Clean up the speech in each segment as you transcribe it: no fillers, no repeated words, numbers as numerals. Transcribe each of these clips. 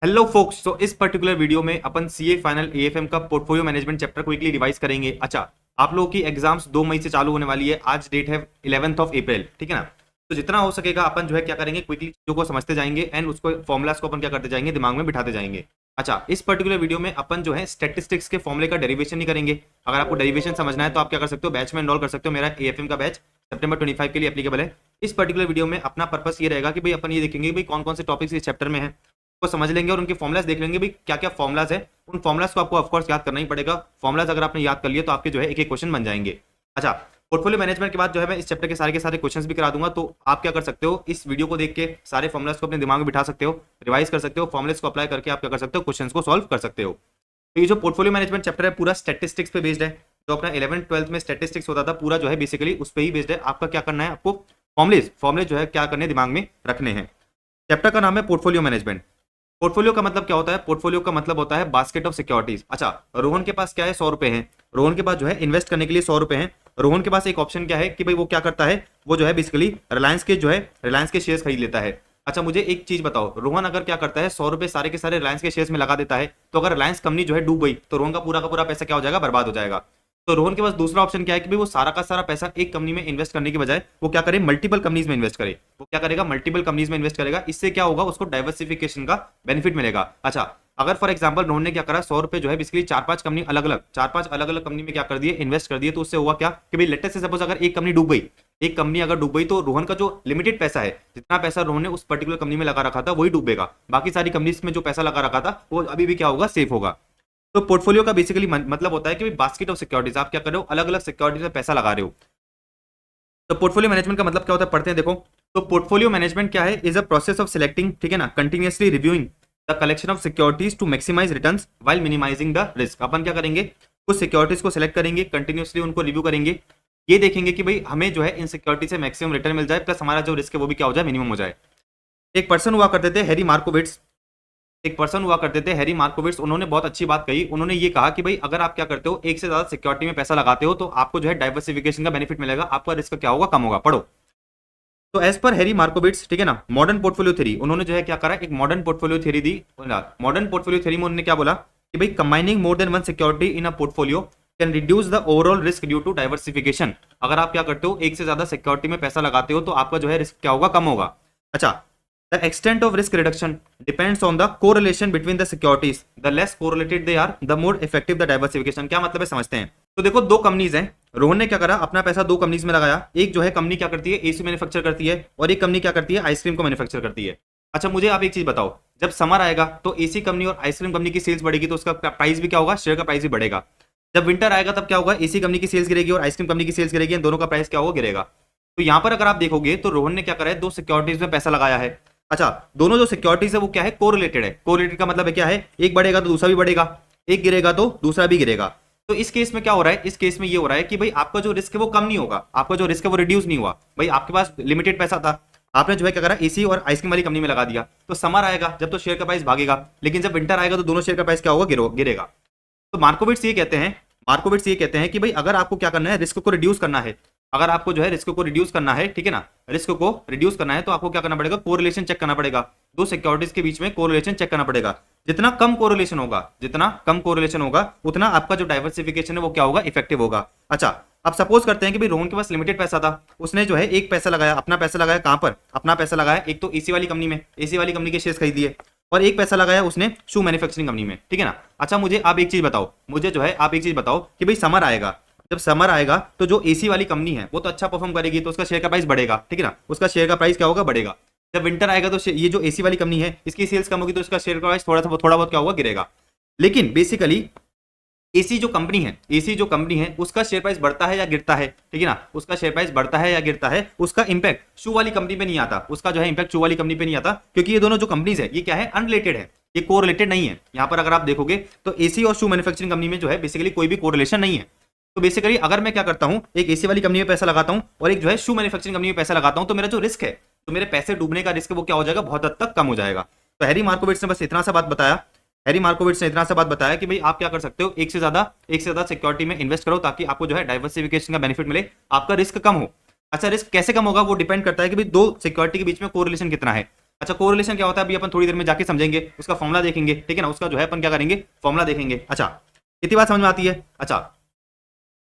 Hello focus. तो इस particular video में अपन सीए फाइनल एएफएम का portfolio management chapter quickly revise करेंगे। अच्छा, आप लोगों की एग्जाम्स 2 मई से चालू होने वाली है। आज डेट है 11th ऑफ अप्रैल, ठीक है ना। तो जितना हो सकेगा अपन जो है क्या करेंगे, क्विकली चीजों को समझते जाएंगे एंड उसको फॉर्मुलाज को अपन क्या करते जाएंगे, दिमाग में बिठाते जाएंगे। अच्छा, इस पर्टिकुलर वीडियो में अपन जो है स्टैटिस्टिक्स के फॉर्मुले का डेरिवेशन नहीं करेंगे। अगर आपको डेरिवेशन समझना है तो आप क्या कर सकते हो, बैच में एनरोल कर सकते हो। मेरा एएफएम का बैच सितंबर 25 के लिए एप्लीकेबल है। इस पर्टिकुलर वीडियो में अपना पर्पस ये रहेगा कि भाई अपन ये देखेंगे भाई कौन कौन से टॉपिक्स इस चैप्टर में है, को समझ लेंगे और उनके फॉर्मुलाज देख लेंगे भाई क्या क्या फॉर्मुलाज है। उन फॉर्मुलाज को आपको ऑफकोर्स याद करना ही पड़ेगा। फॉर्मुलाज अगर आपने याद कर लिए तो आपके जो है एक एक क्वेश्चन बन जाएंगे। अच्छा, पोर्टफोलियो मैनेजमेंट के बाद जो है मैं इस चैप्टर के सारे क्वेश्चंस भी करा दूंगा। तो आप क्या कर सकते हो, इस वीडियो को देख के सारे फॉर्मुलाज को अपने दिमाग में बिठा सकते हो, रिवाइज कर सकते हो, फॉर्मुलाज को अप्लाई करके आप क्या कर सकते हो, क्वेश्चंस को सॉल्व कर सकते हो। तो ये जो पोर्टफोलियो मैनेजमेंट चैप्टर है पूरा स्टैटिस्टिक्स पे बेस्ड है। जो अपना 11th 12th में स्टैटिस्टिक्स होता था पूरा जो है बेसिकली उस पर ही बेस्ड है। आपका क्या करना है, आपको फॉर्मुले जो है क्या करने दिमाग में रखने हैं। चैप्टर का नाम है पोर्टफोलियो मैनेजमेंट। पोर्टफोलियो का मतलब क्या होता है, पोर्टफोलियो का मतलब होता है बास्केट ऑफ सिक्योरिटीज। अच्छा, रोहन के पास क्या है, 100 रुपए है। रोहन के पास जो है इन्वेस्ट करने के लिए 100 रुपए है। रोहन के पास एक ऑप्शन क्या है कि भाई वो क्या करता है, वो जो है बेसिकली रिलायंस के शेयर्स खरीद लेता है। अच्छा, मुझे एक चीज बताओ, रोहन अगर क्या करता है 100 रुपए सारे के सारे रिलायंस के शेयर्स में लगा देता है, तो अगर रिलायंस कंपनी जो है डूब गई तो रोहन का पूरा पैसा क्या हो जाएगा, बर्बाद हो जाएगा। तो रोहन के पास दूसरा ऑप्शन क्या है कि भाई वो सारा का सारा पैसा एक कंपनी में इन्वेस्ट करने के बजाय वो क्या करे, मल्टीपल कंपनीज में इन्वेस्ट करे। वो क्या करेगा, मल्टीपल कंपनीज में इन्वेस्ट करेगा। इससे क्या होगा, उसको डाइवर्सिफिकेशन का बेनिफिट मिलेगा। अच्छा, अगर फॉर एग्जांपल रोहन ने क्या करा, 100 रुपए जो है बेसिकली चार पांच अलग अलग कंपनी में क्या कर दिए, इन्वेस्ट कर दिए। तो उससे हुआ क्या कि भाई लेटेस्ट से सपोज अगर एक कंपनी डूब गई, एक कंपनी अगर डूब गई तो रोहन का जो लिमिटेड पैसा है, जितना पैसा रोहन ने उस पर्टिकुलर कंपनी में लगा रखा था वही डूबेगा। बाकी सारी कंपनीज में जो पैसा लगा रखा था वो अभी भी क्या होगा, सेफ होगा। तो पोर्टफोलियो का बेसिकली मतलब होता है कि बास्केट ऑफ सिक्योरिटीज, आप क्या कर रहे हो, अलग अलग सिक्योरिटीज में पैसा लगा रहे हो। तो पोर्टफोलियो मैनेजमेंट का मतलब क्या होता है, पढ़ते हैं देखो। तो पोर्टफोलियो मैनेजमेंट क्या है, is a process of selecting, ठीक है ना, continuously reviewing the collection of securities to maximise returns while minimising the risk. अपन क्या करेंगे, कुछ सिक्योरिटीज को सिलेक्ट करेंगे, कंटिन्यूअसली उनको रिव्यू करेंगे, ये देखेंगे कि भाई हमें जो है इन सिक्योरिटी से मैक्सिमम रिटर्न मिल जाए, प्लस हमारा जो रिस्क है वो भी क्या हो जाए, मिनिमम हो जाए। एक पर्सन हुआ करते थे हैरी मार्कोविट्स, एक पर्सन हुआ करते थे हैरी मार्कोविट्स। उन्होंने बहुत अच्छी बात कही। उन्होंने ये कहा कि भाई अगर आप क्या करते हो, एक से ज्यादा सिक्योरिटी में पैसा लगाते हो तो आपको जो है डाइवर्सिफिकेशन का बेनिफिट मिलेगा, आपका रिस्क क्या होगा, कम होगा। पढ़ो। तो एज पर हैरी मार्कोविट्स, ठीक है ना, मॉडर्न पोर्टफोलियो थ्योरी, उन्होंने जो है क्या करा, एक मॉडर्न पोर्टफोलियो थ्योरी दी। मॉडर्न पोर्टफोलियो थ्योरी में उन्होंने क्या बोला कि भाई combining more than one security in a portfolio can reduce the overall risk due to diversification. अगर आप क्या करते हो, एक से ज्यादा सिक्योरिटी में पैसा लगाते हो तो आपका जो है रिस्क क्या होगा, कम होगा। अच्छा, the extent of risk reduction depends on the correlation between the securities. The less correlated they are, the more effective the diversification. क्या मतलब है, समझते हैं। तो देखो, दो कंपनीज हैं, रोहन ने क्या करा, अपना पैसा दो कंपनीज में लगाया। एक जो है कंपनी क्या करती है, एसी मैन्युफैक्चर करती है, और एक कंपनी क्या करती है, आइसक्रीम को मैन्युफैक्चर करती है। अच्छा, मुझे आप एक चीज बताओ, जब समर आएगा तो एसी कंपनी और आइसक्रीम कंपनी की सेल्स बढ़ेगी तो उसका प्राइस भी क्या होगा, शेयर का प्राइस भी बढ़ेगा। जब विंटर आएगा तब क्या होगा, एसी कंपनी की सेल्स गिरेगी और आइसक्रीम कंपनी की सेल्स गिरेगी, दोनों का प्राइस क्या होगा, गिरेगा। तो यहां पर अगर आप देखोगे तो रोहन ने क्या करा है, दो सिक्योरिटीज में पैसा लगाया है। अच्छा, दोनों जो सिक्योरिटीज है वो क्या है, कोरिलेटेड है। कोरिलेटेड का मतलब है क्या है, एक बढ़ेगा तो दूसरा भी बढ़ेगा, एक गिरेगा तो दूसरा भी गिरेगा। तो इस केस में क्या हो रहा है, इस केस में ये हो रहा है कि भाई आपका जो रिस्क है वो कम नहीं होगा, आपका जो रिस्क है वो रिड्यूस नहीं हुआ। भाई आपके पास लिमिटेड पैसा था, आपने जो है क्या करा, एसी और आइसक्रीम वाली कंपनी में लगा दिया। तो समर आएगा जब तो शेयर का प्राइस भागेगा, लेकिन जब विंटर आएगा तो दोनों शेयर का प्राइस क्या होगा, गिरेगा। तो मार्कोविट्स ये कहते हैं कि भाई अगर आपको क्या करना है, रिस्क को रिड्यूस करना है, अगर आपको जो है रिस्क को रिड्यूस करना है, ठीक है ना, रिस्क को रिड्यूस करना है तो आपको क्या करना पड़ेगा, कोरिलेशन चेक करना पड़ेगा। दो सिक्योरिटीज के बीच में कोरिलेशन चेक करना पड़ेगा। जितना कम कोरिलेशन होगा उतना आपका जो डाइवर्सिफिकेशन है वो क्या होगा, इफेक्टिव होगा। अच्छा, अब सपोज करते हैं कि भाई रोहन के पास लिमिटेड पैसा था, उसने जो है एक पैसा लगाया, अपना पैसा लगाया कहां पर, अपना पैसा लगाया एक तो एसी वाली कंपनी में, एसी वाली कंपनी के शेयर्स खरीद लिए, और एक पैसा लगाया उसने शू मैन्युफैक्चरिंग कंपनी में, ठीक है ना। अच्छा, मुझे आप एक चीज बताओ कि भाई समर आएगा, जब समर आएगा तो जो एसी वाली कंपनी है वो तो अच्छा परफॉर्म करेगी तो उसका शेयर का प्राइस बढ़ेगा, ठीक है ना, उसका शेयर का प्राइस क्या होगा, बढ़ेगा। जब विंटर आएगा तो ये जो एसी वाली कंपनी है इसकी सेल्स कम होगी तो इसका शेयर का प्राइस थोड़ा बहुत क्या होगा, गिरेगा। लेकिन बेसिकली एसी जो कंपनी है उसका शेयर प्राइस बढ़ता है या गिरता है, ठीक है ना, उसका शेयर प्राइस बढ़ता है या गिरता है, उसका इंपैक्ट शू वाली कंपनी पे नहीं आता, उसका जो है इंपैक्ट शू वाली कंपनी पे नहीं आता, क्योंकि ये दोनों जो कंपनीज है ये क्या है, अनरिलेटेड है, ये कोरिलेटेड नहीं है। यहां पर अगर आप देखोगे तो एसी और शू मैन्युफैक्चरिंग कंपनी में जो है बेसिकली कोई भी कोरिलेशन नहीं है। तो बेसिकली अगर मैं क्या करता हूं, एक एसी वाली कंपनी में पैसा लगाता हूं और एक जो है शू मैन्युफैक्चरिंग कंपनी में पैसा लगाता हूं, तो मेरा जो रिस्क है, तो मेरे पैसे डूबने का रिस्क वो क्या हो जाएगा, बहुत हद तक कम हो जाएगा। तो हैरी मार्कोविट्स ने बस इतना सा बात बताया, कि भाई आप क्या कर सकते हो, एक से ज्यादा सिक्योरिटी में इन्वेस्ट करो ताकि आपको जो है डाइवर्सिफिकेशन का बेनिफिट मिले, आपका रिस्क कम हो। अच्छा, रिस्क कैसे कम होगा वो डिपेंड करता है कि भाई दो सिक्योरिटी के बीच में कोरिलेशन कितना है। अच्छा कोरिलेशन क्या होता है अभी अपन थोड़ी देर में जाके समझेंगे, उसका फॉर्मुला देखेंगे, ठीक है ना, उसका जो है अपन क्या करेंगे, फॉर्मुला देखेंगे। अच्छा इतनी बात समझ में आती है। अच्छा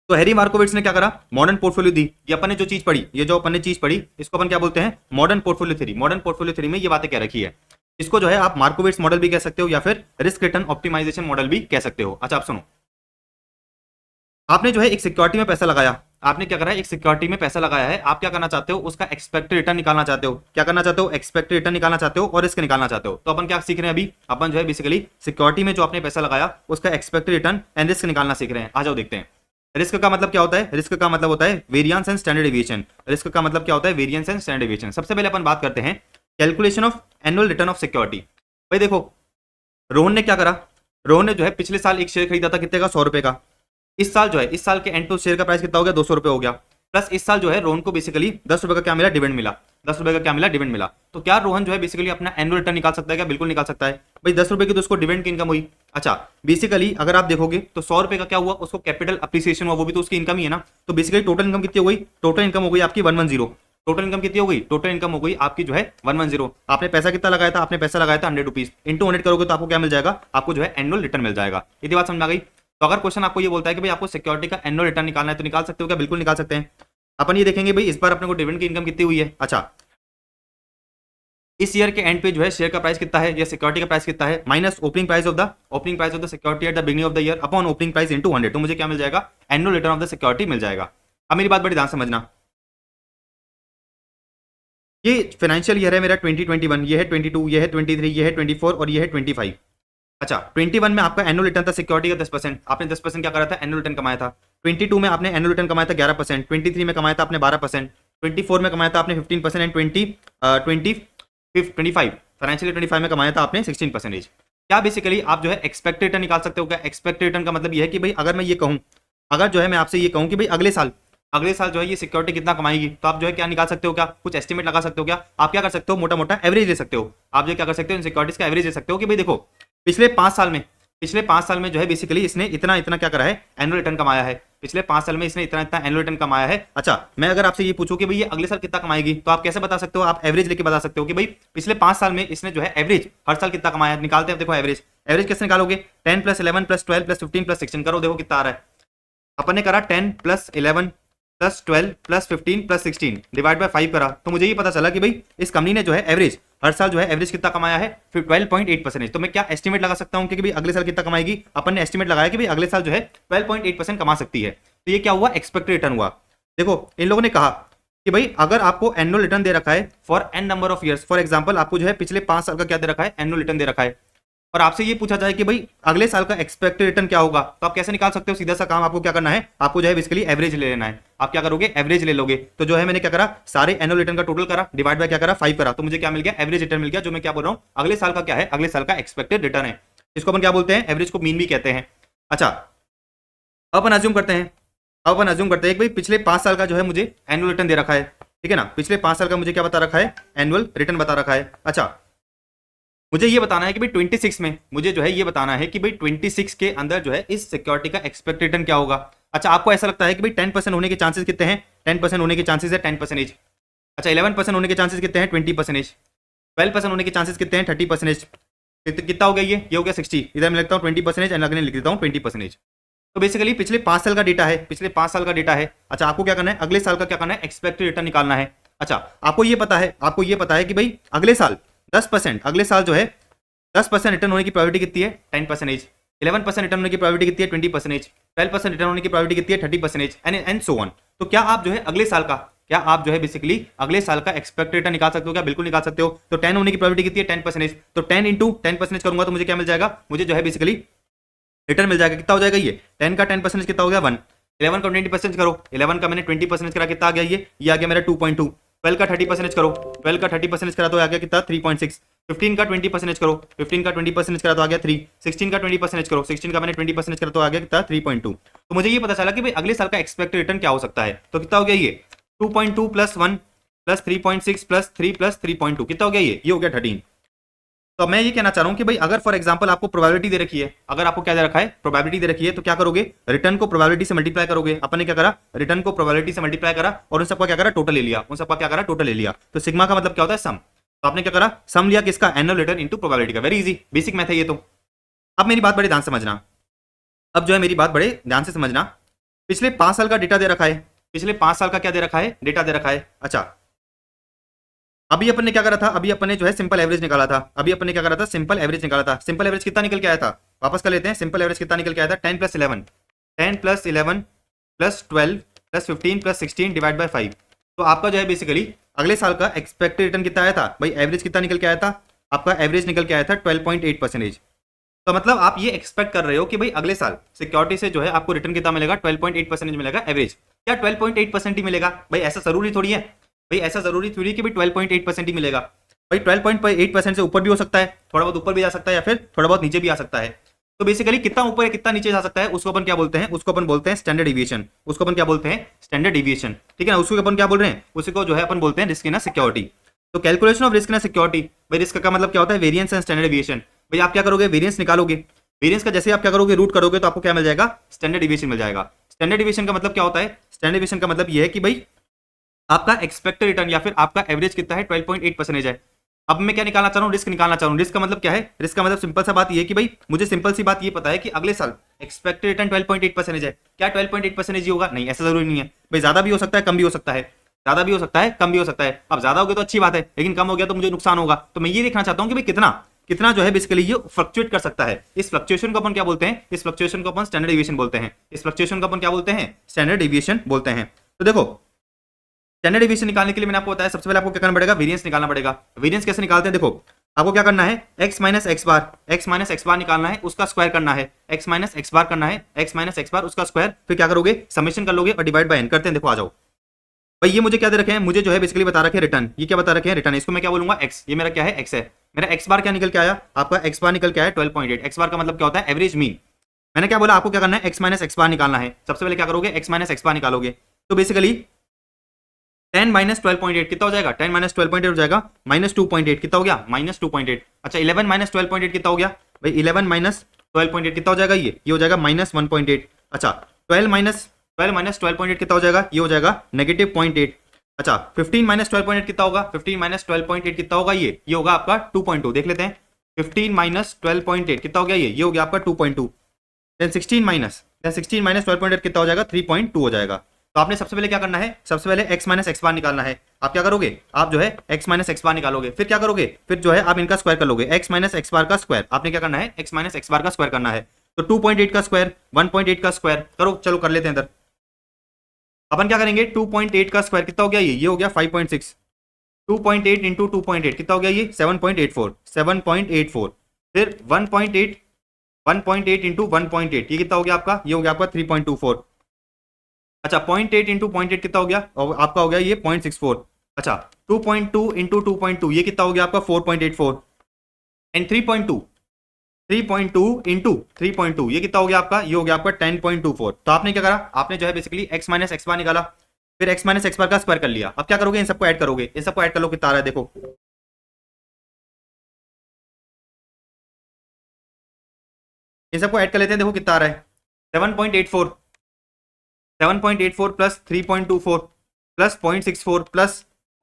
तो हैरी मार्कोविट्स ने क्या करा, मॉडर्न पोर्टफोलियो दी। ये अपन ने जो चीज पढ़ी, ये जो अपन ने चीज पढ़ी, इसको अपन क्या बोलते हैं, modern portfolio theory. Modern portfolio theory में ये बातें क्या रखी है, इसको जो है आप मार्कोविट्स मॉडल भी कह सकते हो या फिर रिस्क रिटर्न ऑप्टिमाइजेशन मॉडल भी कह सकते हो। अच्छा आप सुनो, आपने जो है एक सिक्योरिटी में पैसा लगाया, आपने क्या करा है, एक सिक्योरिटी में पैसा लगाया है, आप क्या करना चाहते हो, उसका एक्सपेक्टेड रिटर्न निकालना चाहते हो। क्या करना चाहते हो, एक्सपेक्टेड रिटर्न निकालना चाहते हो और रिस्क निकालना चाहते हो। तो अपन क्या सीख रहे हैं अभी, अपन जो है बेसिकली सिक्योरिटी में जो आपने पैसा लगाया उसका एक्सपेक्टेड रिटर्न एंड रिस्क निकालना सीख रहे हैं। आ जाओ देखते हैं। रिस्क का मतलब क्या होता है, रिस्क का मतलब होता है variance and standard deviation. Risk का मतलब क्या होता है, वेरिएंस एंड स्टैंडर्ड डेविएशन। सबसे पहले अपन बात करते हैं calculation of annual return of security. भाई देखो रोहन ने क्या करा, रोहन ने जो है पिछले साल एक शेयर खरीदा था कितने का, 100 रुपए का। इस साल जो है, इस साल के एंड पे शेयर का प्राइस कितना हो गया, 200 रुपए हो गया। प्लस इस साल जो है रोहन को बेसिकली 10 रुपए का क्या मिला, डिविडेंड मिला। 10 रुपए का क्या मिला, डिविडेंड मिला। तो क्या रोहन जो है बेसिकली अपना एनुअल रिटर्न निकाल सकता है क्या, बिल्कुल निकाल सकता है। भाई 10 रुपए की तो उसको डिविडेंड की इनकम हुई। अच्छा बेसिकली अगर आप देखोगे तो 100 रुपए का क्या हुआ, उसको कैपिटल अप्रिसिएशन हुआ, वो भी तो उसकी इनकम ही है ना। तो बेसिकली टोटल इनकम कितनी हो गई, टोटल इनकम हो गई आपकी 110। टोटल इनकम कितनी हो गई, टोटल इनकम हो गई आपकी जो है 110। आपने पैसा कितना लगाया था, आपने पैसा लगाया था 100 रुपीज, इंटू 100 करोगे तो आपको क्या मिल जाएगा, आपको जो है एनुअल रिटर्न मिल जाएगा। इतनी बात समझ आ गई। तो अगर क्वेश्चन आपको ये बोलता है कि भाई आपको सिक्योरिटी का एनुअल रिटर्न निकालना है तो निकाल सकते हो क्या, बिल्कुल निकाल सकते हैं। अपन ये देखेंगे भाई इस बार अपने को डिविडेंड की इनकम कितनी हुई है। अच्छा इस ईयर के एंड पे जो है शेयर का प्राइस कितना है या सिक्योरिटी का प्राइस कितना है, minus opening price of the security at the beginning of the year upon opening price into 100, तो मुझे क्या मिल जाएगा, annual return of the security मिल जाएगा। अब मेरी बात बड़ी ध्यान समझना, ये फाइनेंशियल ईयर है मेरा 2021, ये है 22, ये है 23, ये है 24 और ये है 25। अच्छा 21 में आपका एनुअल रिटर्न था सिक्योरिटी का 10%, आपने 10% क्या करा था, एनुअल रिटर्न कमाया था। 22 में आपने एनुअल रिटर्न कमाया था 11%, 23 में कमाया था आपने 12%, 24 में कमाया था आपने 15% एंड 25 फाइनेंशियल 25 में कमाया था आपने 16%। क्या बेसिकली आप जो है एक्सपेक्टेड रिटर्न निकाल सकते हो क्या। एक्सपेक्टेड रिटर्न का मतलब ये है कि भाई अगर मैं ये कहूँ, अगर जो है मैं आपसे ये कहूँ कि भाई अगले साल जो है ये सिक्योरिटी कितना कमाएगी, तो आप जो है क्या निकाल सकते हो, क्या कुछ एस्टिमेट लगा सकते हो क्या। आप क्या कर सकते हो, मोटा मोटा एवरेज ले सकते हो। आप जो क्या कर सकते हो, इन सिक्योरिटीज का एवरेज ले सकते हो कि भाई देखो पिछले 5 साल में जो है बेसिकली इसने इतना इतना क्या करा है, एनुअल रिटर्न कमाया है। पिछले 5 साल में इसने इतना इतना एनुअल रिटर्न कमाया है। अच्छा मैं अगर आपसे ये पूछूं कि भाई ये अगले साल कितना कमाएगी, तो आप कैसे बता सकते हो, आप एवरेज लेके बता सकते हो कि भाई पिछले 5 साल में इसने जो है एवरेज हर साल कितना कमाया है। निकालते हैं, देखो एवरेज कैसे निकालोगे, 10 + 11 + 12 + 15 + 16 करो, देखो कितना आ रहा है। अपन ने करा 10 + 11 + 12 + 15 + 16 डिवाइड बाय 5 करा, तो मुझे ये पता चला कि भाई इस कंपनी ने जो है एवरेज हर साल जो है एवरेज कितना कमाया है, फिर 12.8%। तो मैं क्या एस्टिमेट लगा सकता हूं कि भाई अगले साल कितना कमाएगी। अपन ने एस्टिमेट लगाया कि भाई अगले साल जो है 12.8% कमा सकती है। तो ये क्या हुआ, एक्सपेक्टेड रिटर्न हुआ। देखो इन लोगों ने कहा कि भाई अगर आपको एनुअल रिटर्न दे रखा है for an number of years, for example आपको जो है पिछले 5 साल का क्या दे रखा है, एनुअल रिटर्न दे रखा है, और आपसे ये पूछा जाए कि भाई अगले साल का एक्सपेक्टेड रिटर्न क्या होगा, तो आप कैसे निकाल सकते हो। सीधा सा काम आपको क्या करना है, आपको जो है बेसिकली एवरेज ले लेना है। आप क्या करोगे, एवरेज ले लोगे। तो जो है मैंने क्या करा, सारे एनुअल रिटर्न का टोटल करा, डिवाइड बाय क्या करा, 5 करा, तो मुझे क्या मिल गया, एवरेज रिटर्न मिल गया। जो मैं क्या बोल रहा हूँ, अगले साल का क्या है, अगले साल का एक्सपेक्टेड रिटर्न है। इसको अपन क्या बोलते हैं, एवरेज को मीन भी कहते हैं। अच्छा अपन अज्यूम करते हैं कि भाई पिछले 5 साल का जो है मुझे एनुअल रिटर्न दे रखा है, ठीक है ना। पिछले 5 साल का मुझे क्या बता रखा है, एनुअल रिटर्न बता रखा है। अच्छा मुझे ये बताना है कि भाई 26 में, मुझे जो है ये बताना है कि भाई 26 के अंदर जो है इस सिक्योरिटी का एक्सपेक्टेड रिटर्न क्या होगा। अच्छा आपको ऐसा लगता है कि भाई 10% होने के चांसेस कितने हैं, 10% होने के चांसेस है 10%। अच्छा 11% होने के चांसेस कितने हैं, 20%। 12% होने के चांसेस कितने हैं, 30%। कितना हो गया, ये हो गया 60। इधर मैं लिखता हूँ 20% एंड अगले लिख देता हूँ 20%। तो बेसिकली पिछले 5 साल का डेटा है, पिछले 5 साल का डेटा है। अच्छा आपको क्या करना है, अगले साल का क्या करना है, एक्सपेक्टेड रिटर्न निकालना है। अच्छा आपको ये पता है कि भाई अगले साल 10%, अगले साल जो है 10% रिटर्न होने की प्रोबेबिलिटी कितनी है, 10%। 11% रिटर्न होने की प्रोबेबिलिटी कितनी है, 20%। 12% रिटर्न होने की प्रोबेबिलिटी कितनी है, 30% एंड सो ऑन। तो क्या आप जो है अगले साल का, क्या आप जो है बेसिकली अगले साल का एक्सपेक्टेड रिटर्न निकाल सकते हो क्या, बिल्कुल निकाल सकते हो। तो 10 होने की प्रोबेबिलिटी कितनी है, 10%। तो 10 × 10% करूंगा तो मुझे क्या मिल जाएगा, मुझे जो है बेसिकली रिटर्न मिल जाएगा। कितना हो जाएगा, ये 10 का 10% कितना हो गया, 1। 11 का 20% करो, 11 का मैंने 20% करा, कितना आ गया, ये आ गया मेरा 2.2। 12 का 30% करो, 12 का 30% करा तो आ गया कितना, 3.6। 15 का 20% करो, 15 का 20% करा तो आ गया 3। 16 का 20% करो, 16 का मैंने 20% करा तो आ गया कितना, 3.2। तो मुझे ये पता चला कि भाई अगले साल का एक्सपेक्टेड रिटर्न क्या हो सकता है। तो कितना हो गया, ये 2.2 + 1 + 3.6 + 3 + 3.2 कितना हो गया, ये हो गया 13। तो मैं ये कहना चाह रहा हूं कि भाई अगर फॉर एग्जांपल आपको प्रोबेबिलिटी दे रखी है, अगर आपको क्या दे रखा है, प्रोबेबिलिटी दे रखी है, तो क्या करोगे, रिटर्न को प्रोबेबिलिटी से मल्टीप्लाई करोगे। अपन ने क्या करा, रिटर्न को प्रोबेबिलिटी से मल्टीप्लाई करा और उन सबका क्या करा, टोटल ले लिया। उन सबका क्या करा, टोटल ले लिया। तो सिग्मा का मतलब क्या होता है, सम। तो आपने क्या करा, सम लिया किसका, एनुअल रिटर्न इनटू प्रोबेबिलिटी का। वेरी इजी, बेसिक मैथ है ये तो। अब मेरी बात बड़े ध्यान से समझना, अब जो है मेरी बात बड़े ध्यान से समझना। पिछले 5 साल का डेटा दे रखा है, पिछले 5 साल का क्या दे रखा है, डेटा दे रखा है। अच्छा, अभी अपन ने क्या करा था, अभी अपन ने जो है सिंपल एवरेज निकाला था, अभी अपन ने क्या करा था, सिंपल एवरेज निकाला था। सिंपल एवरेज कितना निकल के आया था, वापस कर लेते हैं। सिंपल एवरेज कितना निकल के आया था, 10 + 11, 10 + 11 + 12 + 15 + 16 डिवाइड बाय 5। तो आपका जो है बेसिकली अगले साल का एक्सपेक्टेड रिटर्न कितना आया था भाई, एवरेज कितना निकल के आया था, आपका एवरेज निकल के आया था 12.8%। तो मतलब आप ये एक्सपेक्ट कर रहे हो कि भाई अगले साल सिक्योरिटी से जो है आपको रिटर्न कितना मिलेगा, 12.8% मिलेगा एवरेज। क्या 12.8% ही मिलेगा भाई, ऐसा जरूरी थोड़ी है भाई, ऐसा जरूरी थोड़ी है कि भाई 12.8% ही मिलेगा भाई। 12.8% से ऊपर भी हो सकता है, थोड़ा बहुत ऊपर भी जा सकता है, या फिर थोड़ा बहुत नीचे भी आ सकता है। तो बेसिकली कितना ऊपर या कितना नीचे जा सकता है, उसको अपन क्या बोलते हैं, उसको अपन बोलते हैं स्टैंडर्ड डिविएशन। उसको अपन क्या बोलते हैं, स्टैंडर्ड डिविएशन, ठीक है ना। उसको अपन क्या बोल रहे हैं, उसको जो है अपन बोलते हैं रिस्क इन सिक्योरिटी। तो calculation of risk in security, भाई रिस्क का मतलब क्या होता है, वेरिएंस एंड स्टैंडर्ड डिविएशन। भाई आप क्या करोगे, वेरिएंस निकालोगे, वेरिएंस का जैसे आप क्या करोगे, रूट करोगे तो आपको क्या मिल जाएगा, स्टैंडर्ड डिविएशन मिल जाएगा। स्टैंडर्ड डिविएशन का मतलब क्या होता है, स्टैंडर्ड डिविएशन का मतलब ये है कि भाई आपका एक्सपेक्टेड रिटर्न या फिर आपका एवरेज कितना है, 12.8% है। अब मैं क्या निकालना चाह रहा हूँ, रिस्क निकालना चाह रहा हूँ। रिस्क का मतलब क्या है, रिस्क का मतलब सिंपल सा बात ये है कि भाई मुझे सिंपल सी बात ये पता है कि अगले साल एक्सपेक्टेड रिटर्न 12.8% है। क्या 12.8% ही होगा, नहीं, ऐसा जरूरी नहीं है भाई, ज्यादा भी हो सकता है, कम भी हो सकता है, ज्यादा भी हो सकता है, कम भी हो सकता है। अब ज्यादा हो गया तो अच्छी बात है, लेकिन कम हो गया तो मुझे नुकसान होगा। तो मैं ये देखना चाहता हूँ कि भाई कितना कितना जो है बेसिकली ये फ्लक्चुएट कर सकता है। इस फ्लक्चुएशन को अपन क्या बोलते हैं, इस फ्लक्चुएशन को अपन स्टैंडर्ड डिविएशन बोलते हैं। इस फ्लक्चुएशन को अपन क्या बोलते हैं, स्टैंडर्ड डिविएशन बोलते हैं। तो देखो स्टैंडर्ड डिविएशन निकालने के लिए मैंने आपको बताया, सबसे पहले आपको क्या करना पड़ेगा, वेरिएंस निकालना पड़ेगा। वेरिएंस कैसे निकालते हैं, देखो आपको क्या करना है, x - x बार, x - x बार निकालना है, उसका स्क्वायर करना है, x - x बार करना है, x - x बार उसका स्क्वायर, फिर क्या करोगे, समेशन कर लोगे और डिवाइड बाय n करते हैं। देखो आ जाओ भाई, ये मुझे क्या दे रखे हैं, मुझे जो है बेसिकली बता रखे हैं रिटर्न। ये क्या बता रखे हैं, रिटर्न। इसको मैं क्या बोलूंगा, x। ये मेरा क्या है, x है। मेरा x बार क्या निकल के आया, आपका x बार निकल के आया 12.8। x बार का मतलब क्या होता है, एवरेज मीन। मैंने क्या बोला, आपको क्या करना है, x - x बार निकालना है। सबसे पहले क्या करोगे, x - x बार निकालोगे। तो बेसिकली 10 - 12.8 कितना हो जाएगा, 10 - 12.8 हो जाएगा, -2.8 कितना हो गया, -2.8। अच्छा 11 - 12.8 कितना हो गया भाई, 11 - 12.8 कितना हो जाएगा, ये हो जाएगा -1.8। अच्छा 12 - 12.8 कितना हो जाएगा, ये हो जाएगा -0.8। अच्छा 15 - 12.8 कितना होगा, 15 - 12.8 कितना होगा, ये होगा आपका 2.2। देख लेते हैं, 15 - 12.8 कितना हो गया, ये हो गया आपका 2.2। देन 16 - 12.8 कितना हो जाएगा, 3.2 हो जाएगा। तो आपने सबसे पहले क्या करना है, सबसे पहले x - x बार निकालना है। आप क्या करोगे, आप जो है x - x बार निकालोगे, फिर क्या करोगे, फिर जो है आप इनका स्क्वायर कर लोगे, x - x बार का स्क्वायर। आपने क्या करना है, x - x बार का स्क्वायर करना है। तो 2.8 का स्क्वायर, 1.8 का स्क्वायर करो, चलो कर लेते हैं इधर। अपन क्या करेंगे, 2.8 का स्क्वायर कितना हो गया, ये हो गया 5.6। 2.8 इंटू 2.8 कितना हो गया, ये 7.84, 7.84। फिर 1.8, 1.8 इंटू 1.8 ये कितना हो गया आपका, ये हो गया आपका 3.24। अच्छा 0.8 इंटू 0.8 कितना हो गया, और आपका हो गया ये 0.64। अच्छा 2.2 इंटू 2.2 ये कितना हो गया आपका 4.84। एंड 3.2, 3.2 इंटू 3.2 ये कितना हो गया आपका, ये हो गया आपका 10.24। तो आपने क्या करा, आपने जो है बेसिकली x - x बार निकाला, फिर x - x बार का स्क्वायर कर लिया। अब क्या करोगे, इन सबको ऐड करोगे, इन सबको ऐड कर लो, कितना आ रहा है देखो, इन सबको ऐड कर लेते हैं, देखो कितना आ रहा है, 7.84, 7.84 प्लस 3.24 प्लस 0.64 प्लस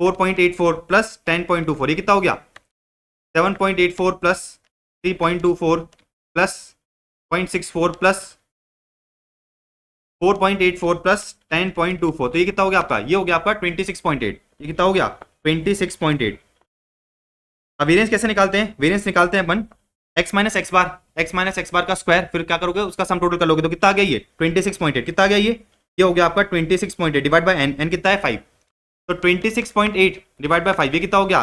4.84 प्लस 10.24 ये कितना हो गया, 7.84 प्लस 3.24 प्लस 0.64 प्लस 4.84 प्लस 10.24। तो ये कितना हो गया आपका, ये हो गया आपका 26.8। ये कितना हो गया, 26.8। अब वेरिएंस कैसे निकालते हैं, वेरिएंस निकालते हैं अपन x - x बार, x - x बार का स्क्वायर, फिर क्या करोगे, उसका सम टोटल कर लोगे। तो कितना आ गया ये 26.8, कितना आ गया ये हो गया आपका 26.8 डिवाइड बाय n, n कितना है 5। तो 26.8 डिवाइड बाय 5 ये कितना हो गया,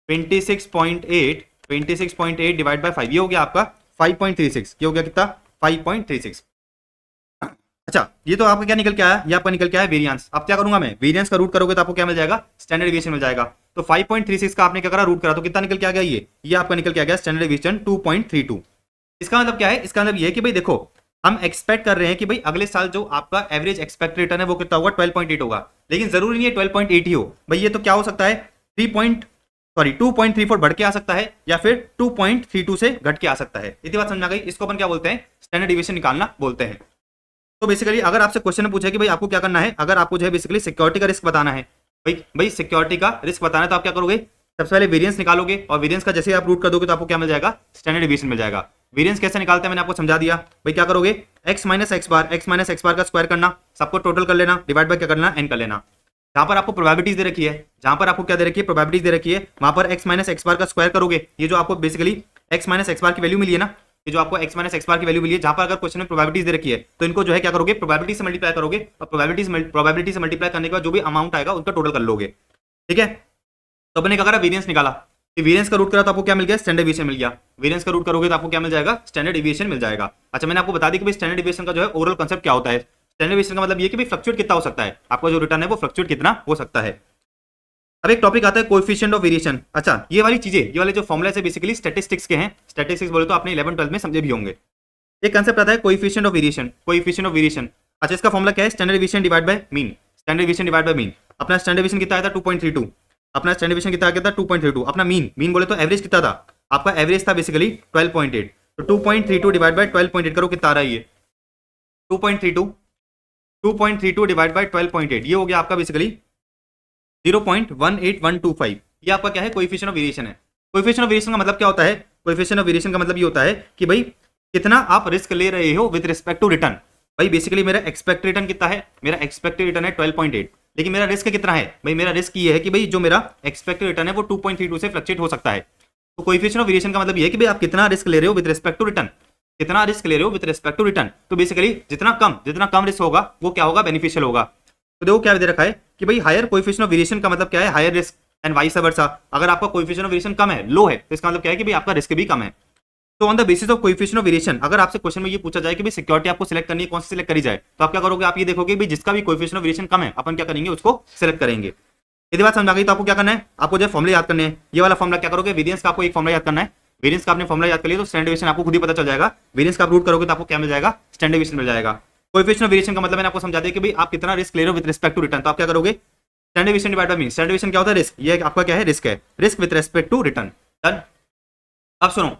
26.8, 26.8 डिवाइड बाय 5 ये हो गया आपका 5.36। ये हो गया कितना, 5.36। अच्छा ये तो आपका क्या निकल के आया, ये आपका निकल के आया वेरिएंस। अब क्या करूंगा मैं, वेरिएंस का रूट करोगे तो आपको क्या मिल जाएगा, स्टैंडर्ड डिविएशन मिल जाएगा। तो 5.36 का आपने क्या करा, रूट करा, तो कितना निकल के आ गया, ये आपका निकल के आ गया स्टैंडर्ड डिविएशन 2.32। इसका मतलब क्या है, इसका मतलब ये है कि भाई देखो हम एक्सपेक्ट कर रहे हैं कि भाई अगले साल जो आपका एवरेज एक्सपेक्ट रिटर्न है वो कितना होगा, 12.8 होगा। लेकिन जरूरी नहीं है 12.8 ही हो भाई, ये तो क्या हो सकता है 2.34 बढ़ के आ सकता है, या फिर 2.32 से घट के आ सकता है। इतनी बात समझ आ गई। इसको अपन क्या बोलते हैं, स्टैंडर्ड डिविएशन निकालना बोलते हैं। तो बेसिकली अगर आपसे क्वेश्चन पूछे कि भाई आपको क्या करना है, अगर आपको जो है बेसिकली सिक्योरिटी का रिस्क बताना है, भाई सिक्योरिटी का रिस्क बताना है, तो आप क्या करोगे, सबसे पहले वेरिएंस निकालोगे और वेरिएंस का जैसे ही आप रूट कर दोगे तो आपको क्या मिल जाएगा, स्टैंडर्ड डिवीजन मिल जाएगा। वेरिएंस कैसे निकालते हैं मैंने आपको समझा दिया भाई। क्या करोगे, x माइनस एक्स बार का स्क्वायर करना, सबको टोटल कर लेना, डिवाइड बाय क्या करना, n कर लेना। जहां पर आपको प्रोबेबिलिटीज दे रखी है, जहां पर आपको क्या दे रखी है, प्रोबेबिलिटीज दे रखी है, वहां पर x माइनस एक्स बार का स्क्वायर करोगे। ये जो आपको बेसिकली x माइनस एक्स बार की वैल्यू मिली है ना, ये जो आपको x माइनस एक्स बार की वैल्यू मिली है, जहां पर अगर क्वेश्चन में प्रोबेबिलिटीज दे रखी है तो इनको जो है क्या करोगे, प्रोबेबिलिटी से मल्टीप्लाई करोगे और प्रोबेबिलिटी से मल्टीप्लाई करने के बाद जो भी अमाउंट आएगा उनका टोटल कर लोगे। ठीक है, तो अपने क्या करा, वेरिएंस निकाला। वेरिएंस का रूट करा तो आपको क्या मिल गया, स्टैंडर्ड डिवीजन मिल गया। वेरिएंस का रूट करोगे तो आपको क्या मिल जाएगा, स्टैंडर्ड डिवीजन मिल जाएगा। अच्छा, मैंने आपको बता दी कि भाई स्टैंडर्ड डिवीजन का जो है ओवरऑल कांसेप्ट क्या होता है। स्टैंडर्ड डिवीजन का मतलब ये कि भाई फ्लक्चुएट कितना हो सकता है, आपका जो रिटर्न है वो फ्लक्चुएट कितना हो सकता है। अब एक टॉपिक आता है कोएफिशिएंट ऑफ वेरिएशन। अच्छा, ये वाली चीजें, ये वाले जो फॉर्मुले है बेसिकली स्टैटिस्टिक्स के हैं। स्टैटिस्टिक्स बोले तो आपने 11th 12th में समझे भी होंगे। एक कांसेप्ट आता है coefficient of variation, coefficient of variation. अच्छा, इसका फॉर्मुला क्या है, standard division divide by mean, standard division divide by mean. अपना स्टैंडर्ड डिवीजन कितना आया था, 2.32। अपना स्टैंडर्ड डिवीजन कितना आ गया था, 2.32। अपना मीन बोले तो एवरेज कितना था, आपका एवरेज था बेसिकली 12.8। तो 2.32 डिवाइड बाय 12.8 करो, कितना आ रहा है ये, 2.32 डिवाइड बाय 12.8, ये हो गया आपका बेसिकली 0.18125। ये आपका क्या है, कोएफिशिएंट ऑफ वेरिएशन है। कोएफिशिएंट ऑफ वेरिएशन का मतलब क्या होता है, कोएफिशिएंट ऑफ वेरिएशन का मतलब ये होता है कि भाई कितना आप रिस्क ले रहे हो विद रिस्पेक्ट टू रिटर्न। भाई बेसिकली मेरा एक्सपेक्टेड रिटर्न कितना है, मेरा एक्सपेक्टेड रिटर्न है 12.8, लेकिन मेरा रिस्क कितना है, भाई मेरा रिस्क ये है कि भाई जो मेरा एक्सपेक्टेड रिटर्न है वो 2.32 से फ्लक्चुएट हो सकता है। तो कोएफिशिएंट ऑफ वेरिएशन का मतलब ये है कि भाई आप कितना रिस्क ले रहे हो विद रिस्पेक्ट टू रिटर्न, कितना रिस्क ले रहे हो विद रिस्पेक्ट टू रिटर्न। तो बेसिकली जितना कम रिस्क होगा वो क्या होगा, बेनिफिशियल होगा। तो देखो क्या दे रखा है कि भाई हायर कोएफिशिएंट ऑफ वेरिएशन का मतलब क्या है, higher risk and vice versa. अगर आपका कोएफिशिएंट ऑफ वेरिएशन कम है, लो है, तो इसका मतलब क्या है कि भाई आपका रिस्क भी कम है। तो on the basis of coefficient of variation, अगर आपसे क्वेश्चन में ये पूछा जाए कि भाई सिक्योरिटी आपको सिलेक्ट करनी है, कौन सी सिलेक्ट करी जाए, तो आप क्या करोगे, आप ये देखोगे भाई जिसका भी कोएफिशिएंट ऑफ वेरिएशन कम है अपन क्या करेंगे, उसको सिलेक्ट करेंगे। यदि बात समझ आ गई तो आपको क्या करना है, आपको जो फॉर्मुला याद करने हैं। ये वाला फॉर्मुला क्या करोगे, वेरिएंस का आपको एक फॉर्मुला याद करना है। वेरिएंस का आपने फॉर्मुला याद कर लिया तो स्टैंडर्ड डिवीजन आपको खुद ही पता चल जाएगा। वेरिएंस का आप रूट करोगे तो आपको क्या मिल जाएगा, स्टैंडर्ड डिवीजन मिल जाएगा। कोएफिशिएंट ऑफ वेरिएशन का मतलब मैंने आपको समझा दिया कि भाई आप कितना रिस्क ले रहे हो विद रिस्पेक्ट टू रिटर्न। तो आप क्या करोगे, standard division divide by mean. Standard division क्या होता है, रिस्क। ये आपका क्या है, रिस्क है, risk with respect to return. Done. अब सुनो,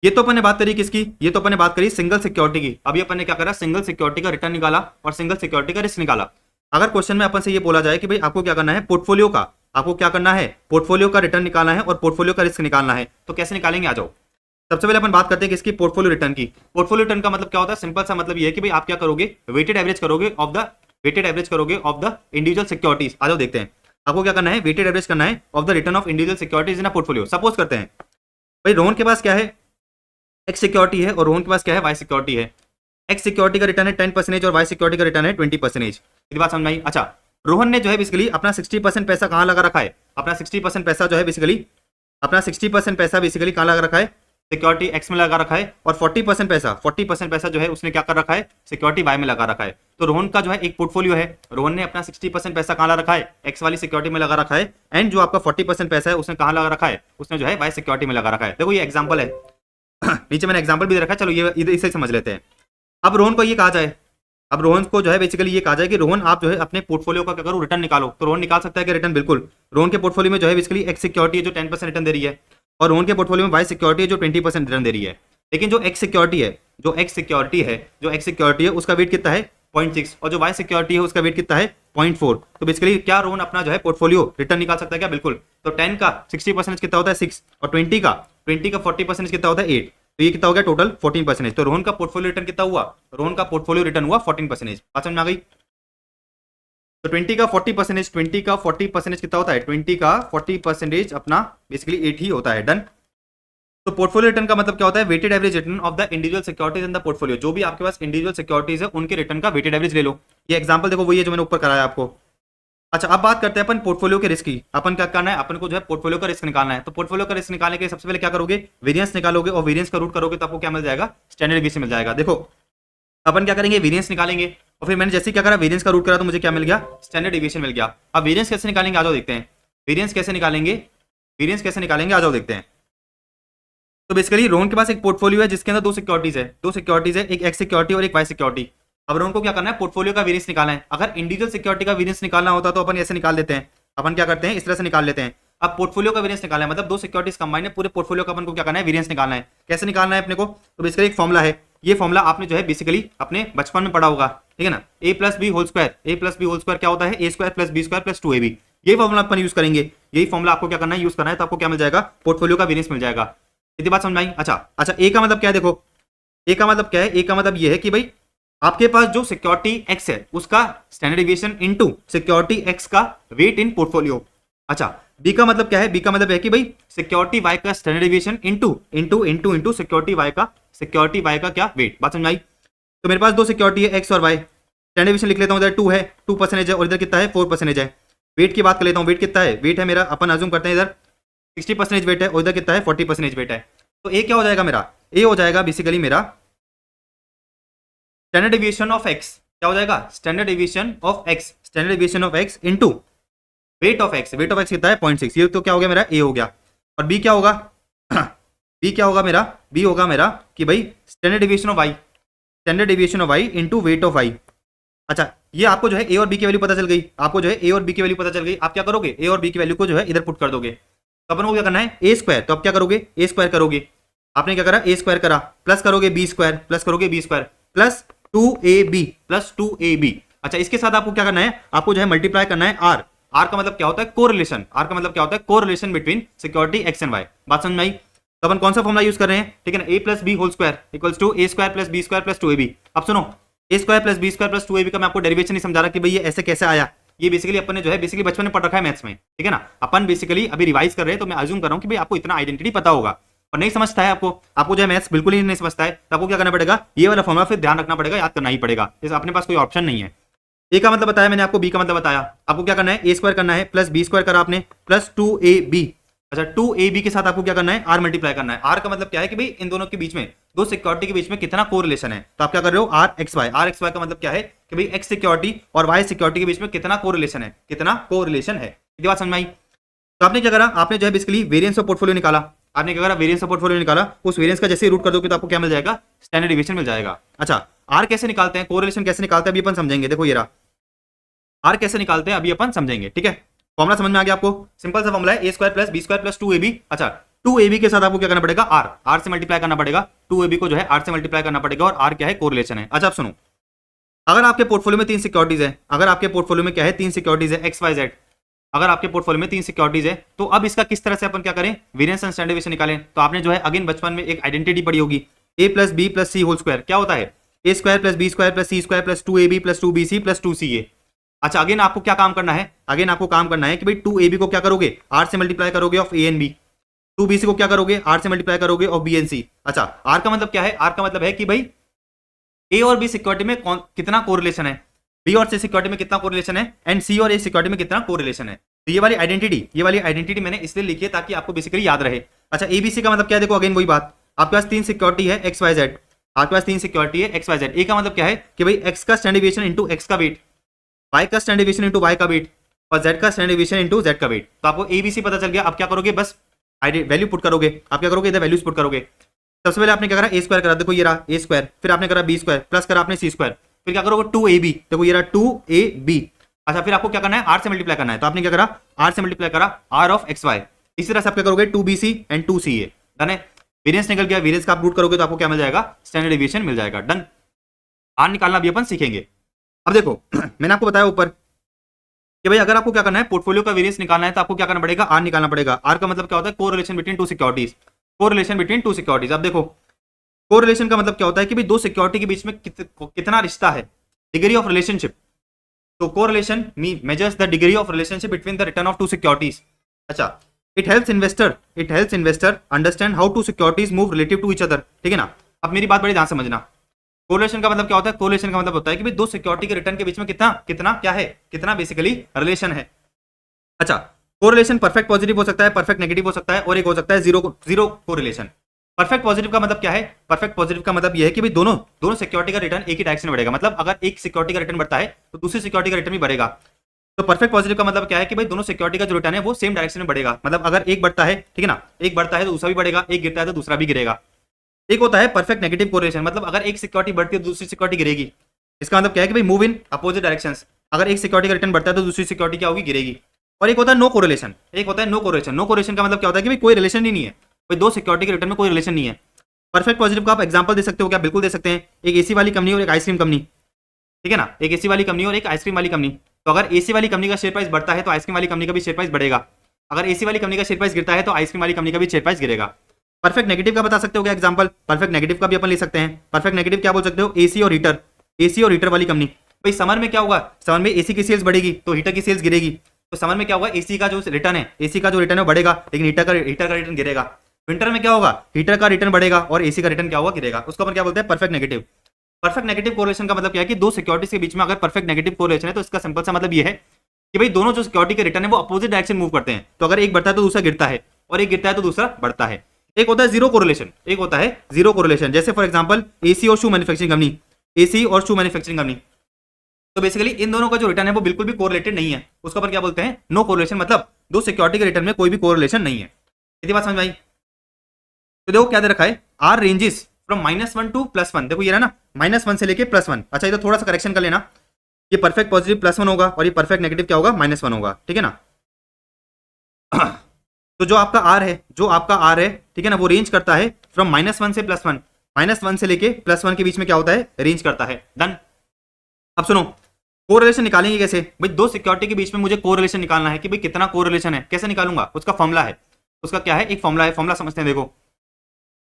ये तो अपन ने बात करी किसकी, ये तो अपन ने बात करी सिंगल सिक्योरिटी की। अभी अपन ने क्या करा, सिंगल सिक्योरिटी का रिटर्न निकाला और सिंगल सिक्योरिटी का रिस्क निकाला। अगर क्वेश्चन में अपन से ये बोला जाए कि भाई आपको क्या करना है, पोर्टफोलियो का, आपको क्या करना है, पोर्टफोलियो का रिटर्न निकालना है और पोर्टफोलियो का रिस्क निकालना है, तो कैसे निकालेंगे, आ जाओ। सबसे पहले अपन बात करते हैं किसकी, पोर्टफोलियो रिटर्न की। पोर्टफोलियो रिटर्न का मतलब क्या होता है, सिंपल सा मतलब ये है कि भाई आप क्या करोगे, वेटेड एवरेज करोगे ऑफ द इंडिविजुअल सिक्योरिटीज। आ जाओ देखते हैं, आपको क्या करना है, वेटेड एवरेज करना है of the return of individual securities in a portfolio. Suppose करते हैं भाई रोहन के पास क्या है, एक्स सिक्योरिटी है और रोहन के पास क्या है, वाई सिक्योरिटी है। एक्स सिक्योरिटी का रिटर्न है 10% और वाई सिक्योरिटी का रिटर्न है 20%। ये बात समझ में आई। अच्छा, रोहन ने जो है बेसिकली अपना 60% पैसा कहाँ लगा रखा है, अपना 60% पैसा जो है बेसिकली, अपना 60% पैसा बेसिकली कहाँ लगा रखा है, सिक्योरिटी एक्स में लगा रखा है, और 40% पैसा जो है उसने क्या कर रखा है, सिक्योरिटी वाई में लगा रखा है। तो रोहन का जो है एक पोर्टफोलियो है, रोहन ने अपना 60% पैसा कहाँ लगा रखा है, एक्स वाली सिक्योरिटी में लगा रखा है, एंड जो आपका 40% पैसा है उसने कहाँ लगा रखा है, उसने जो है वाई सिक्योरिटी में लगा रखा है। देखो ये एग्जाम्पल है, नीचे मैंने एग्जाम्पल भी दे रखा है, चलो ये इसे समझ लेते हैं। अब रोहन को ये कहा जाए, अब रोहन को जो है बेसिकली ये कहा जाए कि रोहन आप जो है अपने पोर्टफोलियो का क्या करो, रिटर्न निकालो। तो रोहन निकाल सकता है कि रिटर्न, बिल्कुल। रोहन के पोर्टफोलियो में जो है बेसिकली एक्स सिक्योरिटी है जो 10% रिटर्न दे रही है, और रोहन के पोर्टफोलियो में वाई सिक्योरिटी है जो 20% रिटर्न दे रही है। लेकिन जो एक्स सिक्योरिटी है उसका वेट कितना है, 0.6, और जो वाई सिक्योरिटी है उसका वेट कितना है, 0.4। तो बेसिकली क्या रोहन अपना जो है पोर्टफोलियो रिटर्न निकाल सकता है क्या, बिल्कुल। तो 10 का 60% कितना होता है, 6, और 20 का 40% कितना होता है, 8। तो ये कितना हो गया, टोटल 14%। तो रोहन का पोर्टफोलियो रिटर्न कितना हुआ, रोहन का पोर्टफोलियो रिटर्न हुआ 14%। बात समझ में आ गई। तो 20 का 40% कितना होता है, 20 का 40% अपना बेसिकली 8 ही होता है। डन। तो पोर्टफोलियो रिटर्न का मतलब क्या होता है, weighted average return of the individual securities in the portfolio. जो भी आपके पास इंडिविजुअल सिक्योरिटीज है उनके रिटर्न का वेटेड एवरेज ले लो। ये एग्जांपल देखो वही है जो मैंने ऊपर कराया आपको। अच्छा, अब बात करते हैं अपन पोर्टफोलियो के रिस्क की। अपन क्या करना है, अपन को जो है पोर्टफोलियो का रिस्क निकालना है। तो पोर्टफोलियो का रिस्क निकालने के सबसे पहले क्या करोगे, वेरिएंस निकालोगे, और वेरिएंस का रूट करोगे तो आपको क्या मिल जाएगा, स्टैंडर्ड डिवीजन मिल जाएगा। देखो अपन क्या करेंगे, वेरिएंस निकालेंगे, और फिर मैंने जैसे क्या करा, वेरिएंस का रूट करा तो मुझे क्या मिल गया, स्टैंडर्ड डिवीजन मिल गया। अब वेरिएंस कैसे निकालेंगे, आ जाओ देखते हैं। वेरिएंस कैसे निकालेंगे, आ जाओ देखते हैं। तो बेसिकली रोहन के पास एक पोर्टफोलियो है जिसके अंदर दो सिक्योरिटीज है, एक एक्स सिक्योरिटी और एक वाई सिक्योरिटी। अब रोहन को क्या करना है, पोर्टफोलियो का वेरिएंस निकालना है। अगर इंडिविजुअल सिक्योरिटी का वेरिएंस निकालना होता तो अपन ऐसे निकाल देते हैं, अपन क्या करते हैं, इस तरह से निकाल लेते हैं। अब पोर्टफोलियो का वेरिएंस निकालना है, मतलब दो सिक्योरिटीज कंबाइन है, पूरे पोर्टफोलियो का अपन को क्या करना है, वेरिएंस निकालना है। कैसे निकालना है अपने को, तो बेसिकली एक फॉर्मुला है, ये फॉर्मुला आपने जो है बेसिकली अपने बचपन में पढ़ा होगा, ठीक है ना, a plus B whole square क्या होता है, a square plus B square plus 2ab। ये फॉर्मुला अपन यूज करेंगे। यही फॉर्मुला आपको क्या करना है, यूज करना है, तो आपको क्या मिल जाएगा, पोर्टफोलियो का वेरिएंस मिल जाएगा। इतनी बात समझ में आई? अच्छा, ए का मतलब क्या है, देखो ए का मतलब क्या है, ए का मतलब ये है कि भाई आपके पास जो सिक्योरिटी एक्स है उसका standard deviation into security x का वेट इन पोर्टफोलियो। अच्छा, बी का मतलब क्या है, बी का मतलब है कि भाई सिक्योरिटी वाई का standard deviation into security Y का क्या वेट। बात समझ आई? तो मेरे पास दो सिक्योरिटी है एक्स और वाई, स्टैंडर्ड डेविएशन लिख लेता हूं, इधर 2 है, 2% है और इधर कितना है, 4% है। वेट की बात कर लेता हूं, वेट कितना है, वेट है मेरा, अपन अज्यूम करते हैं इधर 60% वेट है और इधर कितना है, 40% वेट है। तो ए क्या हो जाएगा मेरा, ए हो जाएगा बेसिकली मेरा स्टैंडर्ड डेविएशन ऑफ एक्स, क्या हो जाएगा, standard deviation of X into weight of x, wait of x कितना है 0.6, ये तो क्या हो गया मेरा, ए हो गया। और बी क्या होगा बी क्या होगा मेरा, बी होगा मेरा कि भाई standard deviation of Y into weight of Y. अच्छा, ये आपको जो है ए और बी की वैल्यू पता चल गई, आपको जो है ए और बी की वैल्यू पता चल गई, आप क्या करोगे, ए और बी की वैल्यू को जो है इधर पुट कर दोगे। तो अपन को क्या करना है, ए स्क्वायर, तो आप क्या करोगे, ए स्क्वायर करोगे, आपने क्या करा, ए स्क्वायर करा, प्लस करोगे बी स्क्वायर, प्लस 2ab। अच्छा, इसके साथ आपको क्या करना है, आपको जो है मल्टीप्लाई करना है आर। आर का मतलब क्या होता है, कोरिलेशन, आर का मतलब क्या होता है, correlation between security X and Y. बात समझ में आई? तो अपन कौन सा फॉर्मुला यूज कर रहे हैं, ठीक है ना, a plus B whole square equals to a square plus B square plus 2ab। अब सुनो, a square plus B square plus 2ab का मैं आपको डेरिवेशन नहीं समझा रहा कि भाई ये ऐसे कैसे आया, ये बेसिकली अपन ने जो है बेसिकली बचपन में पढ़ रखा है मैथ्स में, ठीक है ना, अपन बेसिकली अभी रिवाइज कर रहे हैं, तो मैं अज्यूम कर रहा हूं कि भाई आपको इतना आइडेंटिटी पता होगा। और नहीं समझता है आपको जो है मैथ्स बिल्कुल ही नहीं समझता है, तो आपको क्या करना पड़ेगा, ये वाला फॉर्मुला फिर ध्यान रखना पड़ेगा, याद करना ही पड़ेगा, जैसे अपने पास कोई ऑप्शन नहीं है। ए का मतलब बताया मैंने आपको, बी का मतलब बताया, आपको क्या करना है, ए स्क्वायर करना है प्लस बी स्क्वायर करा आपने प्लस 2ab। अच्छा, 2ab के साथ आपको क्या करना है, आर मल्टीप्लाई करना है। आर का मतलब क्या है कि भाई इन दोनों के बीच में, दो सिक्योरिटी के बीच में कितना कोरिलेशन है, तो आप क्या कर रहे हो, R X Y. R X Y का मतलब क्या है कि भाई एक्स सिक्योरिटी और वाई सिक्योरिटी के बीच में कितना कोरिलेशन है, ये बात समझ में आई? तो आपने क्या करा, आपने जो है बेसिकली वेरिएंस ऑफ पोर्टफोलियो निकाला, आपने क्या करा, वेरिएंस ऑफ पोर्टफोलियो निकाला, उस वेरिएंस का जैसे रूट कर दोगे तो आपको क्या मिल जाएगा, स्टैंडर्ड डेविएशन मिल जाएगा। अच्छा, आर कैसे निकालते हैं, कोरिलेशन कैसे निकालते हैं, अभी अपन समझेंगे। देखो ये रहा आर कैसे निकालते हैं, अभी अपन समझेंगे, ठीक है। फॉर्मुला समझ में आ गया आपको, सिंपल सा फॉर्मुला है, a square plus B square plus 2ab। अच्छा, 2ab के साथ आपको क्या करना पड़ेगा, आर से मल्टीप्लाई करना पड़ेगा, 2ab को जो है आर से मल्टीप्लाई करना पड़ेगा, और आर क्या है, कोरिलेशन है। अच्छा, आप सुनो, अगर आपके पोर्टफोलियो में 3 सिक्योरिटीज है, अगर आपके पोर्टफोलियो में क्या है, 3 सिक्योरिटीज है एक्स वाई जेड, अगर आपके पोर्टफोलियो में 3 सिक्योरिटीज है, तो अब इसका किस तरह से अपन क्या करें, वेरिएंस एंड स्टैंडर्ड डेविएशन निकालें। तो आपने जो है अगेन बचपन में एक आइडेंटिटी पढ़ी होगी, a plus b plus c whole square, क्या होता है, a square plus B square plus c square plus 2ab plus 2bc plus 2ca। अच्छा, अगेन आपको क्या काम करना है, अगेन आपको काम करना है कि भाई 2ab को क्या करोगे, आर से मल्टीप्लाई करोगे of A and B, 2bc को क्या करोगे, आर से मल्टीप्लाई करोगे ऑफ बी एंड सी। अच्छा, आर का मतलब क्या है, आर का मतलब है कि भाई ए और बी सिक्योरिटी में कितना कोरिलेशन है, बी और सी सिक्योरिटी में कितना कोरिलेशन है, एंड सी और ए सिक्योरिटी में कितना कोरिलेशन है। तो ये वाली आइडेंटिटी मैंने इसलिए लिखी है ताकि आपको बेसिकली याद रहे। अच्छा, एबीसी का मतलब क्या है, देखो अगेन वही बात, आपके पास 3 सिक्योरिटी है एक्स वाई जेड, आपके पास 3 सिक्योरिटी है एक्स वाई जेड। ए का मतलब क्या है कि भाई एक्स का स्टैंडर्ड डेविएशन इनटू एक्स का वेट, वाई का स्टैंडर्ड डेविएशन इनटू वाई का वेट, और जेड का स्टैंडर्ड डेविएशन इनटू जेड का वेट। तो आपको एबीसी पता चल गया, अब क्या करोगे, बस वैल्यू पुट करोगे, आप क्या करोगे, इधर वैल्यूज पुट करोगे। सबसे पहले आपने क्या करा, ए स्क्वायर करा, देखो ये रहा ए स्क्वायर, फिर आपने करा बी स्क्वायर, प्लस करा आपने सी स्क्वायर, फिर क्या करोगे 2ab, देखो ये रहा 2ab। अच्छा, फिर आपको क्या करना है, आर से मल्टीप्लाई करना है, तो आपने क्या करा, आर से मल्टीप्लाई करा आर ऑफ एक्स वाई। इसी तरह से आप क्या करोगे 2bc एंड 2ca, डन है। वेरिएंस निकल गया, वेरिएंस का आप रूट करोगे तो आपको क्या मिल जाएगा, स्टैंडर्ड डेविएशन मिल जाएगा, डन। आर निकालना भी अपन सीखेंगे। अब देखो मैंने आपको बताया ऊपर कि भाई अगर आपको क्या करना है, पोर्टफोलियो का वेरिएंस निकालना है, तो आपको क्या करना पड़ेगा, आर निकालना पड़ेगा। आर का मतलब क्या होता है, correlation between two securities, correlation between two securities. अब देखो कोरिलेशन का मतलब क्या होता है कि भाई दो सिक्योरिटी के बीच में कितना रिश्ता है, डिग्री ऑफ रिलेशनशिप। तो correlation measures the degree of relationship between the return of two securities. अच्छा, it helps investor understand how two securities move relative to each other, ठीक है ना। अब मेरी बात बड़ी ध्यान समझना, कोरिलेशन का मतलब क्या होता है, कोरिलेशन का मतलब होता है कि भाई दो सिक्योरिटी के रिटर्न के बीच में कितना बेसिकली रिलेशन है। अच्छा, कोरिलेशन परफेक्ट पॉजिटिव हो सकता है, परफेक्ट नेगेटिव हो सकता है, और एक हो सकता है जीरो कोरिलेशन। परफेक्ट पॉजिटिव का मतलब क्या है, परफेक्ट पॉजिटिव का मतलब यह है कि भाई दोनों सिक्योरिटी का रिटर्न एक ही डायरेक्शन में बढ़ेगा, मतलब अगर एक सिक्योरिटी का रिटर्न बढ़ता है तो दूसरी सिक्योरिटी का रिटर्न भी बढ़ेगा। तो परफेक्ट पॉजिटिव का मतलब क्या है कि भाई दोनों सिक्योरिटी का जो रिटर्न है वो सेम डायरेक्शन में बढ़ेगा, मतलब अगर एक बढ़ता है, ठीक है ना, एक बढ़ता है तो दूसरा भी बढ़ेगा, एक गिरता है तो दूसरा भी गिरेगा। एक होता है परफेक्ट नेगेटिव कोरिलेशन, मतलब अगर एक सिक्योरिटी बढ़ती है तो दूसरी सिक्योरिटी गिरेगी। इसका मतलब क्या है कि भाई मूव इन अपोजिट डायरेक्शंस, अगर एक सिक्योरिटी का रिटर्न बढ़ता है तो दूसरी सिक्योरिटी क्या होगी, गिरेगी। और एक होता है नो कोरिलेशन, नो कोरिलेशन का मतलब क्या होता है कि भाई कोई रिलेशन ही नहीं है, कोई दो सिक्योरिटी के रिटर्न में कोई रिलेशन नहीं है। परफेक्ट पॉजिटिव का आप एग्जांपल दे सकते हो क्या, बिल्कुल दे सकते हैं, एक एसी वाली कंपनी और एक आइसक्रीम कंपनी, ठीक है ना, एक एसी वाली कंपनी और एक आइसक्रीम वाली कंपनी। तो अगर एसी वाली कंपनी का शेयर प्राइस बढ़ता है तो आइसक्रीम वाली कंपनी का भी शेयर प्राइस बढ़ेगा, अगर एसी वाली कंपनी का शेयर प्राइस गिरता है तो आइसक्रीम वाली कंपनी का भी शेयर प्राइस गिरेगा। परफेक्ट नेगेटिव का बता सकते हो क्या एग्जांपल? परफेक्ट नेगेटिव का भी अपन ले सकते हैं। परफेक्ट नेगेटिव क्या बोल सकते हो? एसी और हीटर, एसी और हीटर वाली कंपनी। भाई समर में क्या होगा? समर में एसी की सेल्स बढ़ेगी तो हीटर की सेल्स गिरेगी। तो समर में क्या होगा? एसी का जो रिटर्न है, एसी का जो रिटर्न है बढ़ेगा, लेकिन हीटर का रिटर्न गिरेगा। विंटर में क्या होगा? हीटर का रिटर्न बढ़ेगा और एसी का रिटर्न क्या होगा? गिरेगा। उसको अपन क्या बोलते हैं? Perfect negative. Perfect negative correlation का मतलब क्या है कि दो सिक्योरिटीज के बीच में अगर परफेक्ट नेगेटिव कोरिलेशन है तो इसका सिंपल सा मतलब ये है कि भाई दोनों जो सिक्योरिटी के रिटर्न है वो अपोजिट डायरेक्शन मूव करते हैं। तो अगर एक बढ़ता है तो दूसरा गिरता है, और एक गिरता है तो दूसरा बढ़ता है। एक होता है जीरो कोरिलेशन, एक होता है जीरो कोरिलेशन। जैसे फॉर एग्जांपल एसी और शू मैन्युफैक्चरिंग कंपनी, एसी और शू मैन्युफैक्चरिंग कंपनी, तो बेसिकली इन दोनों का जो रिटर्न है वो बिल्कुल भी कोरिलेटेड नहीं है। उसको अपन क्या बोलते हैं? No correlation. मतलब दो सिक्योरिटी के रिटर्न में कोई भी कोरिलेशन नहीं है। इतनी बात समझ में आई? तो देखो क्या दे रखा है, आर रेंजेस फ्रॉम -1 टू +1। देखो ये रहा ना, -1 से लेके +1। अच्छा ये तो थोड़ा सा करेक्शन कर लेना, ये परफेक्ट पॉजिटिव +1 होगा और ये परफेक्ट नेगेटिव क्या होगा? -1 होगा, ठीक है ना। तो जो आपका आर है, जो आपका आर है, ठीक है ना, वो रेंज करता है फ्रॉम -1 से +1। -1 से लेके +1 के बीच में क्या होता है? रेंज करता है। डन। अब सुनो, कोरिलेशन निकालेंगे कैसे? भाई दो सिक्योरिटी के बीच में मुझे कोरिलेशन निकालना है कि भाई कितना कोरिलेशन है। कैसे निकालूंगा? उसका फॉर्मूला है। उसका क्या है? एक फॉर्मूला है। फॉर्मूला समझते हैं। देखो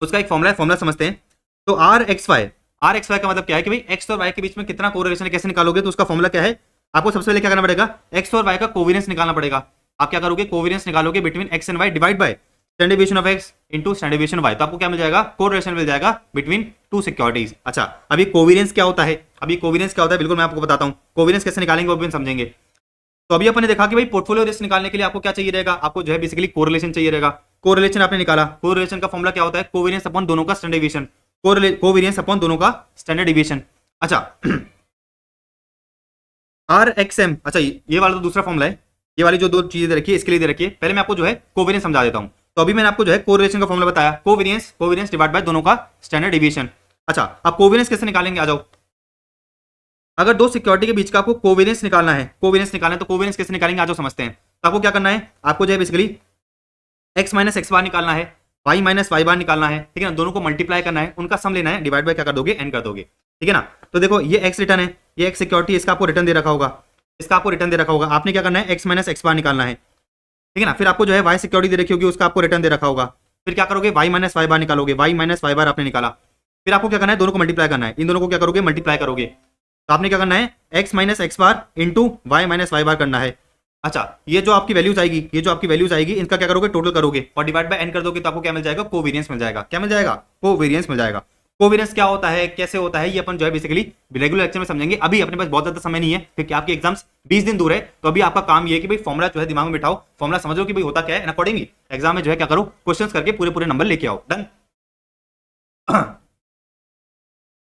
उसका एक फॉर्मूला है, फॉर्मूला समझते हैं। तो R X Y, R X Y का मतलब क्या है कि भाई एक्स और वाई के बीच में कितना कोरिलेशन है, कैसे निकालोगे? तो उसका फॉर्मूला क्या है? आपको सबसे पहले क्या करना पड़ेगा? एक्स और वाई का कोवेरियंस निकालना पड़ेगा। आप क्या करोगे? कोवेरियंस निकालोगे between X and Y divide by standard deviation of X into standard deviation Y. तो आपको क्या मिल जाएगा? कोरिलेशन मिल जाएगा बिटवीन टू सिक्योरिटीज। अच्छा अभी कोवेरियंस क्या होता है? अभी कोवेरियंस क्या होता है बिल्कुल मैं आपको बताता हूं। कोवेरियंस कैसे निकालेंगे वो भी समझेंगे। तो अभी अपन ने देखा कि भाई पोर्टफोलियो रिस्क निकालने के लिए आपको क्या चाहिए रहेगा? आपको जो है बेसिकली कोरिलेशन चाहिए रहेगा। कोरिलेशन आपने निकाला, कोरिलेशन का फॉर्मूला क्या होता है? कोवेरियंस अपॉन दोनों का स्टैंडर्ड डेविएशन, कोवेरियंस अपॉन दोनों का स्टैंडर्ड डेविएशन। अच्छा आर एक्स एम, अच्छा ये वाला तो दूसरा फॉर्मूला है। ये वाली जो दो चीजें दे रखी है इसके लिए दे रखी है। पहले मैं आपको जो है कोवेरियंस समझा देता हूं। तो अभी मैंने आपको जो है कोरिलेशन का फॉर्मूला बताया, कोवेरियंस, कोवेरियंस डिवाइड बाय दोनों का स्टैंडर्ड डेविएशन। अच्छा अब कोवेरियंस कैसे निकालेंगे? आ जाओ। अगर दो सिक्योरिटी के बीच का आपको कोवेरियंस निकालना है, कोवेरियंस निकालना है तो कोवेरियंस कैसे निकालेंगे? आ जाओ समझते हैं। तो आपको क्या करना है? आपको जो है बेसिकली x माइनस एक्स बार निकालना है, y माइनस वाई बार निकालना है, ठीक है ना। दोनों को मल्टीप्लाई करना है, उनका सम लेना है, डिवाइड बाय क्या कर दोगे? n कर दोगे, ठीक है ना। तो देखो ये x रिटर्न है, ये x सिक्योरिटी, इसका आपको रिटर्न दे रखा होगा, इसका आपको रिटर्न दे रखा होगा। आपने क्या करना है? x माइनस एक्स बार निकालना है, ठीक है ना। फिर आपको जो है y सिक्योरिटी दे रखी होगी, उसका आपको रिटर्न दे रखा होगा। फिर क्या करोगे? y माइनस वाई बार निकालोगे, y माइनस वाई बार आपने निकाला। फिर आपको क्या करना है? दोनों को मल्टीप्लाई करना है, इन दोनों को क्या करोगे? मल्टीप्लाई करोगे। तो आपने क्या करना है? x minus X bar into Y minus Y बार करना है। अच्छा ये जो आपकी वैल्यूज आएगी, ये जो आपकी वैल्यूज आएगी, इनका क्या करोगे? टोटल करोगे और डिवाइड बाय n कर दोगे तो आपको क्या मिल जाएगा? कोवेरियंस मिल जाएगा। क्या मिल जाएगा? कोवेरियंस मिल जाएगा। कोवेरियंस क्या होता है, कैसे होता है, ये अपन जो है बेसिकली रेगुलर लेक्चर में समझेंगे। अभी अपने पास बहुत ज्यादा समय नहीं है क्योंकि आपके एग्जाम्स 20 दिन दूर है। तो अभी आपका काम ये है कि भाई फॉर्मुला जो है दिमाग में बिठाओ, फॉर्मुला समझो कि भाई होता क्या है, अकॉर्डिंगली एग्जाम में जो है क्या करो? क्वेश्चन करके पूरे पूरे नंबर लेके आओ। डन।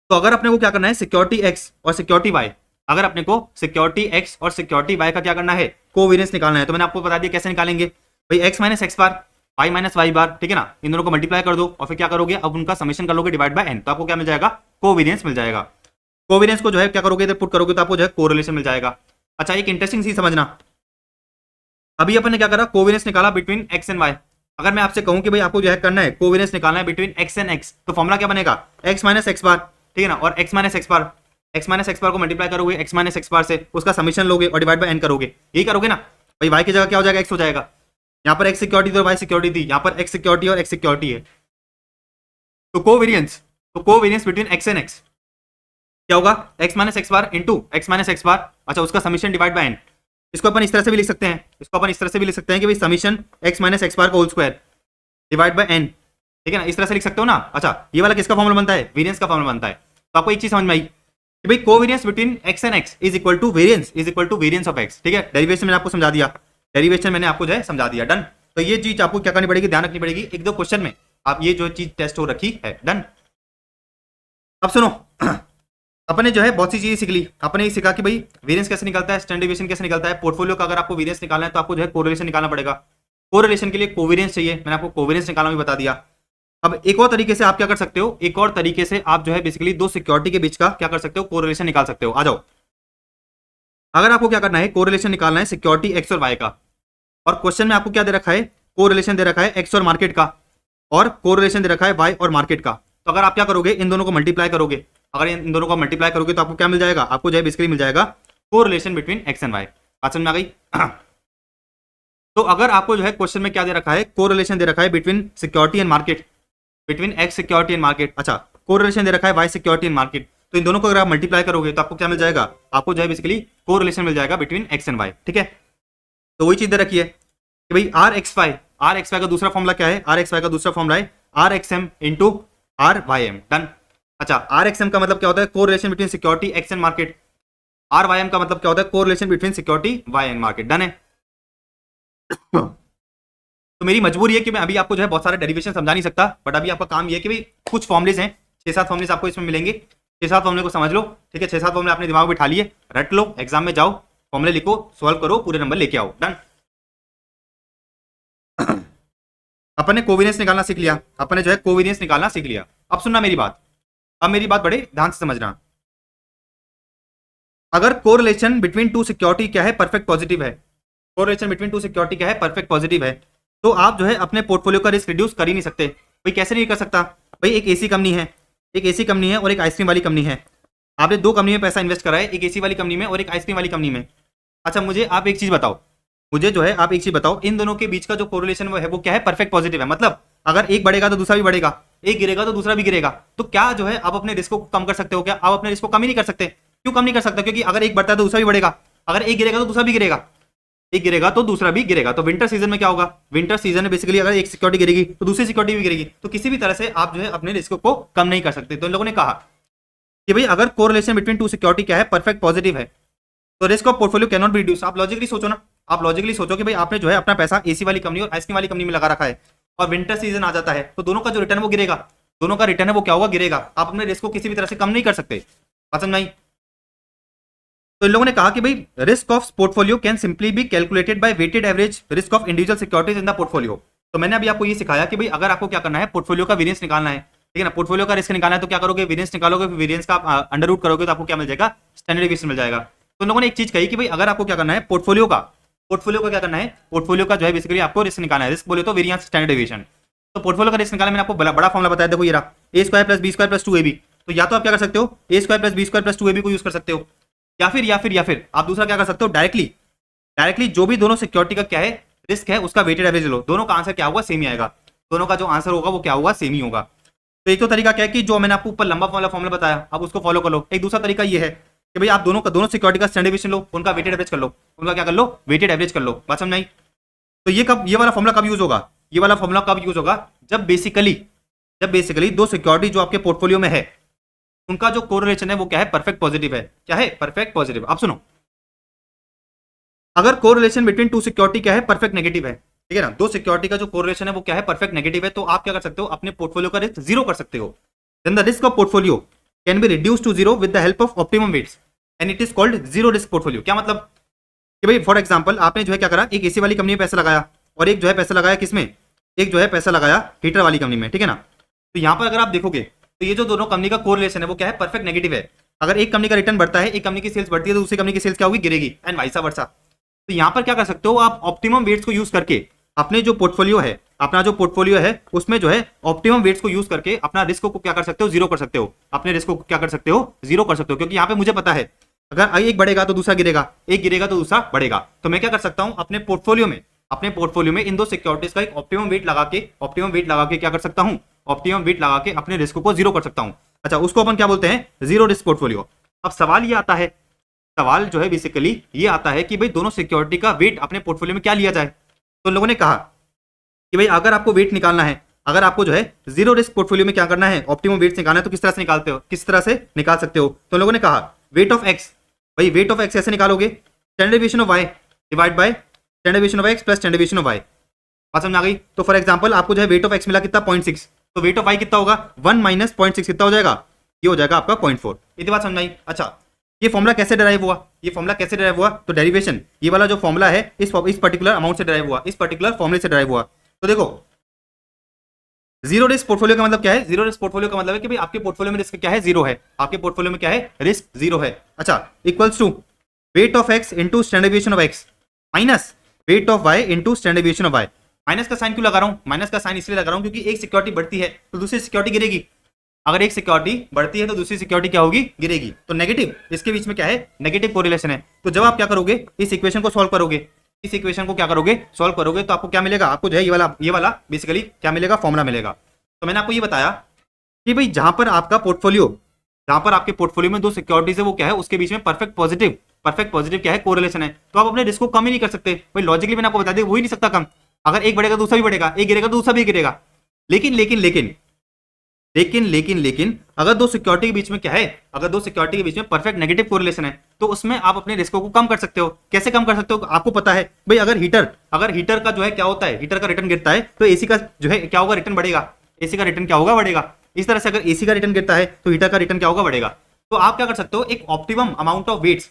तो अगर अपने को क्या करना है? सिक्योरिटी एक्स और सिक्योरिटी वाई, अगर अपने को सिक्योरिटी एक्स और सिक्योरिटी वाई का क्या करना है? कोवेरियंस निकालना है। तो मैंने आपको बता दिया कैसे निकालेंगे भाई। एक्स माइनस एक्स बार, वाई माइनस वाई बार, ठीक है ना। इन दोनों को मल्टीप्लाई कर दो और फिर क्या करोगे? अब उनका समेशन कर लोगे डिवाइड बाय n, तो आपको क्या मिल जाएगा? कोवेरियंस मिल जाएगा। कोवेरियंस को जो है क्या करोगे? इधर पुट करोगे तो आपको जो है कोरिलेशन मिल जाएगा। अच्छा एक इंटरेस्टिंग चीज समझना, अभी अपन ने क्या करा? कोवेरियंस निकाला बिटवीन एक्स एंड वाई। अगर मैं आपसे कहूं कि भाई आपको जो है करना है कोवेरियंस निकालना है बिटवीन एक्स एंड एक्स, तो फॉर्मुला क्या बनेगा? एक्स माइनस एक्स बार, ठीक है ना। और एक्स माइनस एक्स बार, एक्स माइनस एक्स बार को मल्टीप्लाई करोगे एक्स माइनस एक्स बार से, उसका समीशन लोगे और डिवाइड बाय n करोगे। यही करोगे ना भाई। y की जगह क्या हो जाएगा? x हो जाएगा। यहाँ पर x सिक्योरिटी थी और y सिक्योरिटी थी, यहाँ पर x सिक्योरिटी और x सिक्योरिटी है। तो covariance between x and x क्या होगा? x minus X bar into x minus X बार, अच्छा उसका समीशन डिवाइड बाय n। इसको अपन इस तरह से भी लिख सकते हैं, इसको अपन इस तरह से भी लिख सकते हैं कि भाई summation x minus X bar का whole square divide by n, ठीक है ना। इस तरह से लिख सकते हो ना। अच्छा ये वाला किसका फॉर्मूला बनता है? वेरिएंस का फॉर्मूला बनता है। तो आपको एक चीज समझ में आई कि भाई covariance between x and x is equal to variance of x, ठीक है। डेरिवेशन मैंने आपको समझा दिया, डेरिवेशन मैंने आपको जो है समझा दिया। डन। तो ये चीज आपको क्या करनी पड़ेगी? ध्यान रखनी पड़ेगी। एक दो क्वेश्चन में आप ये जो चीज टेस्ट हो रखी है। डन। अब सुनो, अपने जो है बहुत सी चीजें सीख ली। अपने ये सीखा कि भाई वेरिएंस कैसे निकलता है, स्टैंडर्ड डेविएशन कैसे निकलता है। पोर्टफोलियो का अगर आपको वेरिएंस निकालना है तो आपको जो है कोरिलेशन निकालना पड़ेगा। कोरिलेशन के लिए कोवेरियंस चाहिए, मैंने आपको कोवेरियंस निकालना भी बता दिया। अब एक और तरीके से आप क्या कर सकते हो? एक और तरीके से आप जो है बेसिकली दो सिक्योरिटी के बीच का क्या कर सकते हो? कोरिलेशन निकाल सकते हो। आ जाओ। अगर आपको क्या करना है? कोरिलेशन निकालना है सिक्योरिटी एक्स और वाई का, और क्वेश्चन में आपको क्या दे रखा है? कोरिलेशन दे रखा है एक्स और मार्केट का, और कोरिलेशन दे रखा है वाई और मार्केट का। तो अगर आप क्या करोगे? इन दोनों को मल्टीप्लाई करोगे। अगर इन दोनों को मल्टीप्लाई करोगे तो आपको क्या मिल जाएगा? आपको जो है बेसिकली मिल जाएगा correlation between X and Y. बात समझ में आ गई? तो अगर आपको जो है क्वेश्चन में क्या दे रखा है, कोरिलेशन दे रखा है between security and market, between x security and market, अच्छा कोरिलेशन दे रखा है वाई सिक्योरिटी एंड मार्केट, तो इन दोनों को अगर आप मल्टीप्लाई करोगे तो आपको क्या मिल जाएगा, आपको जो है बेसिकली कोरिलेशन मिल जाएगा बिटवीन एक्स एंड वाई, ठीक है। तो वही चीज दे रखी है कि भाई आर एक्स वाई का दूसरा फॉर्मूला क्या है, आर एक्स वाई का दूसरा फॉर्मूला है R X M into R Y M, done. अच्छा आर एक्स एम का मतलब क्या होता है, correlation between security X and market, R Y M का मतलब क्या होता है, correlation between security Y and market, done है। तो मेरी मजबूरी है कि मैं अभी आपको जो है बहुत सारे डेरिवेशन समझा नहीं सकता, बट अभी आपका काम ये है कि भाई कुछ फॉर्मुलेज हैं, 6-7 फॉर्मुलेज आपको इसमें मिलेंगे, 6-7 फॉर्मुले को समझ लो, ठीक है। 6-7 फॉर्मुले आपने दिमाग में बिठा लिए, रट लो, एग्जाम में जाओ, फॉर्मुले लिखो, सॉल्व करो, पूरे नंबर लेके आओ, डन। अपन ने कोवेरियंस निकालना सीख लिया, अपन ने जो है कोवेरियंस निकालना सीख लिया। अब सुनना मेरी बात, अब मेरी बात बड़े ध्यान से समझना। अगर कोरिलेशन बिटवीन टू सिक्योरिटी क्या है, परफेक्ट पॉजिटिव है, कोरिलेशन बिटवीन टू सिक्योरिटी क्या है, परफेक्ट पॉजिटिव है, तो आप जो है अपने पोर्टफोलियो का रिस्क रिड्यूस कर ही नहीं सकते। भाई कैसे नहीं कर सकता, भाई एक एसी कंपनी है, एक एसी कंपनी है और एक आइसक्रीम वाली कंपनी है, आपने दो कंपनी में पैसा इन्वेस्ट करा है, एक एसी वाली कंपनी में और एक आइसक्रीम वाली कंपनी में। अच्छा मुझे आप एक चीज बताओ, मुझे जो है आप एक चीज बताओ, इन दोनों के बीच का जो कोरिलेशन वो है वो क्या है, परफेक्ट पॉजिटिव है। मतलब अगर एक बढ़ेगा तो दूसरा भी बढ़ेगा, एक गिरेगा तो दूसरा भी गिरेगा, तो क्या जो है आप अपने रिस्क को कम कर सकते हो क्या, आप अपने रिस्क को कम ही नहीं कर सकते। क्यों कम नहीं कर सकते, क्योंकि अगर एक बढ़ता है तो दूसरा भी बढ़ेगा, अगर एक गिरेगा तो दूसरा भी गिरेगा, एक गिरेगा तो दूसरा भी गिरेगा। तो विंटर सीजन में क्या होगा, विंटर सीजन में बेसिकली अगर एक सिक्योरिटी गिरेगी तो दूसरी सिक्योरिटी भी गिरेगी, तो किसी भी तरह से आप जो है अपने रिस्क को कम नहीं कर सकते। तो इन लोगों ने कहा कि भाई अगर कोरिलेशन बिटवीन टू सिक्योरिटी क्या है, परफेक्ट पॉजिटिव है, तो risk of portfolio can not be reduce. आप लॉजिकली सोचो ना, आप लॉजिकली सोचो कि भाई आपने जो है अपना पैसा एसी वाली कंपनी और आइसक्रीम वाली कंपनी में लगा रखा है, और विंटर सीजन आ जाता है तो दोनों का जो रिटर्न वो गिरेगा, दोनों का रिटर्न है वो क्या होगा, गिरेगा। आप अपने रिस्क को किसी भी तरह से कम नहीं कर सकते, पसंद नहीं। तो इन लोगों ने कहा कि भाई risk of portfolio can simply be calculated by weighted average risk of individual securities in the portfolio. तो मैंने अभी आपको ये सिखाया कि भाई अगर आपको क्या करना है, पोर्टफोलियो का वेरिएंस निकालना है, ठीक है ना, पोर्टफोलियो का रिस्क निकालना है, तो क्या करोगे, वेरिएंस निकालोगे, वेरिएंस का अंडर रूट करोगे तो आपको क्या मिल जाएगा, स्टैंडर्ड डेविएशन मिल जाएगा। तो इन लोगों ने एक चीज कही कि भाई अगर आपको क्या करना है, पोर्टफोलियो का क्या करना है, पोर्टफोलियो का जो है बेसिकली आपको रिस्क निकालना है, रिस्क बोले तो वेरिएंस स्टैंडर्ड डेविएशन। तो पोर्टफोलियो का रिस्क निकालना मैंने आपको बड़ा फॉर्मुला बताया, देखो ये रहा, a square plus B square plus 2ab। तो या तो आप क्या कर सकते हो, a square plus B square plus 2ab को यूज कर सकते हो, या फिर आप दूसरा क्या कर सकते हो, डायरेक्टली जो भी दोनों सिक्योरिटी का क्या है रिस्क है उसका वेटेड एवरेज लो, दोनों का आंसर क्या होगा, सेम ही आएगा, दोनों का जो आंसर होगा वो क्या होगा, सेम ही होगा। तो एक तो तरीका क्या है कि जो मैंने आपको ऊपर लंबा वाला फॉर्मुला बताया आप उसको फॉलो कर लो। एक दूसरा तरीका ये है कि भाई आप दोनों सिक्योरिटी का स्टैंडर्ड डेविएशन लो, उनका वेटेड एवरेज कर लो, उनका क्या कर लो, वेटेड एवरेज कर लो, बात समझ नहीं। तो ये वाला फॉर्मुला कब यूज होगा, ये वाला फॉर्मुला कब यूज होगा, जब बेसिकली दो सिक्योरिटी जो आपके पोर्टफोलियो में है उनका जो कोरिलेशन है वो क्या है, परफेक्ट पॉजिटिव है, क्या है, परफेक्ट पॉजिटिव। अब सुनो, अगर कोरिलेशन बिटवीन टू सिक्योरिटी क्या है, परफेक्ट नेगेटिव है, ठीक है ना, दो सिक्योरिटी का जो कोरिलेशन है वो क्या है, परफेक्ट नेगेटिव है, तो आप क्या कर सकते हो, अपने पोर्टफोलियो का रिस्क जीरो कर सकते हो। Then the risk of portfolio can be reduce to zero with the help of optimum weights and it is called zero risk portfolio. क्या मतलब कि भाई फॉर एग्जांपल आपने जो है क्या करा, एक एसी वाली कंपनी में पैसा लगाया और एक जो है पैसा लगाया किसमें, एक जो है पैसा लगाया हीटर वाली कंपनी में, ठीक है ना। तो यहाँ पर अगर आप देखोगे तो ये जो दोनों कंपनी का कोरिलेशन है वो क्या है, परफेक्ट नेगेटिव है। अगर एक कंपनी का रिटर्न बढ़ता है, एक कंपनी की सेल्स बढ़ती है, तो दूसरी कंपनी की सेल्स क्या होगी, गिरेगी, एंड वाइसा वर्सा। तो यहाँ पर क्या कर सकते हो आप, ऑप्टिमम वेट्स को यूज करके अपने जो पोर्टफोलियो है उसमें जो है ऑप्टिमम वेट्स को यूज करके अपना रिस्क को क्या कर सकते हो, जीरो कर सकते हो, अपने रिस्क को क्या कर सकते हो, जीरो कर सकते हो। क्योंकि यहाँ पे मुझे पता है अगर एक बढ़ेगा तो दूसरा गिरेगा, एक गिरेगा तो दूसरा बढ़ेगा, तो मैं क्या कर सकता हूँ, अपने पोर्टफोलियो में इन दो सिक्योरिटीज का एक ऑप्टिमम वेट लगा के क्या कर सकता हूँ, ऑप्टिमम वेट लगा के अपने रिस्क को जीरो कर सकता हूँ। अच्छा उसको अपन क्या बोलते हैं, जीरो रिस्क पोर्टफोलियो। अब सवाल जो है बेसिकली ये आता है कि भाई दोनों सिक्योरिटी का वेट अपने पोर्टफोलियो में क्या लिया जाए। तो लोगों ने कहा कि भाई अगर आपको वेट निकालना है, अगर आपको जो है जीरो रिस्क पोर्टफोलियो में क्या करना है, ऑप्टिमम वेट निकालना है, तो किस तरह से निकाल सकते हो। तो लोगों ने कहा वेट ऑफ एक्स, भाई वेट ऑफ एक्स कैसे निकालोगे, standard deviation of Y divide by standard deviation of X plus standard deviation of Y. बात समझ आ गई। तो फॉर एग्जांपल आपको जो है वेट ऑफ एक्स मिला कितना, 0.6, तो वेट ऑफ वाई कितना होगा, 1 माइनस 0.6 कितना हो जाएगा, ये हो जाएगा आपका 0.4। इतनी बात समझ आई। अच्छा ये फॉर्मुला कैसे डिराइव हुआ, तो डेरिवेशन ये वाला जो फॉर्मुला है इस पर्टिकुलर अमाउंट से डिराइव हुआ, इस पर्टिकुलर फॉर्मुले से डिराइव हुआ। तो देखो जीरो रिस्क पोर्टफोलियो का मतलब क्या है, जीरो रिस्क पोर्टफोलियो का मतलब है कि भाई आपके पोर्टफोलियो में रिस्क क्या है, जीरो है, आपके पोर्टफोलियो में क्या है, रिस्क जीरो है। अच्छा equals to weight of X into standard deviation of X minus weight of Y into standard deviation of Y. Minus का साइन क्यों लगा रहा हूं, माइनस का साइन इसलिए लगा रहा हूं क्योंकि एक सिक्योरिटी बढ़ती है तो दूसरी सिक्योरिटी गिरेगी, अगर एक सिक्योरिटी बढ़ती है तो दूसरी सिक्योरिटी क्या होगी, गिरेगी। तो नेगेटिव, इसके बीच में क्या है, नेगेटिव कोरिलेशन है। तो जब आप क्या करोगे, इस इक्वेशन को सॉल्व करोगे इस इक्वेशन को क्या करोगे, सॉल्व करोगे तो आपको क्या मिलेगा, आपको जो है ये वाला बेसिकली क्या मिलेगा, फॉर्मुला मिलेगा। तो मैंने आपको ये बताया कि भाई जहां पर आपका पोर्टफोलियो, जहां पर आपके पोर्टफोलियो में दो सिक्योरिटीज है वो क्या है, उसके बीच में परफेक्ट पॉजिटिव क्या है, कोरिलेशन है, तो आप अपने रिस्क को कम ही नहीं कर सकते भाई। लॉजिकली मैंने आपको बता दिया हो ही नहीं सकता कम। अगर एक बढ़ेगा दूसरा भी बढ़ेगा, एक गिरेगा दूसरा भी गिरेगा। लेकिन लेकिन लेकिन लेकिन लेकिन लेकिन अगर दो सिक्योरिटी के बीच में क्या है, अगर दो सिक्योरिटी के बीच में परफेक्ट नेगेटिव कोरिलेशन है तो उसमें आप अपने रिस्क को कम कर सकते हो। कैसे कम कर सकते हो, आपको पता है भाई, अगर हीटर का जो है क्या होता है, हीटर का रिटर्न गिरता है तो एसी का जो है क्या होगा, रिटर्न बढ़ेगा। एसी का रिटर्न क्या होगा, बढ़ेगा। इस तरह से अगर एसी का रिटर्न गिरता है तो हीटर का रिटर्न क्या होगा, बढ़ेगा। तो आप क्या कर सकते हो, एक ऑप्टिमम अमाउंट ऑफ वेट्स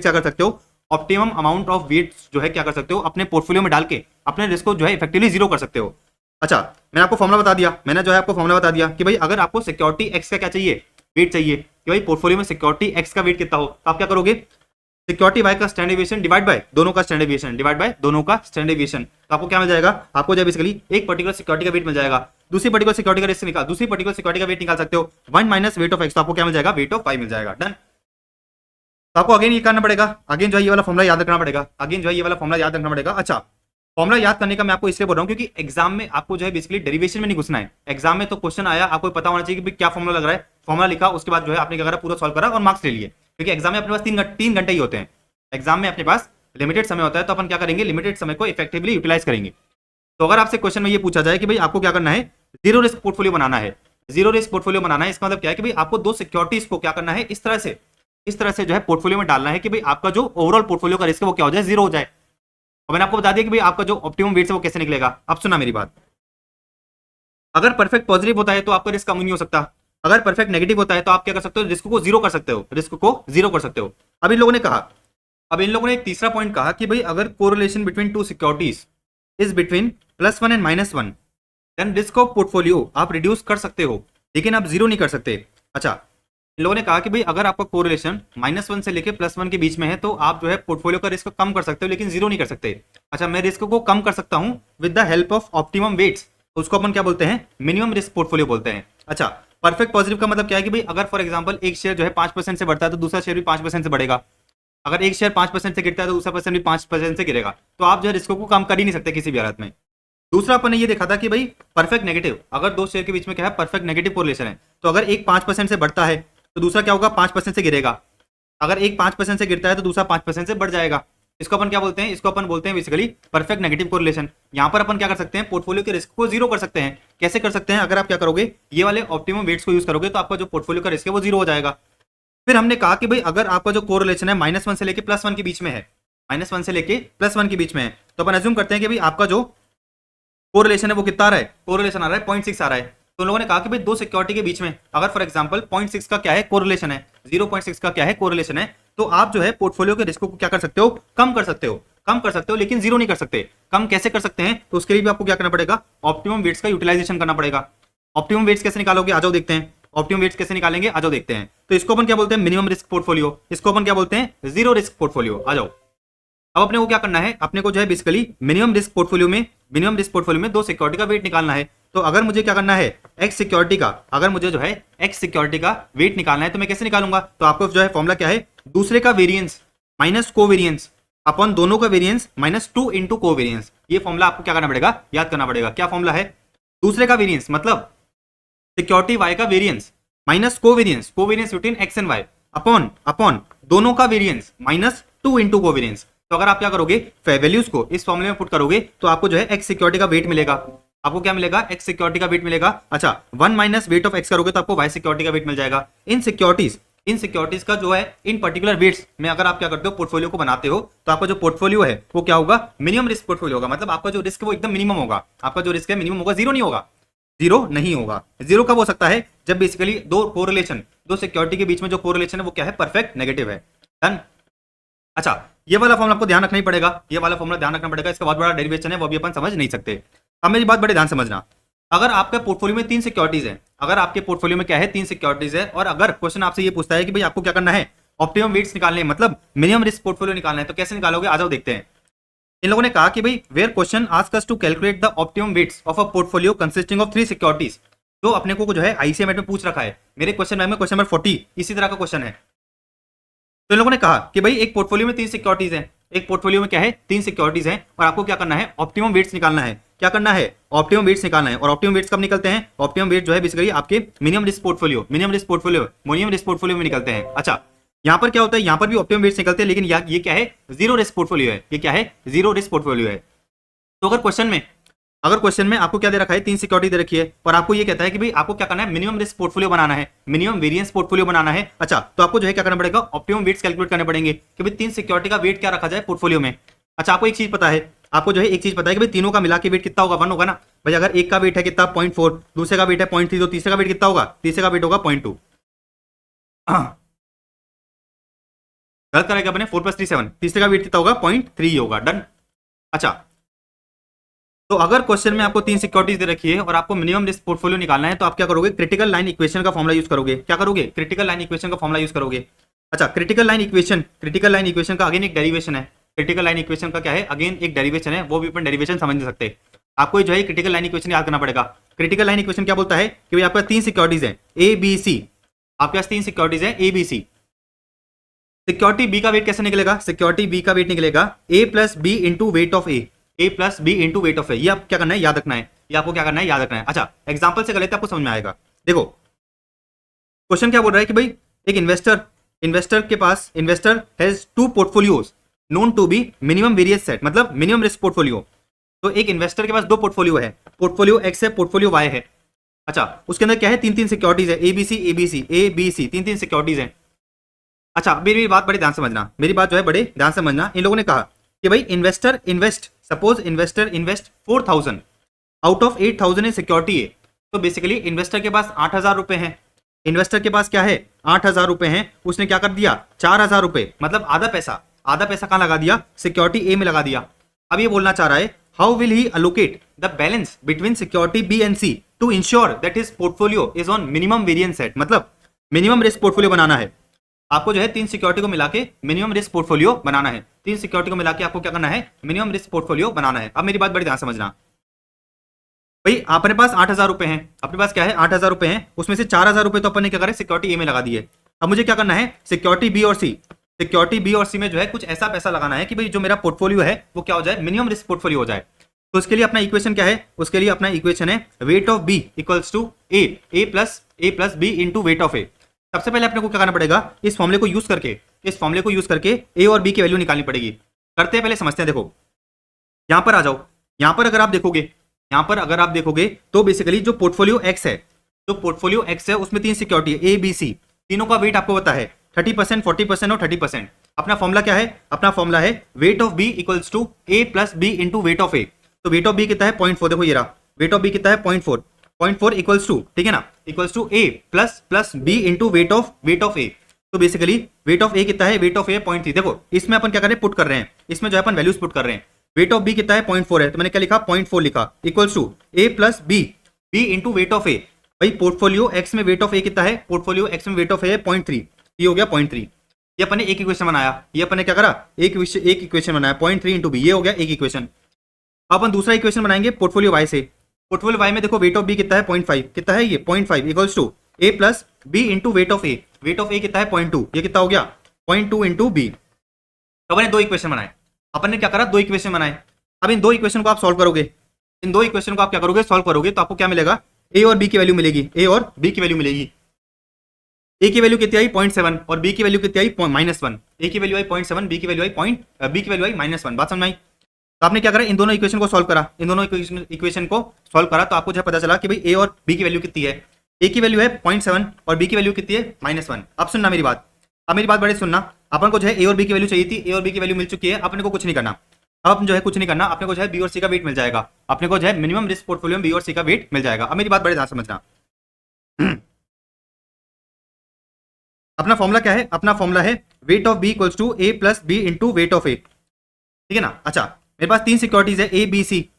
क्या कर सकते हो, ऑप्टिमम अमाउंट ऑफ वेट्स जो है क्या कर सकते हो, अपने पोर्टफोलियो में डाल के अपने रिस्क को जो है इफेक्टिवली जीरो कर सकते हो। अच्छा, मैंने आपको फॉर्मुला बता दिया, कि भाई अगर आपको सिक्योरिटी एक्स का क्या चाहिए, वेट चाहिए, कि भाई पोर्टफोलियो में सिक्योरिटी एक्स का वेट कितना हो, तो आप क्या करोगे, सिक्योरिटी वाई का स्टैंडर्ड डेविएशन डिवाइड बाय दोनों का स्टैंडर्ड डेविएशन, तो आपको क्या मिल जाएगा, आपको जो बेसिकली एक पर्टिकुलर सिक्योरिटी का वेट मिल जाएगा, दूसरी पर्टिकुलर सिक्योरिटी का रिस्क निकाल, दूसरी पर्टिकुलर सिक्योरिटी का वेट निकाल सकते हो, 1 माइनस वेट ऑफ एक्स, तो आपको क्या मिल जाएगा, वेट ऑफ वाई मिल जाएगा। डन। तो आपको अगेन ये करना पड़ेगा, अगेन जो है ये वाला फॉर्मुला याद रखना पड़ेगा। अच्छा, फॉर्मुला याद करने का मैं आपको इसलिए बोल रहा हूं क्योंकि एग्जाम में आपको जो है बेसिकली डेरिवेशन में नहीं घुसना है। एग्जाम में तो क्वेश्चन आया, आपको पता होना चाहिए कि क्या फॉर्मुला लग रहा है, फॉर्मुला लिखा, उसके बाद जो है आपने क्या करा, पूरा सॉल्व करा और मार्क्स ले लिए। क्योंकि एग्जाम में अपने पास 3 घंटे ही होते हैं, एग्जाम में अपने पास लिमिटेड समय होता है, तो अपन क्या करेंगे, लिमिटेड समय को इफेक्टिवली यूटिलाइज करेंगे। तो अगर आपसे क्वेश्चन में ये पूछा जाए कि भाई आपको क्या करना है, जीरो रिस्क पोर्टफोलियो बनाना है, इसका मतलब क्या है कि भाई आपको दो सिक्योरिटीज को क्या करना है, इस तरह से जो है पोर्टफोलियो में डालना है कि भाई आपका जो ओवरऑल पोर्टफोलियो का रिस्क है वो क्या हो जाए, जीरो हो जाए। और मैंने आपको बता दिया कि भाई आपका जो ऑप्टिमम वेट है वो कैसे निकलेगा। अब सुना मेरी बात, अगर परफेक्ट पॉजिटिव होता है तो आपका रिस्क कम नहीं हो सकता, अगर परफेक्ट नेगेटिव होता है तो आप क्या कर सकते हो, रिस्क को जीरो कर सकते हो। अब इन लोगों ने एक तीसरा पॉइंट कहा कि भाई अगर correlation between two securities is between +1 and -1 then risk of portfolio आप रिड्यूस कर सकते हो, लेकिन आप जीरो नहीं कर सकते। अच्छा, इन लोगों ने कहा कि भाई अगर आपका कोरिलेशन -1 से लेके +1 के बीच में है तो आप जो है पोर्टफोलियो का रिस्क कम कर सकते हो, लेकिन जीरो नहीं कर सकते। अच्छा, मैं रिस्क को कम कर सकता हूं with the help of optimum weights, उसको अपन क्या बोलते हैं, मिनिमम रिस्क पोर्टफोलियो बोलते हैं। अच्छा, परफेक्ट पॉजिटिव का मतलब क्या है कि भाई अगर फॉर एग्जांपल एक शेयर जो है 5% से बढ़ता है तो दूसरा शेयर भी 5% से बढ़ेगा, अगर एक शेयर 5% से गिरता है तो दूसरा पर्सन भी 5% से गिरेगा, तो आप जो है रिस्क को कम कर ही नहीं सकते किसी भी हालत में। दूसरा अपन ने ये देखा था कि भाई परफेक्ट नेगेटिव, अगर दो शेयर के बीच में क्या है, परफेक्ट नेगेटिव कोरिलेशन है, तो अगर एक 5% से बढ़ता है तो दूसरा क्या होगा, 5% से गिरेगा, अगर एक 5% से गिरता है तो दूसरा 5% से बढ़ जाएगा। इसको अपन क्या बोलते हैं, इसको अपन बोलते हैं बेसिकली परफेक्ट नेगेटिव कोरिलेशन। यहाँ पर अपन क्या कर सकते हैं, पोर्टफोलियो के रिस्क को जीरो कर सकते हैं। कैसे कर सकते हैं, अगर आप क्या करोगे, ये वाले ऑप्टिमम वेट्स को यूज करोगे तो आपका जो पोर्टफोलियो का रिस्क है वो जीरो हो जाएगा। फिर हमने कहा कि भाई अगर आपका जो कोरिलेशन है -1 से लेके +1 के बीच में है, -1 से लेके +1 के बीच में है, तो अपन अज्यूम करते हैं कि भाई आपका जो कोरिलेशन है वो कितना आ रहा है, कोरिलेशन आ रहा है 0.6 आ रहा है। तो लोगों ने कहा कि भाई दो सिक्योरिटी के बीच में अगर फॉर एग्जांपल 0.6 का क्या है, कोरिलेशन है, 0.6 का क्या है, कोरिलेशन है, तो आप जो है पोर्टफोलियो के रिस्क को क्या कर सकते हो, कम कर सकते हो, लेकिन जीरो नहीं कर सकते। कम कैसे कर सकते हैं, तो उसके लिए भी आपको क्या करना पड़ेगा, ऑप्टिमम वेट्स का यूटिलाइजेशन करना पड़ेगा। ऑप्टिमम वेट्स कैसे निकालोगे, आ जाओ देखते हैं। ऑप्टिमम वेट्स कैसे निकालेंगे, आ जाओ देखते हैं। तो इसको अपन क्या बोलते हैं, मिनिमम रिस्क पोर्टफोलियो, इसको अपन क्या बोलते हैं, जीरो रिस्क पोर्टफोलियो। आ जाओ, अब अपने को क्या करना है, अपने को जो है बेसिकली मिनिमम रिस्क पोर्टफोलियो में दो सिक्योरिटी का वेट निकालना है। तो अगर मुझे क्या करना है, एक्स सिक्योरिटी का, अगर मुझे जो है एक्स सिक्योरिटी का वेट निकालना है तो मैं कैसे निकालूंगा, तो आपको जो है फॉर्मुला क्या है, दूसरे का वेरिएंस माइनस कोवेरिएंस अपन दोनों का वेरिएंस -2 इंटू कोवेरिएंस। ये फॉर्मुला आपको क्या करना पड़ेगा, याद करना पड़ेगा। क्या फॉर्मुला है, दूसरे का वेरिएंस मतलब सिक्योरिटी वाई का variance minus covariance between X and Y upon दोनों का वेरिएंस -2 इंटू कोवेरिएंस। तो अगर आप क्या करोगे, वैल्यूज को इस फॉर्मूले में पुट करोगे तो आपको जो है एक्स सिक्योरिटी का वेट मिलेगा। आपको क्या मिलेगा, एक्स सिक्योरिटी का वेट मिलेगा। अच्छा, 1 माइनस वेट ऑफ एक्स करोगे तो आपको वाई सिक्योरिटी का वेट मिल जाएगा। इन सिक्योरिटीज का जो है इन पर्टिकुलर वेट्स में अगर आप क्या करते हो, पोर्टफोलियो को बनाते हो, तो आपका जो पोर्टफोलियो है वो क्या होगा, मिनिमम रिस्क पोर्टफोलियो होगा। मतलब आपका जो रिस्क है वो एकदम मिनिमम होगा, आपका जो रिस्क है मिनिमम होगा, जीरो नहीं होगा। जीरो कब हो सकता है, जब बेसिकली दो सिक्योरिटी के बीच में जो कोरिलेशन है वो क्या है, परफेक्ट नेगेटिव है। डन। अच्छा, ये वाला फॉर्मुला आपको ध्यान रखना ही पड़ेगा, इसका बहुत बड़ा डेरिवेशन है, वो भी अपन समझ नहीं सकते। अब मेरी बात बड़े ध्यान समझना, अगर आपके पोर्टफोलियो में 3 सिक्योरिटीज है, अगर आपके पोर्टफोलियो में क्या है, 3 सिक्योरिटीज है, और अगर क्वेश्चन आपसे ये पूछता है कि भाई आपको क्या करना है, ऑप्टिमम वेट्स निकालने हैं, मतलब मिनिमम रिस्क पोर्टफोलियो निकालना है, तो कैसे निकालोगे, आ जाओ देखते हैं। इन लोगों ने कहा कि भाई where question ask us to calculate the optimum weights of a portfolio consisting of 3 securities, जो अपने को जो है आईसीएमआर में पूछ रखा है, मेरे क्वेश्चन बैंक में क्वेश्चन नंबर 40 इसी तरह का क्वेश्चन है। तो इन लोगों ने कहा कि भाई एक पोर्टफोलियो में 3 सिक्योरिटीज है, एक पोर्टफोलियो में क्या है, 3 सिक्योरिटीज हैं और आपको क्या करना है, ऑप्टिमम वेट्स निकालना है। क्या करना है, ऑप्टिमम वेट्स निकालना है। और ऑप्टिमम वेट्स कब निकलते हैं, ऑप्टिमम वेट जो है बेसिकली आपके मिनिमम रिस्क पोर्टफोलियो में निकलते हैं। अच्छा, यहाँ पर क्या होता है, यहाँ पर भी ऑप्टिमम वेट्स निकलते हैं, लेकिन ये क्या है, जीरो रिस्क पोर्टफोलियो है। ये क्या है, जीरो रिस्क पोर्टफोलियो है। तो अगर क्वेश्चन में आपको क्या दे रखा है, 3 सिक्योरिटी दे रखी है और आपको ये कहता है कि भाई आपको क्या करना है, मिनिमम रिस्क पोर्टफोलियो बनाना है, मिनिमम वेरिएंस पोर्टफोलियो बनाना है। अच्छा, तो आपको जो है क्या करना पड़ेगा, ऑप्टिमम वेट्स कैलकुलेट करने पड़ेंगे कि भाई 3 सिक्योरिटी का वेट क्या रखा जाए पोर्टफोलियो में। अच्छा, आपको एक चीज पता है, आपको जो है एक चीज पता है कि भाई तीनों का मिला के वेट कितना होगा, 1 होगा ना भाई। अगर एक का वेट है कितना 0.4, दूसरे का वेट है 0.3, तो तीसरे का वेट कितना होगा, तीसरे का वेट होगा 0.2। गलत करेगा अपने, 4 + 3 7, तीसरे का वेट कितना होगा, 0.3 होगा। डन। अच्छा, तो अगर क्वेश्चन में आपको 3 सिक्योरिटीज दे रखी है और आपको मिनिमम रिस्क पोर्टफोलियो निकालना है, तो आप क्या करोगे, क्रिटिकल लाइन इक्वेशन का फॉर्मुला यूज करोगे। क्या करोगे, क्रिटिकल लाइन इक्वेशन का फॉर्मुला यूज करोगे। अच्छा, क्रिटिकल लाइन इक्वेशन का अगेन एक डेरिवेशन है। क्रिटिकल लाइन इक्वेशन का क्या है, अगेन एक डेरिवेशन है, वो भी अपन डेरिवेशन समझ नहीं सकते। आपको जो है क्रिटिकल लाइन इक्वेशन याद करना पड़ेगा। क्रिटिकल लाइन इक्वेशन क्या बोलता है कि भाई आपके पास 3 सिक्योरिटीज है ए बी सी, आपके पास 3 सिक्योरिटीज है a b c. Security B का वेट कैसे निकलेगा, सिक्योरिटी बी का वेट निकलेगा a plus b into weight of a plus b into weight of a. ये आप क्या करना है, याद रखना है, ये आपको क्या करना है, याद रखना है। अच्छा, एग्जांपल से कर लेते हैं, आपको समझ में आएगा। देखो क्वेश्चन क्या बोल रहा है कि भाई एक investor has 2 portfolios known to be minimum variance set, मतलब मिनिमम रिस्क पोर्टफोलियो। तो एक इन्वेस्टर के पास 2 पोर्टफोलियो है, पोर्टफोलियो एक्स है, पोर्टफोलियो वाई है। अच्छा, उसके अंदर क्या है, 3 सिक्योरिटीज है, एबीसी 3 सिक्योरिटीज है। अच्छा, मेरी बात बड़े ध्यान समझना, मेरी बात जो है बड़े ध्यान समझना। इन लोगों ने कहा कि भाई investor invest 4,000 out of 8,000 in security है। तो बेसिकली इन्वेस्टर के पास 8,000 रुपए हैं, इन्वेस्टर के पास क्या है, 8,000 रुपए हैं। उसने क्या कर दिया, 4,000 रुपए, मतलब आधा पैसा कहां लगा दिया, सिक्योरिटी ए में लगा दिया। अब ये बोलना चाह रहा है, how will he allocate the balance between security B and C to ensure that his portfolio is on minimum variance set, मतलब मिनिमम रिस्क पोर्टफोलियो बनाना है। आपको जो है 3 सिक्योरिटी को मिला के मिनिमम रिस्क पोर्टफोलियो बनाना है। 3 सिक्योरिटी को मिला के आपको क्या करना है, मिनिमम रिस्क पोर्टफोलियो बनाना है। अब मेरी बात बड़ी ध्यान समझना, भाई अपने पास 8,000 रुपए हैं, अपने पास क्या है 8,000 रुपए हैं, उसमें से 4,000 रुपए तो अपन ने क्या करें, सिक्योरिटी ए में लगा दिए। अब मुझे क्या करना है, सिक्योरिटी बी और सी में जो है कुछ ऐसा पैसा लगाना है कि भाई जो मेरा पोर्टफोलियो है वो क्या हो जाए, मिनिमम रिस्क पोर्टफोलियो हो जाए। तो उसके लिए अपना इक्वेशन क्या है, उसके लिए अपना इक्वेशन है weight of b equals to a plus b into weight of a. सबसे पहले अपने को क्या करना पड़ेगा, इस फॉर्मूले को यूज करके ए और बी की वैल्यू निकालनी पड़ेगी। करते हैं, पहले समझते हैं। देखो यहां पर आ जाओ, यहां पर अगर आप देखोगे तो बेसिकली जो पोर्टफोलियो एक्स है उसमें 3 सिक्योरिटी है ए बी सी, तीनों का वेट आपको पता है 30%, 40% और 30%। अपना फॉर्मूला क्या है, अपना फॉर्मूला है weight of b equals to a plus b into weight of a. तो वेट ऑफ बी कितना है 0.4, देखो ये रहा, वेट ऑफ बी कितना है 0.4 इक्वल्स टू, ठीक है ना, equals to a plus b into weight of a. तो बेसिकली वेट ऑफ ए कितना है, वेट ऑफ ए 0.3। देखो इसमें अपन क्या कर रहे हैं, पुट कर रहे हैं, इसमें जो है अपन वैल्यूज पुट कर रहे हैं। वेट ऑफ बी कितना है 0.4 है, तो मैंने क्या लिखा 0.4 लिखा, equals to a plus b into weight of a. भाई पोर्टफोलियो एक्स में वेट ऑफ ए कितना है, पोर्टफोलियो एक्स में वेट ऑफ ए है 0.3, ये हो गया 0.3। ये अपन ने एक इक्वेशन बनाया, ये अपन ने क्या करा, एक इक्वेशन बनाया 0.3 इंटू बी, ये हो गया एक इक्वेशन। अपन दूसरा इक्वेशन बनाएंगे पोर्टफोलियो वाई से। पोर्टफोलियो वाई में देखो वेट ऑफ बी कितना है 0.5, कितना है ये 0.5 equals to a plus b into weight of a. Weight of a कितना है 0.2, ये कितना हो गया 0.2 इंटू बी। तो अपन ने 2 इक्वेशन बनाए, अपन ने क्या करा 2 इक्वेशन बनाए। अब इन 2 इक्वेशन को आप सॉल्व करोगे, सॉल्व करोगे तो आपको क्या मिलेगा, ए और बी की वैल्यू मिलेगी, ए की वैल्यू कितनी आई 0.7 और बी की वैल्यू कितनी आई -1। ए की वैल्यू आई 0.7, बी की वैल्यू आई -1। बात समझ में आई। तो आपने क्या करा, इन दोनों इक्वेशन को सॉल्व करा, तो आपको जो पता चला कि भाई ए और बी की वैल्यू कितनी है। ए की वैल्यू है 0.7 और बी की वैल्यू कितनी है -1। अब सुनना मेरी बात, बड़े सुनना। अपन को जो है ए और बी की वैल्यू चाहिए थी, ए और बी की वैल्यू मिल चुकी है, अपने को कुछ नहीं करना। अब जो है कुछ नहीं करना, अपने को जो है बी और सी का वेट मिल जाएगा, अपने को जो है मिनिमम रिस्क पोर्टफोलियो में बी और सी का वेट मिल जाएगा। अब मेरी बात बड़े ध्यान समझना। अपना फॉर्मूला क्या है, अपना फॉर्मूला है weight of b equals to a plus b into weight of a, ठीक है ना। अच्छा, मेरे पास 3 सिक्योरिटीज है ए बी सी।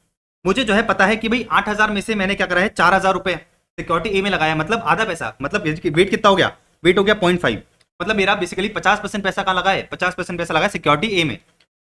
मुझे जो है पता है कि भाई 8,000 में से मैंने क्या करा है 4,000 रुपए सिक्योरिटी ए में लगाया, मतलब आधा पैसा, मतलब वेट कितना हो गया, वेट हो गया 0.5, मतलब मेरा बेसिकली 50% पैसा कहाँ लगा है, 50% पैसा लगा है सिक्योरिटी ए में।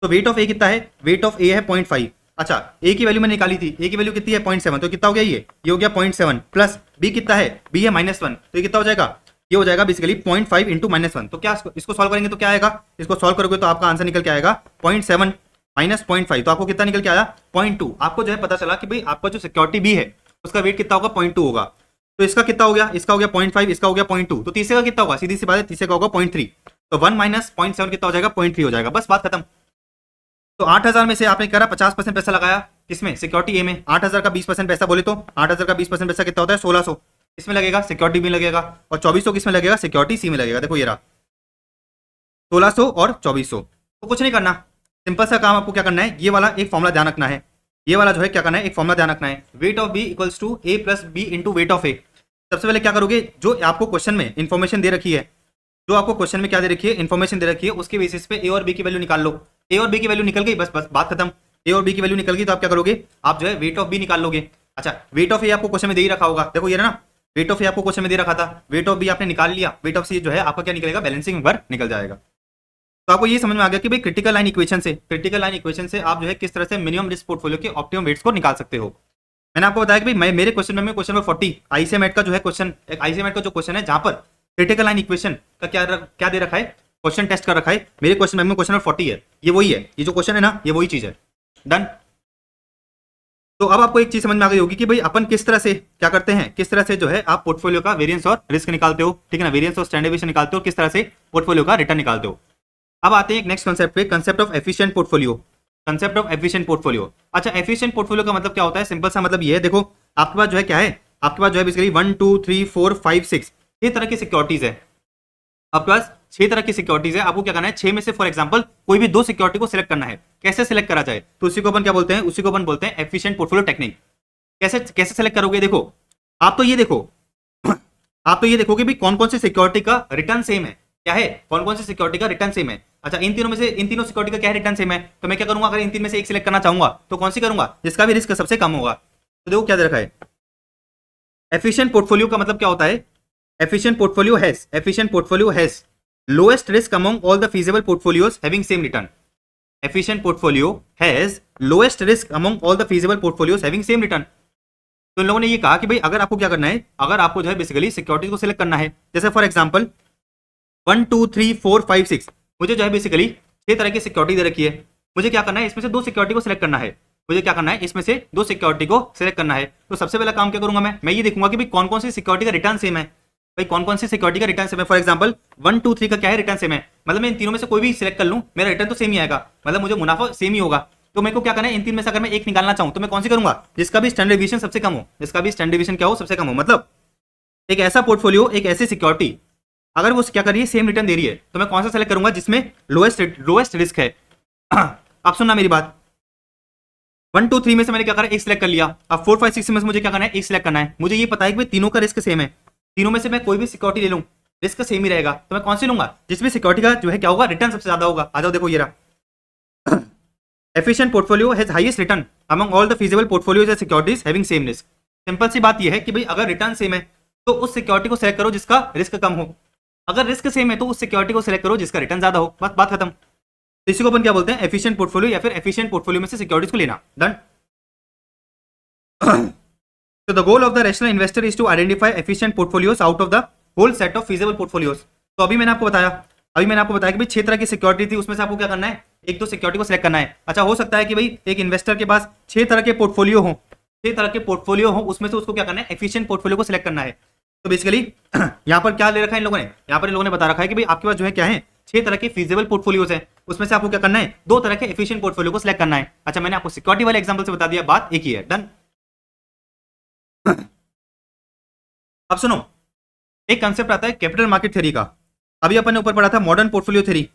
तो वेट ऑफ ए कितना है, वेट ऑफ ए है 0.5। अच्छा, ए की वैल्यू मैंने निकाली थी, ए की वैल्यू कितनी है 0.7, तो कितना हो गया, ये हो गया 0.7 प्लस बी कितना है, बी है -1, तो ये कितना हो जाएगा ये हो जाएगा बेसिकली 0.5 इंटू -1। तो क्या इसको सॉल्व करेंगे तो क्या आएगा, इसको सॉल्व करोगे तो आपका आंसर निकल के आएगा 0.7 माइनस 0.5, तो आपको कितना निकल के आया 0.2। आपको जो है पता चला कि भाई आपका जो सिक्योरिटी बी है उसका वेट कितना होगा 0.2 होगा। तो इसका कितना हो गया, इसका हो गया 0.5, इसका हो गया 0.2, तो तीसरे का कितना होगा, सीधी सी बात है तीसरे का होगा 0.3। तो 1 माइनस 0.7 कितना हो जाएगा 0.3 हो जाएगा, बस बात खत्म। तो 8,000 में से आपने करा 50% पैसा लगाया किसमें, सिक्योरिटी ए में। 8,000 का 20% पैसा बोले तो 8,000 का 20% पैसा कितना होता है 1600, इसमें लगेगा सिक्योरिटी बी लगेगा, और 2400 किसमें लगेगा, सिक्योरिटी सी में लगेगा। देखो ये रहा 1600 और 2400। तो कुछ नहीं करना, सिंपल सा काम आपको क्या करना है, ये वाला एक फॉर्मुला ध्यान रखना है, ये वाला जो है क्या करना है, एक फॉर्मुला ध्यान रखना है, weight of b equals to a plus b into weight of a. सबसे पहले क्या करोगे, जो आपको क्वेश्चन में इन्फॉर्मेशन दे रखी है, जो आपको क्वेश्चन में क्या दे रखी है, इन्फॉर्मेशन दे रखी है, उसके बेसिस पे ए और बी की वैल्यू निकाल लो। ए और बी की वैल्यू निकल गई, बस बस बात खत्म। ए और बी की वैल्यू निकल गई तो आप क्या करोगे, आप जो है वेट ऑफ बी निकाल लोगे। अच्छा, वेट ऑफ ए आपको क्वेश्चन में दे ही रखा होगा, देखो ये ना, वेट ऑफ ए आपको क्वेश्चन में दे रखा था, वेट ऑफ बी आपने निकाल लिया, वेट ऑफ सी जो है आपका क्या निकलेगा, बैलेंसिंग नंबर निकल जाएगा। तो आपको ये समझ में आ गया कि भाई क्रिटिकल लाइन इक्वेशन से आप जो है किस तरह से मिनिमम रिस्क पोर्टफोलियो के ऑप्टिमम वेट्स को निकाल सकते हो। मैंने आपको बताया कि भाई मेरे क्वेश्चन में क्वेश्चन नंबर 40 आईसीएमएट का जो है क्वेश्चन, एक आईसीएमएट का जो क्वेश्चन है जहां पर क्रिटिकल लाइन इक्वेशन का क्या दे रखा है, क्वेश्चन टेस्ट कर रखा है, मेरे क्वेश्चन में क्वेश्चन नंबर 40 है, ये वही है, ये जो क्वेश्चन है ना ये वही चीज है। डन। तो अब आपको एक चीज समझ में आ गई होगी कि भाई अपन किस तरह से क्या करते हैं, किस तरह से जो है आप पोर्टफोलियो का वेरिएंस और रिस्क निकालते हो, ठीक है ना, वेरिएंस और स्टैंडर्ड डेविएशन निकालते हो, किस तरह से पोर्टफोलियो का रिटर्न निकालते हो। अब आते हैं एक नेक्स्ट कॉन्सेप्ट पे, concept of efficient portfolio. Concept of efficient portfolio. अच्छा, एफिशिएंट पोर्टफोलियो का मतलब क्या होता है, सिंपल सा मतलब ये है, देखो आपके पास जो है क्या है, आपके पास जो है बेसिकली 1 2 3 4 5 6 छह तरह की सिक्योरिटीज है, आपके पास 6 तरह की सिक्योरिटीज है। आपको क्या करना है, 6 में से फॉर एग्जांपल कोई भी 2 सिक्योरिटी को सिलेक्ट करना है। कैसे सिलेक्ट करा जाए, तो उसी को अपन क्या बोलते हैं, उसी को अपन बोलते हैं एफिशिएंट पोर्टफोलियो टेक्निक। कैसे सिलेक्ट करोगे, देखो आप तो ये देखो आप तो ये देखो कि भाई कौन कौन सी सिक्योरिटी का रिटर्न सेम है, क्या है, कौन कौन सी सिक्योरिटी का रिटर्न सेम है। अच्छा, इन तीनों में से इन तीनों सिक्योरिटी का क्या है, रिटर्न सेम है, तो मैं क्या करूंगा, अगर इन तीन में से एक सिलेक्ट करना चाहूंगा तो कौन सी करूंगा, जिसका भी रिस्क सबसे कम होगा। तो देखो क्या दे रखा है, एफिशिएंट पोर्टफोलियो का मतलब क्या होता है, efficient portfolio has lowest risk among all the feasible portfolios having same return. Efficient portfolio has lowest risk among all the feasible portfolios having same return. तो इन लोगों ने ये कहा कि भाई अगर आपको क्या करना है, अगर आपको जो है बेसिकली सिक्योरिटी को सिलेक्ट करना है, जैसे फॉर एग्जांपल 1 2 3 4 5 6 मुझे जो है बेसिकली 6 तरह की सिक्योरिटी दे रखी है, मुझे क्या करना है, इसमें से 2 सिक्योरिटी को सिलेक्ट करना है, मुझे क्या करना है, इसमें से 2 सिक्योरिटी को सिलेक्ट करना है। तो सबसे पहला काम क्या करूंगा, मैं ये देखूंगा कि भाई कौन कौन सी सिक्योरिटी का रिटर्न सेम है, भाई कौन कौन सी सिक्योरिटी का रिटर्न सेम है। फॉर एग्जांपल 1 2 3 का क्या है, रिटर्न सेम है, मतलब मैं इन तीनों में से कोई भी सिलेक्ट कर लूं मेरा रिटर्न तो सेम ही आएगा, मतलब मुझे मुनाफा सेम ही होगा। तो मेरे को क्या करना है, इन तीन में से अगर मैं एक निकालना चाहूं तो मैं कौन सी करूंगा, जिसका भी स्टैंडर्ड डेविएशन सबसे कम हो, जिसका भी स्टैंडर्ड डेविएशन क्या हो, सबसे कम हो। मतलब एक ऐसा पोर्टफोलियो, एक ऐसी सिक्योरिटी अगर वो क्या कर रही है, सेम रिटर्न दे रही है, तो मैं कौन सा सेलेक्ट करूंगा, जिसमें लोएस्ट रिस्क है। अब सुनना मेरी बात, 1 2 3 में से मैंने क्या करा, एक सिलेक्ट कर लिया। अब 4 5 6 में से मुझे क्या करना है, एक सिलेक्ट करना है। मुझे ये पता है कि तीनों का रिस्क सेम है, तीनों में से मैं कोई भी सिक्योरिटी ले लूं रिस्क सेम ही रहेगा, तो मैं कौन सी लूंगा, जिसमें सिक्योरिटी का जो है क्या होगा, रिटर्न सबसे ज्यादा होगा। आ जाओ देखो ये रहा, efficient portfolio has highest return among all the feasible portfolios and securities having same risk. Simple सी बात ये है कि भाई अगर रिटर्न सेम है तो उस सिक्योरिटी को सिलेक्ट करो जिसका रिस्क कम हो, अगर रिस्क सेम है तो उस सिक्योरिटी को सिलेक्ट करो जिसका रिटर्न ज्यादा हो, बस बात खत्म। तो इसी को अपन क्या बोलते हैं, एफिशिएंट पोर्टफोलियो, या फिर एफिशिएंट पोर्टफोलियो में से सिक्योरिटीज को लेना। Done. So the goal of the rational investor is to identify efficient portfolios out of the whole set of feasible portfolios. तो अभी मैंने आपको बताया कि भाई 6 तरह की सिक्योरिटी थी, उसमें से आपको क्या करना है, एक दो सिक्योरिटी को सिलेक्ट करना है। अच्छा, हो सकता है कि भाई एक इन्वेस्टर के पास 6 तरह के पोर्टफोलियो हो, 6 तरह के पोर्टफोलियो हो, उसमें से उसको क्या करना है, एफिशिएंट पोर्टफोलियो को सिलेक्ट करना है। तो बेसिकली यहाँ पर क्या ले रखा है इन लोगों ने, यहाँ पर इन लोगों ने बता रखा है कि भाई आपके पास जो है क्या है, 6 तरह के फीजिबल पोर्टफोलियोज हैं, उसमें से आपको क्या करना है, 2 तरह के एफिशिएंट पोर्टफोलियो को सिलेक्ट करना है। अच्छा, मैंने आपको सिक्योरिटी वाले एग्जांपल से बता दिया, बात एक ही है। डन। अब सुनो, एक कंसेप्ट आता है कैपिटल मार्केट थ्योरी का। अभी अपन ने ऊपर पढ़ा था modern portfolio theory.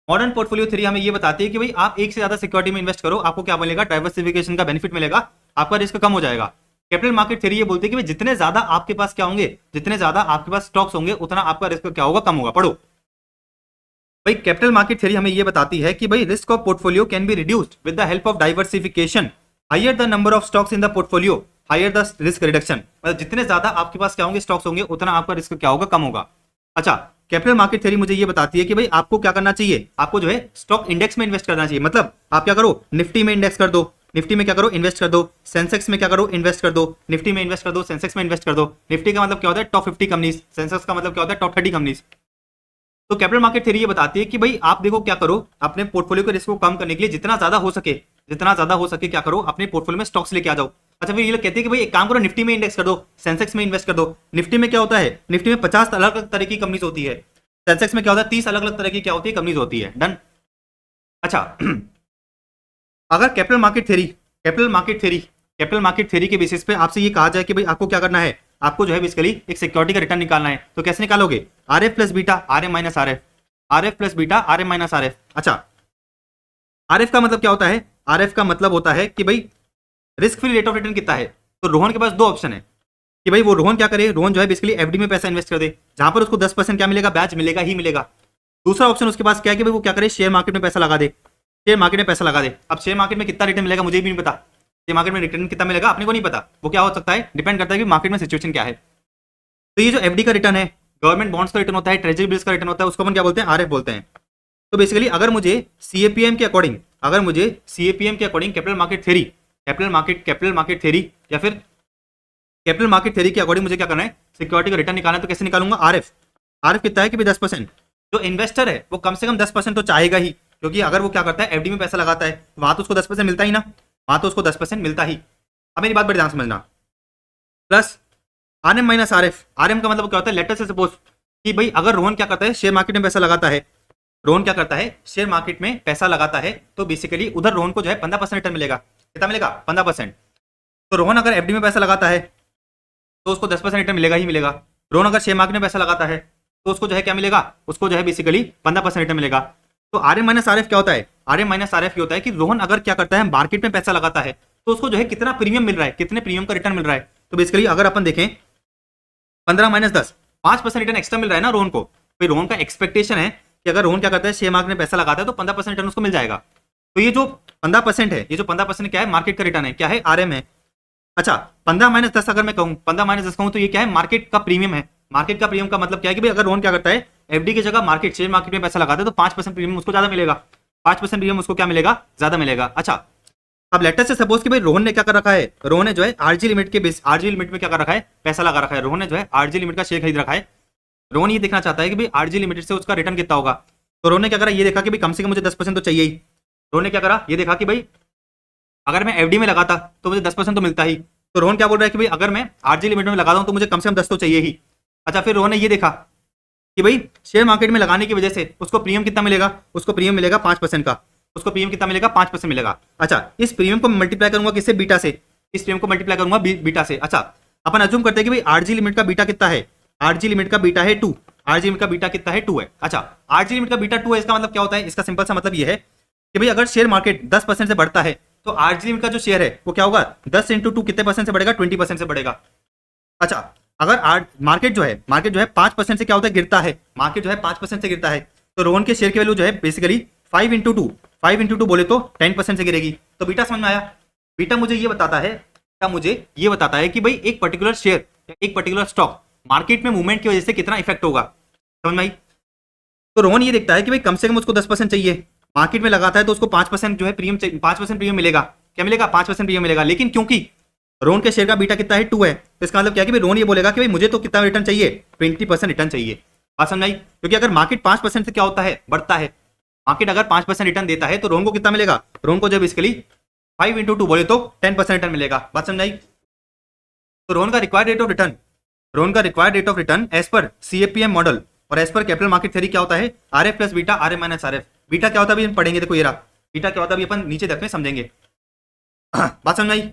Modern portfolio theory हमें ये बताती है कि भाई आप एक से ज्यादा सिक्योरिटी में इन्वेस्ट करो, आपको क्या मिलेगा, डाइवर्सिफिकेशन का बेनिफिट मिलेगा, आपका रिस्क कम हो जाएगा। कैपिटल मार्केट थ्योरी ये बोलती है कि भाई जितने ज्यादा आपके पास क्या होंगे, जितने ज्यादा आपके पास स्टॉक्स होंगे, उतना आपका रिस्क क्या होगा, कम होगा। पढ़ो भाई, कैपिटल मार्केट थ्योरी हमें ये बताती है कि भाई risk of portfolio can be reduced with the help of diversification. Higher the number of stocks in the portfolio higher the risk reduction. मतलब जितने ज्यादा आपके पास क्या होंगे, स्टॉक्स होंगे, उतना आपका रिस्क क्या होगा, कम होगा। अच्छा, कैपिटल मार्केट थ्योरी मुझे ये बताती है कि भाई आपको क्या करना चाहिए, आपको जो है स्टॉक इंडेक्स में इन्वेस्ट करना चाहिए। मतलब आप क्या करो, निफ्टी में इंडेक्स कर दो, निफ्टी में क्या करो, इन्वेस्ट कर दो, सेंसेक्स में क्या करो, इन्वेस्ट कर दो, निफ्टी में इन्वेस्ट कर दो, सेंसेक्स में इन्वेस्ट कर दो। निफ्टी का मतलब क्या होता है, टॉप 50 कंपनीज, सेंसेक्स का मतलब क्या होता है, टॉप 30 कंपनीज। तो कैपिटल मार्केट थ्योरी ये बताती है कि भाई आप देखो क्या करो, अपने पोर्टफोलियो के रिस्क को कम करने के लिए जितना ज्यादा हो सके, जितना ज्यादा हो सके क्या करो, अपने पोर्टफोलियो में स्टॉक्स लेके आ जाओ। अच्छा फिर ये लोग कहते हैं कि भाई एक काम करो, निफ्टी में इंडेक्स कर दो, सेंसेक्स में इन्वेस्ट कर दो। निफ्टी में क्या होता है, निफ्टी में 50 अलग अलग तरह की कंपनीज होती है, सेंसेक्स में क्या होता है 30 अलग अलग तरह की क्या होती है, कंपनीज होती है। डन। अच्छा अगर capital market theory, capital market theory के बेसिस पे आपसे ये कहा जाए कि भाई आपको क्या करना है, आपको जो है बेसिकली एक सिक्योरिटी का रिटर्न निकालना है, तो कैसे निकालोगे, R F plus beta R M minus R F, R F plus beta R M minus R F. अच्छा आर एफ का मतलब क्या होता है, आर एफ का मतलब होता है कि भाई risk free rate of return कितना है। तो रोहन के पास दो ऑप्शन है कि भाई वो रोहन क्या करे, रोहन जो है बेसिकली एफडी में पैसा इन्वेस्ट कर दे, जहां पर उसको 10% क्या मिलेगा, ब्याज मिलेगा ही मिलेगा। दूसरा ऑप्शन उसके पास क्या है कि भाई वो क्या करे, शेयर मार्केट में पैसा लगा दे, शेयर मार्केट में पैसा लगा दे। अब शेयर मार्केट में कितना रिटर्न मिलेगा मुझे भी नहीं पता, शेयर मार्केट में रिटर्न कितना मिलेगा अपने को नहीं पता, वो क्या हो सकता है, डिपेंड करता है कि मार्केट में सिचुएशन क्या है। तो ये जो एफडी का रिटर्न है, गवर्नमेंट बॉन्ड्स का रिटर्न होता है, ट्रेजरी बिल्स का रिटर्न होता है, उसको अपन क्या बोलते हैं, आरएफ बोलते हैं। तो बेसिकली अगर मुझे सीएपीएम के according, capital market theory, capital market theory या फिर कैपिटल मार्केट थ्योरी के अकॉर्डिंग मुझे क्या करना है, सिक्योरिटी का रिटर्न निकालना है, तो कैसे निकालूंगा, आरएफ। आरएफ कितना है कि 10%। जो इन्वेस्टर है वो कम से कम 10% तो चाहेगा ही, क्योंकि अगर वो क्या करता है एफडी में पैसा लगाता है वहां तो उसको 10% मिलता ही ना, वहां तो उसको 10% मिलता ही। अब मेरी बात बड़ी ध्यान समझना, plus R M minus R F. R M का मतलब क्या होता है, लेटर से सपोज कि भाई अगर रोहन क्या करता है, शेयर मार्केट में पैसा लगाता है, रोहन क्या करता है, शेयर मार्केट में पैसा लगाता है, तो बेसिकली उधर रोहन को जो है 15% रिटर्न मिलेगा। कितना मिलेगा, 15%। तो रोहन अगर एफडी में पैसा लगाता है तो उसको 10% रिटर्न मिलेगा ही मिलेगा। रोहन अगर शेयर मार्केट में पैसा लगाता है तो उसको जो है क्या मिलेगा, उसको जो है बेसिकली 15% रिटर्न मिलेगा। तो R M minus R F क्या होता है, R M minus R F होता है कि रोहन अगर क्या करता है, मार्केट में पैसा लगाता है तो उसको जो है कितना प्रीमियम मिल रहा है, कितने प्रीमियम का रिटर्न मिल रहा है। तो बेसिकली अगर अपन देखें 15 माइनस 10, 5% रिटर्न एक्स्ट्रा मिल रहा है ना रोहन को। फिर रोहन का एक्सपेक्टेशन है कि अगर रोहन क्या करता है, शेयर मार्केट में पैसा लगाता है तो 15% रिटर्न उसको मिल जाएगा। तो ये जो 15% है, ये जो 15% क्या है, मार्केट का रिटर्न है, क्या है, आरएम है। अच्छा 15 माइनस 10 अगर मैं कहूँ, 15 माइनस 10 कहूँ तो ये क्या है, मार्केट का प्रीमियम है। मार्केट का प्रीमियम का मतलब क्या है कि भाई अगर रोहन क्या करता है, एफडी की जगह मार्केट, शेयर मार्केट में पैसा लगाता है तो 5% प्रीमियम उसको ज्यादा मिलेगा, 5% प्रीमियम उसको क्या मिलेगा, ज्यादा मिलेगा। अच्छा अब लेटर से सपोज कि भाई रोहन ने क्या कर रखा है, रोहन ने जो है आरजी लिमिट के बेस, आरजी लिमिट में क्या कर रखा है, पैसा लगा रखा है। रोहन ने जो है आरजी लिमिट का शेयर खरीद रखा है। रोहन ये देखना चाहता है कि भाई आरजी लिमिटेड से उसका रिटर्न कितना होगा। तो रोहन ने क्या करा, ये देखा कि भाई कम से कम मुझे 10% तो चाहिए ही। रोहन ने क्या करा, ये देखा कि भाई अगर मैं एफडी में लगाता तो मुझे 10% तो मिलता ही। तो रोहन क्या बोल रहा है कि भाई अगर मैं आरजी लिमिट में लगाता हूं तो मुझे कम से कम 10 तो चाहिए ही। अच्छा फिर रोहन ने ये देखा कि भाई शेयर मार्केट में लगाने की वजह से उसको प्रीमियम कितना मिलेगा, उसको प्रीमियम मिलेगा 5% का, उसको प्रीमियम कितना मिलेगा, 5% मिलेगा। अच्छा इस प्रीमियम को मल्टीप्लाई करूंगा किससे, बीटा से, इस प्रीमियम को मल्टीप्लाई करूंगा बीटा से। अच्छा अपन अज्यूम करते हैं कि भाई आरजी लिमिट का बीटा कितना है, आरजी लिमिट का बीटा है 2, आरजी लिमिट का बीटा कितना है, 2 है। अच्छा आरजी लिमिट का बीटा 2 है, इसका मतलब क्या होता है, इसका सिंपल सा मतलब ये है कि भाई अगर शेयर मार्केट 10% से बढ़ता है तो आरजी लिमिट का जो शेयर है वो क्या होगा, 10 × 2 कितने परसेंट से बढ़ेगा, 20% से बढ़ेगा। अच्छा अगर मार्केट जो है 5% से क्या होता है, गिरता है, मार्केट जो है 5% से गिरता है, तो रोहन के शेयर की वैल्यू जो है बेसिकली 5 × 2 बोले तो 10% से गिरेगी। तो बीटा समझ में आया। बीटा मुझे ये बताता है कि भाई एक पर्टिकुलर शेयर या एक पर्टिकुलर स्टॉक मार्केट में मूवमेंट की वजह से कितना इफेक्ट होगा, समझ में आई। तो रोहन ये देखता है कि भाई कम से कम उसको 10% चाहिए, मार्केट में लगाता है तो उसको 5% जो है प्रीमियम, 5% प्रीमियम मिलेगा, क्या मिलेगा, 5% प्रीमियम मिलेगा। लेकिन क्योंकि रोहन के शेयर का बीटा कितना है, 2 है, तो इसका मतलब क्या है कि भाई रोहन ये बोलेगा कि भाई मुझे तो कितना रिटर्न चाहिए, 20% रिटर्न चाहिए। बात समझ आई। क्योंकि अगर मार्केट 5% से क्या होता है, बढ़ता है, मार्केट अगर 5% रिटर्न देता है तो रोहन को कितना मिलेगा, रोहन को जो बेसिकली 5 × 2 बोले तो 10% रिटर्न मिलेगा। बात समझ आई। तो रोहन का required rate of return as per CAPM model और as per capital market theory क्या होता है, RF plus beta RM minus RF. Beta क्या होता है अभी पढ़ेंगे, देखो ये रहा बीटा क्या होता है, अभी अपन नीचे देखते हैं समझेंगे। बात समझ आई।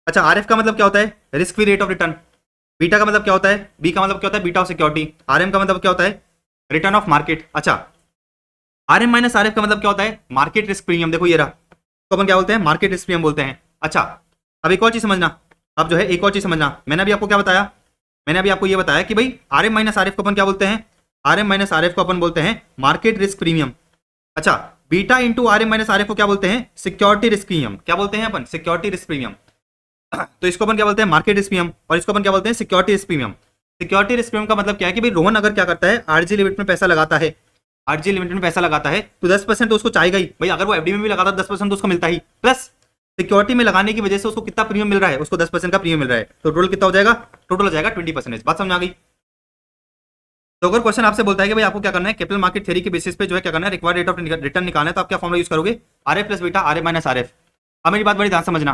अच्छा आरएफ का मतलब क्या होता है, risk free rate of return. Beta का मतलब क्या होता है, बी का मतलब क्या होता है, बीटा ऑफ सिक्योरिटी। आरएम का मतलब क्या होता है, रिटर्न ऑफ मार्केट। अच्छा आरएम माइनस आरएफ का मतलब क्या होता है, मार्केट रिस्क प्रीमियम। देखो ये रहा, तो अपन क्या बोलते हैं, मार्केट रिस्क प्रीमियम बोलते हैं। अच्छा अब एक और चीज समझना, अब जो है एक और चीज समझना, मैंने अभी आपको क्या बताया, मैंने अभी आपको ये बताया कि भाई आरएम माइनस आरएफ को अपन क्या बोलते हैं, आरएम माइनस आरएफ को अपन बोलते हैं मार्केट रिस्क प्रीमियम। अच्छा beta into RM minus RF को क्या बोलते हैं, सिक्योरिटी रिस्क प्रीमियम। क्या बोलते हैं अपन, सिक्योरिटी रिस्क प्रीमियम। तो इसको अपन क्या बोलते हैं, मार्केट रिस्क प्रीमियम, और इसको अपन क्या बोलते हैं, security risk premium. Security risk premium का मतलब क्या है कि भाई रोहन अगर क्या करता है, आरजी लिमिट में पैसा लगाता है, आरजी लिमिट में पैसा लगाता है तो 10% तो उसको चाहेगा ही भाई, अगर वो एफडी में भी लगाता है 10% तो उसको मिलता ही, प्लस सिक्योरिटी में लगाने की वजह से उसको कितना प्रीमियम मिल रहा है, उसको 10% का प्रीमियम मिल रहा है, तो टोटल कितना हो जाएगा, टोटल हो जाएगा 20%। बात समझ आ गई। तो अगर क्वेश्चन आपसे बोलता है कि भाई आपको क्या करना है, कैपिटल मार्केट थ्योरी के बेसिस पे जो है क्या करना है, रिक्वायर्ड रेट ऑफ रिटर्न निकालना है, तो आप क्या फॉर्मुला यूज करोगे, R F plus beta R A minus R F. अब मेरी बात बड़ी ध्यान समझना,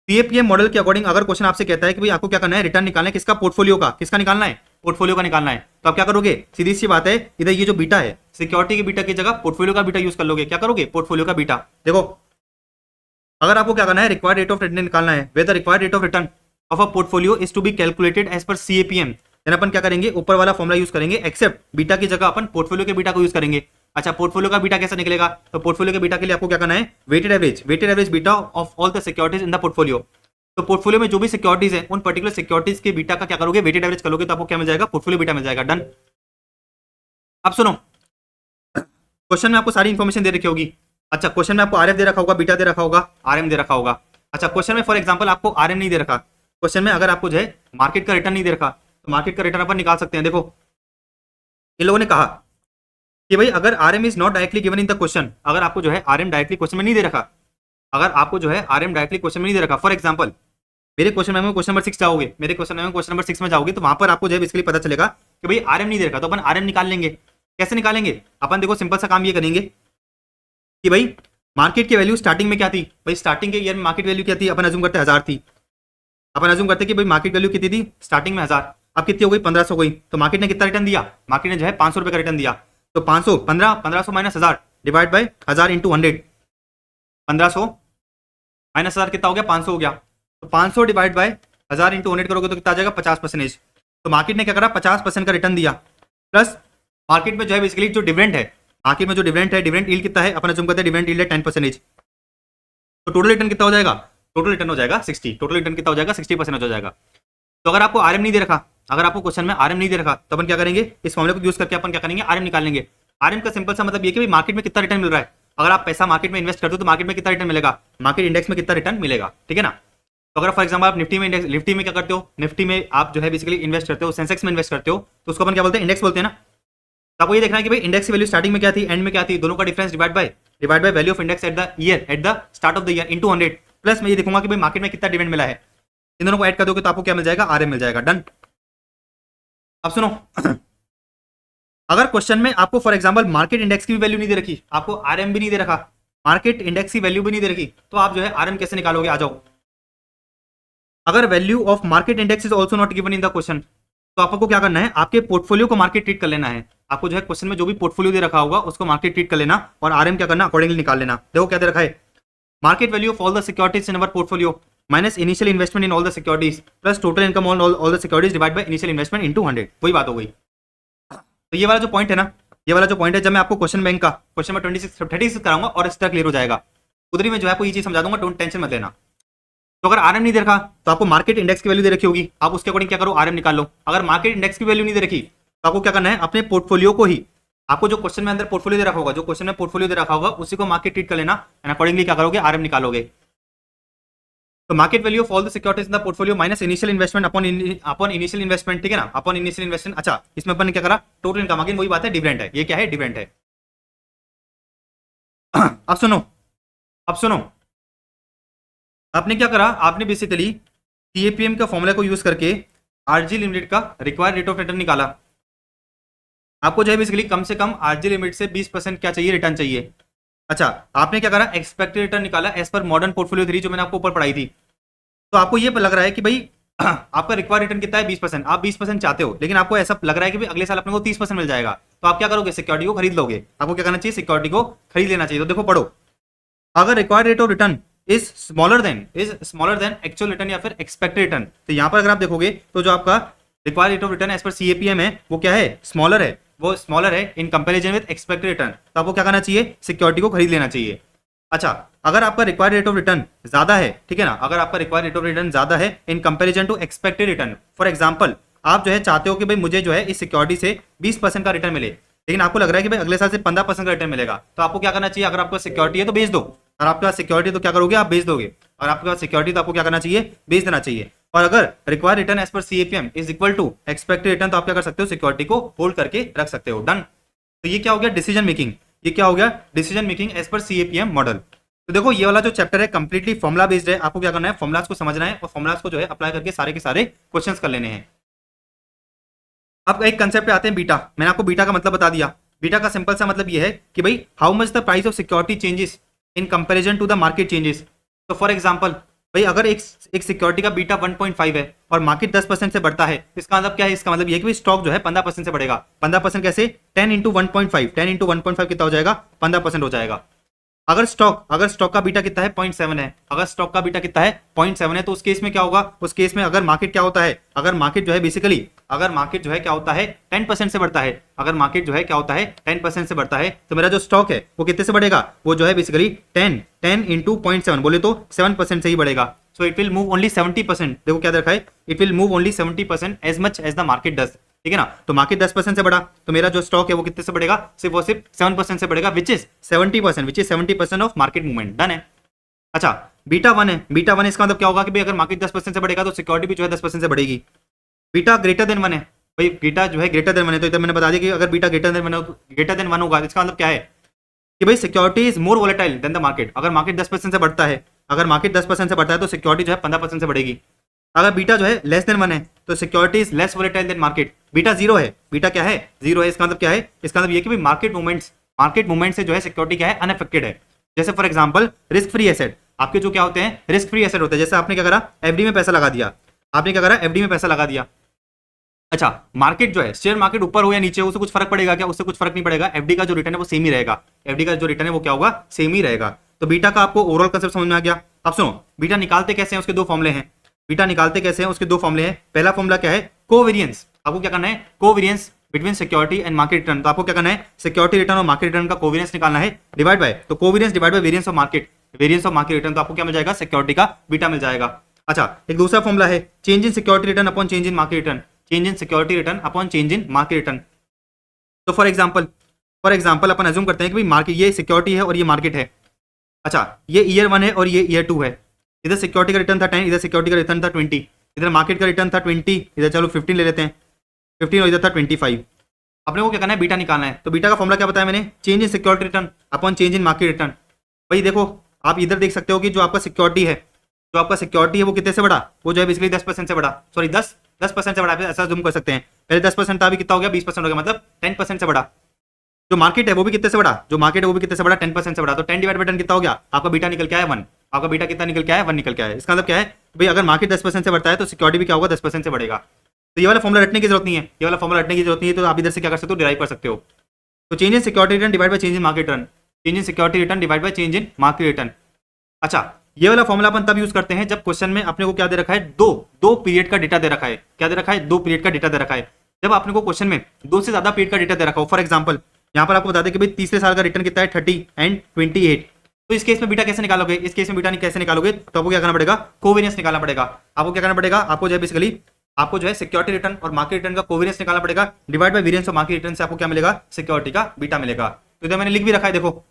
सीएपीएम मॉडल के अकॉर्डिंग अगर क्वेश्चन आपसे कहता है कि भाई आपको क्या करना है, रिटर्न निकालना है किसका, पोर्टफोलियो का, किसका निकालना है, पोर्टफोलियो का निकालना है, तो आप क्या करोगे, सीधी सी बात है, इधर ये जो बीटा है सिक्योरिटी के बीटा की जगह पोर्टफोलियो का बीटा यूज कर लोगे, क्या करोगे, पोर्टफोलियो का बीटा। देखो अगर आपको क्या करना है, रिक्वायर्ड रेट ऑफ रिटर्न निकालना है, where the required rate of return of a portfolio is to be calculated as per CAPM, then अपन क्या करेंगे, ऊपर वाला फॉर्मुला यूज करेंगे, एक्सेप्ट बीटा की जगह अपन पोर्टफोलियो के बीटा को यूज करेंगे। अच्छा पोर्टफोलियो का बीटा कैसा निकलेगा, तो पोर्टफोलियो के बीटा के लिए आपको क्या करना है, weighted average beta of all the securities in the portfolio. तो पोर्टफोलियो में जो भी सिक्योरिटीज है उन पर्टिकुलर सिक्योरिटीज के बीटा का क्या करोगे, वेटेड एवरेज करोगे, तो आपको क्या मिल जाएगा, पोर्टफोलियो बीटा मिल जाएगा। डन। अब सुनो, क्वेश्चन में आपको सारी इंफॉर्मेशन दे रखी होगी। अच्छा क्वेश्चन में आपको आरएफ दे रखा होगा, बीटा दे रखा होगा, आरएम दे रखा होगा। अच्छा क्वेश्चन में फॉर एग्जांपल आपको आरएम नहीं दे रखा, क्वेश्चन में अगर आपको जो है मार्केट का रिटर्न नहीं दे रखा, तो मार्केट का रिटर्न अपन निकाल सकते हैं। देखो इन लोगों ने कहा कि भाई अगर RM is not directly given in the question, अगर आपको जो है आरएम डायरेक्टली क्वेश्चन में नहीं दे रखा, अगर आपको जो है आरएम डायरेक्टली क्वेश्चन में नहीं दे रखा, फॉर एग्जांपल मेरे क्वेश्चन में क्वेश्चन नंबर 6 जाओगे, मेरे क्वेश्चन में क्वेश्चन नंबर 6 में जाओगे, तो वहां पर आपको जो है बेसिकली पता चलेगा कि भाई आरएम नहीं दे रखा, तो अपन आरएम निकाल लेंगे। कैसे निकालेंगे अपन, देखो सिंपल सा काम ये करेंगे कि भाई मार्केट की वैल्यू स्टार्टिंग में क्या थी, भाई स्टार्टिंग के ईयर में मार्केट वैल्यू क्या थी, अपन अज्यूम करते 1000 थी, अपन अज्यूम करते कि भाई मार्केट वैल्यू कितनी थी स्टार्टिंग में 1000, अब कितनी हो गई 1500 हो गई, तो मार्केट ने कितना रिटर्न दिया, मार्केट ने जो है 500 रुपए का रिटर्न दिया, तो 500 1500 minus 1000 divide by 1000 into 100, 1500 minus 1000 कितना हो गया, 500 हो गया, तो 500 डिवाइड बाय 1000 इंटू 100 करोगे तो कितना आ जाएगा 50%। तो मार्केट ने क्या करा, 50% का रिटर्न दिया, प्लस मार्केट में जो है बेसिकली जो डिविडेंड है, मार्केट में जो डिविडेंड है, डिविडेंड यील्ड कितना है, अपन अज्यूम करते हैं डिविडेंड यील्ड है 10%, तो टोटल रिटर्न कितना हो जाएगा, टोटल रिटर्न हो जाएगा 60, टोटल रिटर्न कितना हो जाएगा 60% हो जाएगा। तो अगर आपको आरएम नहीं दे रखा, अगर आपको क्वेश्चन में आरएम नहीं दे रखा, तो अपन क्या करेंगे, इस फॉर्मूले को यूज करके अपन क्या करेंगे, आरएम निकाल लेंगे। आरएम का सिंपल सा मतलब ये कि भाई मार्केट में कितना रिटर्न मिल रहा है, अगर आप पैसा मार्केट में इन्वेस्ट करते हो तो मार्केट में कितना रिटर्न मिलेगा, मार्केट इंडेक्स में कितना रिटर्न मिलेगा, ठीक है ना। तो अगर फॉर एग्जांपल आप निफ्टी में निफ्टी में क्या करते हो, निफ्टी में आप जो है बेसिकली इन्वेस्ट करते हो, सेंसेक्स में इन्वेस्ट करते हो, तो उसको अपन क्या बोलते हैं, इंडेक्स बोलते हैं ना। तो आपको ये देखना है कि भाई इंडेक्स की वैल्यू स्टार्टिंग में क्या थी, एंड में क्या थी, दोनों का difference divide by value of index at the year, at the start of the year into 100, plus मैं ये देखूंगा कि भाई मार्केट में कितना डिविडेंड मिला है, इन दोनों को ऐड कर दोगे तो आपको क्या मिल जाएगा, आरएम मिल जाएगा। डन। अब सुनो अगर क्वेश्चन में आपको फॉर एग्जांपल मार्केट इंडेक्स की भी वैल्यू नहीं दे रखी, आपको आरएम भी नहीं दे रखा, मार्केट इंडेक्स की वैल्यू भी नहीं दे रखी, तो आप जो है आरएम कैसे निकालोगे, आ जाओ। अगर value of market index is also not given in the question, तो आपको क्या करना है, आपके पोर्टफोलियो को मार्केट ट्रीट कर लेना है, आपको जो है क्वेश्चन में जो भी पोर्टफोलियो दे रखा होगा उसको मार्केट ट्रीट कर लेना, और आरएम क्या करना अकॉर्डिंगली निकाल लेना। देखो क्या दे रखा है, market value of all the securities in our portfolio minus initial investment in all the securities plus total income on all the securities divide by initial investment into 100, वही बात हो गई। तो ये वाला जो पॉइंट है ना, ये वाला जो पॉइंट है, जब मैं आपको क्वेश्चन बैंक का क्वेश्चन में 36 कराऊंगा और इसका क्लियर हो जाएगा, उधर ही मैं जो है आपको ये चीज समझा दूंगा, डोंट टेंशन मत लेना। तो अगर आरएम नहीं दे रखा तो आपको मार्केट इंडेक्स की वैल्यू दे रखी होगी, आप उसके अकॉर्डिंग क्या करो, आरएम निकाल लो। अगर मार्केट इंडेक्स की वैल्यू नहीं दे रखी तो आपको क्या करना है, अपने पोर्टफोलियो को ही, आपको जो क्वेश्चन में अंदर पोर्टफोलियो दे रखा होगा, जो क्वेश्चन में पोर्टफोलियो दे रखा होगा उसी को मार्केट ट्रीट कर लेना, एंड अकॉर्डिंगली क्या करोगे, आरएम निकालोगे। तो market value of all the securities in the portfolio minus initial investment upon initial investment, ठीक है ना, अपॉन इनिशियल इन्वेस्टमेंट। अच्छा इसमें अपन ने क्या करा, टोटल इनकम, अगेन वही बात है, डिविडेंड है, ये क्या है, डिविडेंड है। अब सुनो, अब सुनो, आपने क्या करा, आपने बेसिकली सीएपीएम का फॉर्मूला को यूज करके आरजी लिमिटेड का रिक्वायर्ड रेट ऑफ रिटर्न निकाला। आपको जो है बेसिकली कम से कम आरजी लिमिट से 20% क्या चाहिए, रिटर्न चाहिए। अच्छा आपने क्या करा, एक्सपेक्टेड रिटर्न निकाला as per modern portfolio theory, जो मैंने आपको ऊपर पढ़ाई थी। तो आपको ये लग रहा है कि भाई आपका रिक्वायर्ड रिटर्न कितना है, 20%, आप 20% चाहते हो, लेकिन आपको ऐसा लग रहा है कि भाई अगले साल अपने को 30% मिल जाएगा, तो आप क्या करोगे, सिक्योरिटी को खरीद लोगे। आपको क्या करना चाहिए, सिक्योरिटी को खरीद लेना चाहिए। तो देखो पढ़ो, अगर required rate of return is smaller than actual return या फिर एक्सपेक्टेड रिटर्न, तो यहाँ पर अगर आप देखोगे तो जो आपका required rate of return as per CAPM है वो क्या है, स्मॉलर है, वो स्मॉलर है in comparison with expected return, तो आपको क्या करना चाहिए, सिक्योरिटी को खरीद लेना चाहिए। अच्छा अगर आपका रिक्वायर्ड रेट ऑफ रिटर्न ज्यादा है, ठीक है ना, अगर आपका रिक्वायर्ड रेट ऑफ रिटर्न ज्यादा है in comparison to expected return, for example आप जो है चाहते हो कि भाई मुझे जो है इस सिक्योरिटी से 20% का रिटर्न मिले, लेकिन आपको लग रहा है कि भाई अगले साल से 15% का रिटर्न मिलेगा, तो आपको क्या करना चाहिए, अगर आपका सिक्योरिटी है तो बेच दो, और आपके पास सिक्योरिटी तो क्या करोगे, आप बेच दोगे, और आपके पास सिक्योरिटी तो आपको क्या करना चाहिए, बेच देना चाहिए। और अगर required return as per CAPM is equal to expected return, तो आप क्या कर सकते हो, सिक्योरिटी को होल्ड करके रख सकते हो। डन। तो ये क्या हो गया, डिसीजन मेकिंग, ये क्या हो गया, decision making as per CAPM model. तो देखो ये वाला जो चैप्टर है कंप्लीटली फॉर्मुला बेस्ड है। आपको क्या करना है, फॉर्मुलाज को समझना है और फॉर्मुलाज को जो है अप्लाई करके सारे के सारे क्वेश्चंस कर लेने हैं। अब एक कंसेप्ट पे आते हैं बीटा। मैंने आपको बीटा का मतलब बता दिया। बीटा का सिंपल सा मतलब ये है कि भाई how much the price of security changes in comparison to the market changes. तो फॉर एग्जांपल भाई अगर एक सिक्योरिटी का बीटा 1.5 है और मार्केट 10% से बढ़ता है, इसका मतलब क्या है, इसका मतलब ये कि स्टॉक जो है 15% से बढ़ेगा। 15% कैसे, 10 इंटू 1.5, 10 इंटू 1.5 कितना हो जाएगा, 15% हो जाएगा। अगर स्टॉक का बीटा कितना है, 0.7 है। अगर स्टॉक का बीटा कितना है, 0.7 है, तो उस केस में क्या होगा, उस केस में अगर मार्केट क्या होता है, अगर मार्केट जो है बेसिकली, अगर मार्केट जो है क्या होता है 10% से बढ़ता है, अगर मार्केट जो है क्या होता है 10% से बढ़ता है, तो मेरा जो स्टॉक है वो कितने से बढ़ेगा, वो जो है बेसिकली 10 इंटू 0.7 बोले तो 7% से ही बढ़ेगा। So it will move only 70%। देखो क्या रखा है, it will move only 70% as much as the market does. ठीक है ना। तो मार्केट 10% से बढ़ा तो मेरा जो स्टॉक है वो कितने से बढ़ेगा, सिर्फ और सिर्फ 7% से बढ़ेगा, which is 70% of market movement. Done है। अच्छा बीटा 1 है, बीटा 1 इसका मतलब क्या होगा कि भाई अगर मार्केट 10% से बढ़ेगा तो सिक्योरिटी भी जो है 10% से बढ़ेगी। बीटा ग्रेटर देन 1 है, भाई बीटा जो है ग्रेटर देन 1 है, तो इधर मैंने बता दिया कि अगर बीटा ग्रेटर देन 1 होगा, इसका मतलब क्या है कि भाई security is more volatile than the market. अगर मार्केट 10% से बढ़ता है, अगर मार्केट 10% से बढ़ता है तो सिक्योरिटी जो है 15% से बढ़ेगी। अगर बीटा जो है लेस देन 1 है तो security is less volatile than market. Beta 0 है, बीटा क्या है, 0 है, इसका मतलब क्या है, इसका मतलब ये कि भाई मार्केट मूवमेंट से जो है सिक्योरिटी क्या है, अनअफेक्टेड है। जैसे for example risk free asset, आपके जो क्या होते हैं, रिस्क फ्री एसेट होते हैं। जैसे आपने क्या करा, एफडी में पैसा लगा दिया, आपने क्या करा, एफडी में पैसा लगा दिया। अच्छा मार्केट जो है, शेयर मार्केट ऊपर हो या नीचे हो, उससे कुछ फर्क पड़ेगा क्या, उससे कुछ फर्क नहीं पड़ेगा। एफडी का जो रिटर्न है वो सेम ही रहेगा, एफडी का जो रिटर्न है वो क्या होगा, सेम ही रहेगा। तो बीटा का आपको ओवरऑल कंसेप्ट समझ में आ गया। अब सुनो बीटा निकालते कैसे हैं, उसके दो फॉर्मुले हैं। बीटा निकालते कैसे हैं, उसके दो फॉर्मुले हैं। पहला फॉर्मुला क्या है, कोवेरियंस। आपको क्या करना है, covariance between security and market return. तो आपको क्या करना है, सिक्योरिटी रिटर्न और मार्केट रिटर्न का कोवेरियंस निकालना है, डिवाइड बाय, तो covariance divide by variance of market, variance of market return. तो आपको क्या मिल जाएगा, सिक्योरिटी का बीटा मिल जाएगा। अच्छा एक दूसरा फॉर्मुला है, change in security return upon change in market return, change in security return upon change in market return. तो फॉर एग्जांपल अपन अज्यूम करते हैं कि भाई मार्केट, ये सिक्योरिटी है और ये मार्केट है। अच्छा ये ईयर 1 है और ये ईयर 2 है। इधर सिक्योरिटी का रिटर्न था 10, इधर सिक्योरिटी का रिटर्न था 20, इधर मार्केट का रिटर्न था 20, इधर चलो 15 ले लेते हैं, 15 और इधर था 25। अपने को क्या करना है, बीटा निकालना है। तो बीटा का फॉर्मुला क्या बताया मैंने, change in security return upon change in market return. भाई देखो आप इधर देख सकते हो कि जो आपका सिक्योरिटी है, जो आपका सिक्योरिटी है वो कितने से बढ़ा, वो जो है बेसिकली 10% से बढ़ा, सॉरी 10% से बढ़ा, ऐसा जूम कर सकते हैं। पहले 10% था, अभी कितना हो गया, 20% हो गया, मतलब 10% से बढ़ा। जो मार्केट है वो भी कितने से बढ़ा, जो मार्केट है वो भी कितने से बढ़ा, 10% से बढ़ा। तो 10 डिवाइड बाय 10 कितना हो गया, आपका बीटा निकल के आया 1। आपका बीटा कितना निकल के आया, 1 निकल के आया। इसका मतलब क्या है, भाई अगर मार्केट 10% से बढ़ता है तो सिक्योरिटी भी क्या होगा, 10% से बढ़ेगा। तो ये वाला फॉर्मुला रटने की जरूरत नहीं है, ये वाला फॉर्मुला रटने की जरूरत नहीं है। तो आप इधर से क्या कर सकते हो, डिराइव कर सकते हो। तो change in security return divide by change in market return, change in security return divide by change in market return. अच्छा ये वाला फॉर्मुला अपन तब यूज करते हैं जब क्वेश्चन में अपने को क्या दे रखा है, दो पीरियड का डेटा दे रखा है। क्या दे रखा है, 2 पीरियड का डेटा दे रखा है। जब आपने को क्वेश्चन में 2 से ज्यादा पीरियड का डेटा दे रखा हो, फॉर एग्जांपल यहाँ पर आपको बता दें कि भाई तीसरे साल का रिटर्न कितना है, 30 एंड 28। तो इस केस में बीटा कैसे निकालोगे, इस केस में बीटा कैसे निकालोगे, तो आपको क्या करना पड़ेगा, कोवेरियंस निकालना पड़ेगा। आपको क्या करना पड़ेगा, आपको जो है बेसिकली आपको जो है सिक्योरिटी रिटर्न और मार्केट रिटर्न का कोवेरियंस निकालना पड़ेगा, divide by variance of market return से आपको क्या मिलेगा, सिक्योरिटी का बीटा मिलेगा। तो इधर मैंने लिख भी रखा है, देखो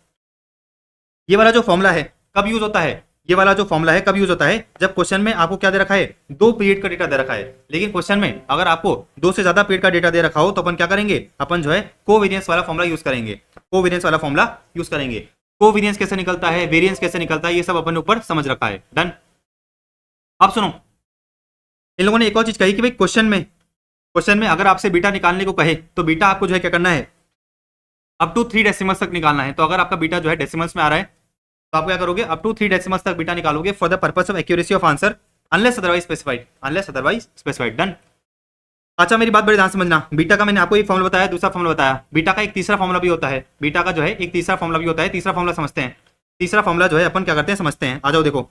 ये वाला जो फॉर्मुला है कब यूज होता है, ये वाला जो फॉर्मुला है कब यूज होता है, जब क्वेश्चन में आपको क्या दे रखा है, 2 पीरियड का डेटा दे रखा है। लेकिन क्वेश्चन में अगर आपको 2 से ज्यादा पीरियड का डेटा दे रखा हो तो अपन क्या करेंगे, अपन जो है कोवेरियंस वाला फॉर्मुला यूज करेंगे, कोवेरियंस वाला फॉर्मुला यूज करेंगे। कोवेरियंस कैसे निकलता है, वेरियंस कैसे निकलता है, ये सब अपन ऊपर समझ रखा है। डन। अब सुनो इन लोगों ने एक और चीज कही कि भाई क्वेश्चन में अगर आपसे बीटा निकालने को कहे तो बीटा आपको जो है क्या करना है, अप टू 3 डेसिमल्स तक निकालना है। तो अगर आपका बीटा जो है डेसिमल्स में आ रहा है तो आप क्या करोगे, अप टू 3 डेसिमल्स तक बीटा निकालोगे for the purpose of accuracy of answer unless otherwise specified. Done. अच्छा मेरी बात बड़ी ध्यान समझना, बीटा का मैंने आपको एक फॉर्मुला बताया, दूसरा फॉर्मुला बताया, बीटा का एक तीसरा फॉर्मुला भी होता है, बीटा का जो है एक तीसरा फॉर्मुला भी होता है। तीसरा फॉर्मुला समझते हैं, तीसरा फॉर्मुला जो है अपन क्या करते हैं समझते हैं। आ जाओ देखो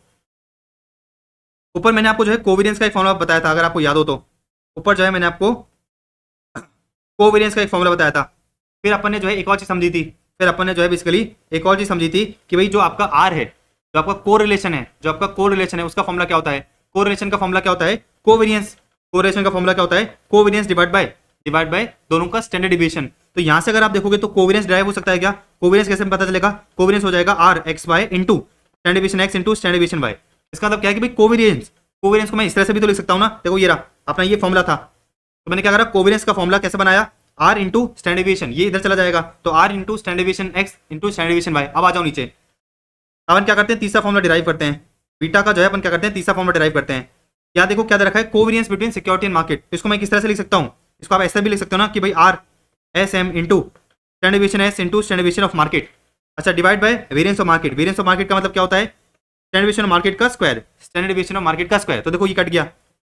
ऊपर मैंने आपको जो है कोवेरियंस का एक फॉर्मुला बताया था, अगर आपको याद हो तो ऊपर जो है मैंने आपको कोवेरियंस का एक फॉर्मुला बताया था। फिर अपन ने जो है एक और चीज समझी थी, फिर अपन ने जो है बेसिकली एक और चीज समझी थी कि भाई जो आपका आर है, जो आपका कोरिलेशन है, जो आपका कोरिलेशन है उसका फॉर्मुला क्या होता है, कोरिलेशन का फॉर्मुला क्या होता है, कोवेरियंस। कोरिलेशन का फॉर्मुला क्या होता है, कोवेरियंस डिवाइड बाय दोनों का स्टैंडर्ड डिवीजन। तो यहां से अगर आप देखोगे तो कोवेरियंस ड्राइव हो सकता है क्या, कोवेरियंस कैसे पता चलेगा, कोवेरियंस हो जाएगा R X Y into standard division X into standard division Y. इसका मतलब क्या है कि भाई कोवेरियंस को मैं इस तरह से भी तो लिख सकता हूं ना, देखो ये रहा अपना ये फॉर्मुला था। तो मैंने क्या करा, कोवेरियंस का फॉर्मुला कैसे बनाया, आर इंटू स्टैंडर्ड डिवीजन, ये इधर चला जाएगा तो R into standard division X into standard division Y. अब आ जाओ नीचे, अपन क्या करते हैं, तीसरा फॉर्मूला डिराइव करते हैं। बीटा का जो है अपन क्या करते हैं, तीसरा फॉर्मूला डिराइव करते हैं। क्या देखो क्या दे रखा है, covariance between security and market. इसको मैं किस तरह से लिख सकता हूँ, इसको आप ऐसे भी लिख सकते हो ना कि भाई R S M into standard deviation S into standard deviation of market. अच्छा, divide by variance of market. Variance of market का मतलब क्या होता है, स्टैंडर्ड डेविएशन ऑफ मार्केट का square, standard deviation of market का स्क्वायर। तो देखो ये कट गया,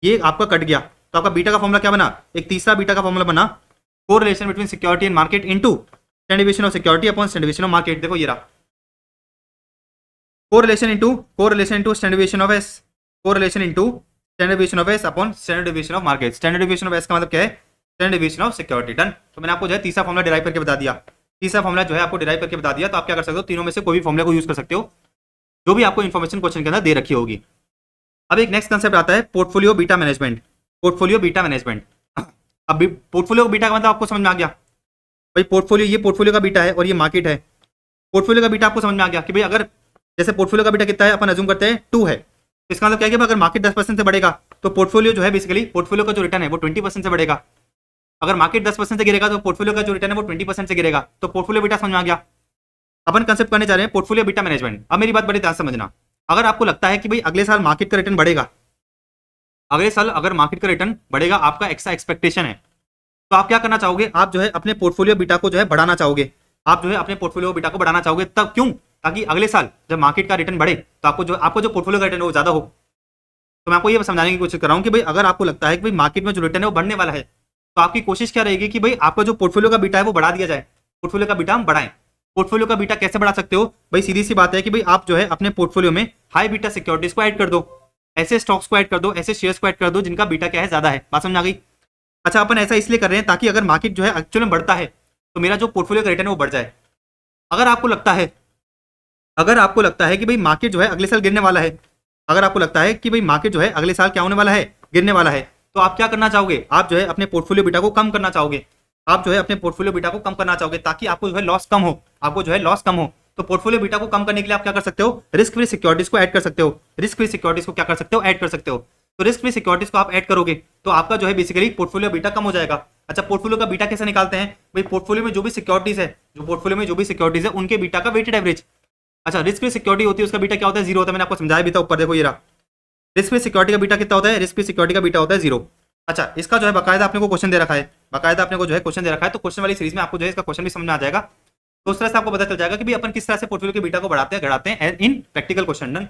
ये आपका कट गया, तो आपका बीटा का फॉर्मूला क्या बना, एक तीसरा बीटा का फॉर्मूला बना, correlation between security and market into standard deviation of security upon standard deviation of market. देखो ये रहा, correlation into standard deviation of S, correlation into standard deviation of S upon standard deviation of market. Standard deviation of S का मतलब क्या है, standard deviation of security. Done. तो मैंने आपको जो है तीसरा फॉर्मूला डिराइव करके बता दिया, तीसरा फॉर्मूला जो है आपको डिराइव करके बता दिया। तो आप क्या कर सकते हो, तीनों में से कोई भी फॉर्मूला को यूज कर सकते हो जो भी आपको इन्फॉर्मेशन क्वेश्चन के अंदर दे रखी होगी। अब एक नेक्स्ट कंसेप्ट आता है portfolio beta management. Portfolio beta management, अब पोर्टफोलियो बीटा का मतलब आपको समझ में आ गया भाई, पोर्टफोलियो ये पोर्टफोलियो का बीटा है और ये मार्केट है। पोर्टफोलियो का बीटा आपको समझ में आ गया कि भाई अगर जैसे पोर्टफोलियो का बीटा कितना है, अपन अज्यूम करते हैं 2 है। इसका मतलब क्या है कि अगर मार्केट 10% से बढ़ेगा तो पोर्टफोलियो जो है बेसिकली पोर्टफोलियो का जो रिटर्न है वो 20% से बढ़ेगा। अगर मार्केट 10% से गिरेगा तो पोर्टफोलियो का जो रिटर्न है वो 20% से गिरेगा। तो पोर्टफोलियो बीटा समझ में आ गया। अपन कंसेप्ट करने जा रहे हैं पोर्टफोलियो बीटा मैनेजमेंट। अब मेरी बात बड़ी ध्यान से समझना, अगर आपको लगता है कि भाई अगले साल मार्केट का रिटर्न बढ़ेगा, अगले साल अगर मार्केट का रिटर्न बढ़ेगा, आपका एक्स्ट्रा एक्सपेक्टेशन है, तो आप क्या करना चाहोगे, आप जो है अपने पोर्टफोलियो बीटा को जो है बढ़ाना चाहोगे। आप जो है अपने पोर्टफोलियो बीटा को बढ़ाना चाहोगे, तब क्यों, ताकि अगले साल जब मार्केट का रिटर्न बढ़े तो आपको जो पोर्टफोलियो का रिटर्न है वो ज्यादा हो। तो मैं आपको ये समझाने की कोशिश कर रहा हूँ कि भाई अगर आपको लगता है कि भाई मार्केट में जो रिटर्न है वो बढ़ने वाला है, तो आपकी कोशिश क्या रहेगी कि भाई आपका जो पोर्टफोलियो का बीटा है वो बढ़ा दिया जाए, पोर्टफोलियो का बीटा हम बढ़ाएं। पोर्टफोलियो का बीटा कैसे बढ़ा सकते हो भाई, सीधी सी बात है कि भाई आप जो है अपने पोर्टफोलियो में हाई बीटा सिक्योरिटीज को ऐड कर दो, ऐसे स्टॉक्स को ऐड कर दो, ऐसे शेयर्स को ऐड कर दो जिनका बीटा क्या है, ज्यादा है। बात समझ आ गई। अच्छा, अपन ऐसा इसलिए कर रहे हैं ताकि अगर मार्केट जो है एक्चुअली में बढ़ता है तो मेरा जो पोर्टफोलियो का रिटर्न है वो बढ़ जाए। अगर आपको लगता है कि भाई मार्केट जो है अगले साल गिरने वाला है, अगर आपको लगता है कि भाई मार्केट जो है अगले साल क्या होने वाला है, गिरने वाला है, तो आप क्या करना चाहोगे, आप जो है अपने पोर्टफोलियो बीटा को कम करना चाहोगे। आप जो है अपने पोर्टफोलियो बीटा को कम करना चाहोगे ताकि आपको जो है लॉस कम हो, आपको जो है लॉस कम हो। तो पोर्टफोलियो बीटा को कम करने के लिए आप क्या कर सकते हो, रिस्क फ्री सिक्योरिटीज को ऐड कर सकते हो। रिस्क फ्री सिक्योरिटीज को क्या कर सकते हो, ऐड कर सकते हो। तो रिस्क फ्री सिक्योरिटीज को आप ऐड करोगे तो आपका जो है बेसिकली पोर्टफोलियो बीटा कम हो जाएगा। अच्छा, पोर्टफोलियो का बीटा कैसे निकालते हैं भाई, पोर्टफोलियो में जो भी सिक्योरिटीज है उनके बीटा का वेटेड एवरेज। अच्छा, रिस्क फ्री सिक्योरिटी होती है उसका बीटा क्या होता है, 0 होता है। मैंने आपको समझाया भी था ऊपर, देखो ये रहा। रिस्क फ्री सिक्योरिटी का बीटा कितना होता है, रिस्क फ्री सिक्योरिटी का बीटा होता है 0। अच्छा, इसका जो है बकायदा आपने को क्वेश्चन दे रखा है, तो क्वेश्चन वाली सीरीज में आपको जो है इसका क्वेश्चन भी समझ में आ जाएगा। तो उस तरह से आपको पता चल जाएगा कि भी अपन किस तरह से पोर्टफोलियो के बीटा को बढ़ाते हैं इन प्रैक्टिकल क्वेश्चन। डन।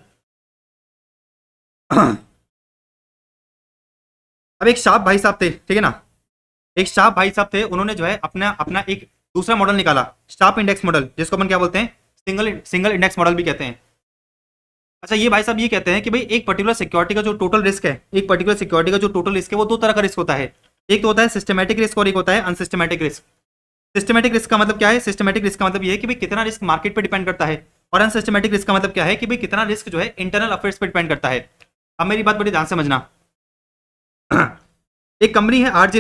अब एक शार्प भाई साहब थे, ठीक है ना, एक शार्प भाई साहब थे, उन्होंने जो है अपना अपना एक दूसरा मॉडल निकाला, शार्प इंडेक्स मॉडल, जिसको अपन क्या बोलते हैं, सिंगल इंडेक्स मॉडल भी कहते हैं। अच्छा, ये भाई साहब ये कहते हैं कि भाई एक पर्टिकुलर सिक्योरिटी का जो टोटल रिस्क है, वो 2 तरह का रिस्क होता है। एक तो होता है सिस्टमैटिक रिस्क और एक होता है अनसिस्टमैटिक रिस्क। सिस्टमैटिक रिस्क का मतलब क्या है, सिस्टमैटिक रिस्क का मतलब ये है कि भाई कितना रिस्क मार्केट पे डिपेंड करता है, और अनसिस्टमैटिक रिस्क का मतलब क्या है कि भाई कितना रिस्क जो है इंटरनल अफेयर्स पे डिपेंड करता है। अब मेरी बात बड़ी ध्यान से समझना। एक कंपनी है आरजी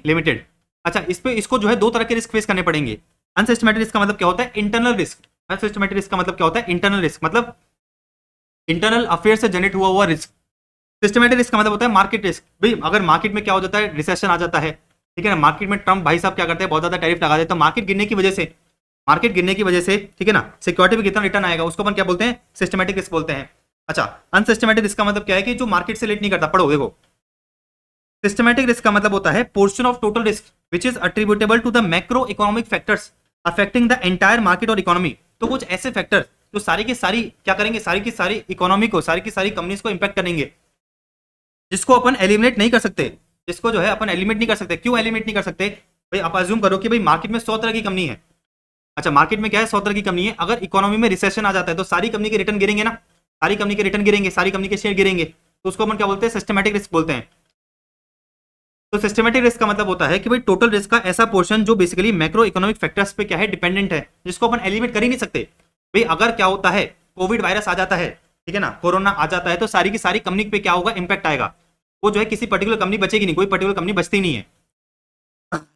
लिमिटेड, अच्छा, इसको जो है 2 तरह के रिस्क फेस करने पड़ेंगे। अनसिस्टमैटिक रिस्क का मतलब क्या होता है, इंटरनल रिस्क। अनसिस्टमैटिक रिस्क का मतलब क्या होता है, इंटरनल रिस्क, मतलब इंटरनल अफेयर से जनरेट हुआ रिस्क। सिस्टमैटिक रिस्क का मतलब होता है मार्केट रिस्क। भाई अगर मार्केट में क्या हो जाता है, रिसेशन आ जाता है, ठीक है ना, मार्केट में ट्रम्प भाई साहब क्या करते हैं, बहुत ज्यादा टैरिफ लगा देते हैं, तो मार्केट गिरने की वजह से ठीक है ना, सिक्योरिटी में कितना रिटर्न आएगा उसको अपन क्या बोलते हैं, सिस्टमैटिक रिस्क बोलते हैं। अच्छा, अनसिस्टमैटिक रिस्क का मतलब क्या है कि जो मार्केट से रिलेट नहीं करता। पढ़ो देखो, सिस्टमैटिक रिस्क का मतलब होता है portion of total risk which is attributable to the macro economic factors affecting the entire market और इकोनॉमी। तो कुछ ऐसे फैक्टर जो सारी की सारी क्या करेंगे, सारी की सारी इकोनॉमी को, सारी की सारी कंपनीज को इंपैक्ट करेंगे, जिसको अपन एलिमिनेट नहीं कर सकते, जिसको जो है अपन एलिमिनेट नहीं कर सकते। क्यों एलिमिनेट नहीं कर सकते भाई, आप अज्यूम करो कि भाई मार्केट में 100 तरह की कंपनी है। अच्छा, मार्केट में क्या है, 100 तरह की कंपनी है। अगर इकोनॉमी में रिसेशन आ जाता है तो सारी कंपनी के रिटर्न गिरेंगे ना, सारी कंपनी के रिटर्न गिरेंगे, सारी कंपनी के शेयर गिरेंगे, तो उसको अपन क्या बोलते हैं, सिस्टमैटिक रिस्क बोलते हैं। तो सिस्टमैटिक रिस्क का मतलब होता है कि भाई टोटल रिस्क का ऐसा पोर्शन जो बेसिकली मैक्रो इकोनॉमिक फैक्टर्स पे क्या है, डिपेंडेंट है, जिसको अपन एलिमिनेट कर ही नहीं सकते। भाई अगर क्या होता है, कोविड वायरस आ जाता है, ठीक है ना, कोरोना आ जाता है, तो सारी की सारी कंपनी पे क्या होगा, इंपैक्ट आएगा। वो जो है किसी पर्टिकुलर कंपनी बचेगी नहीं, कोई पर्टिकुलर कंपनी बचती नहीं है।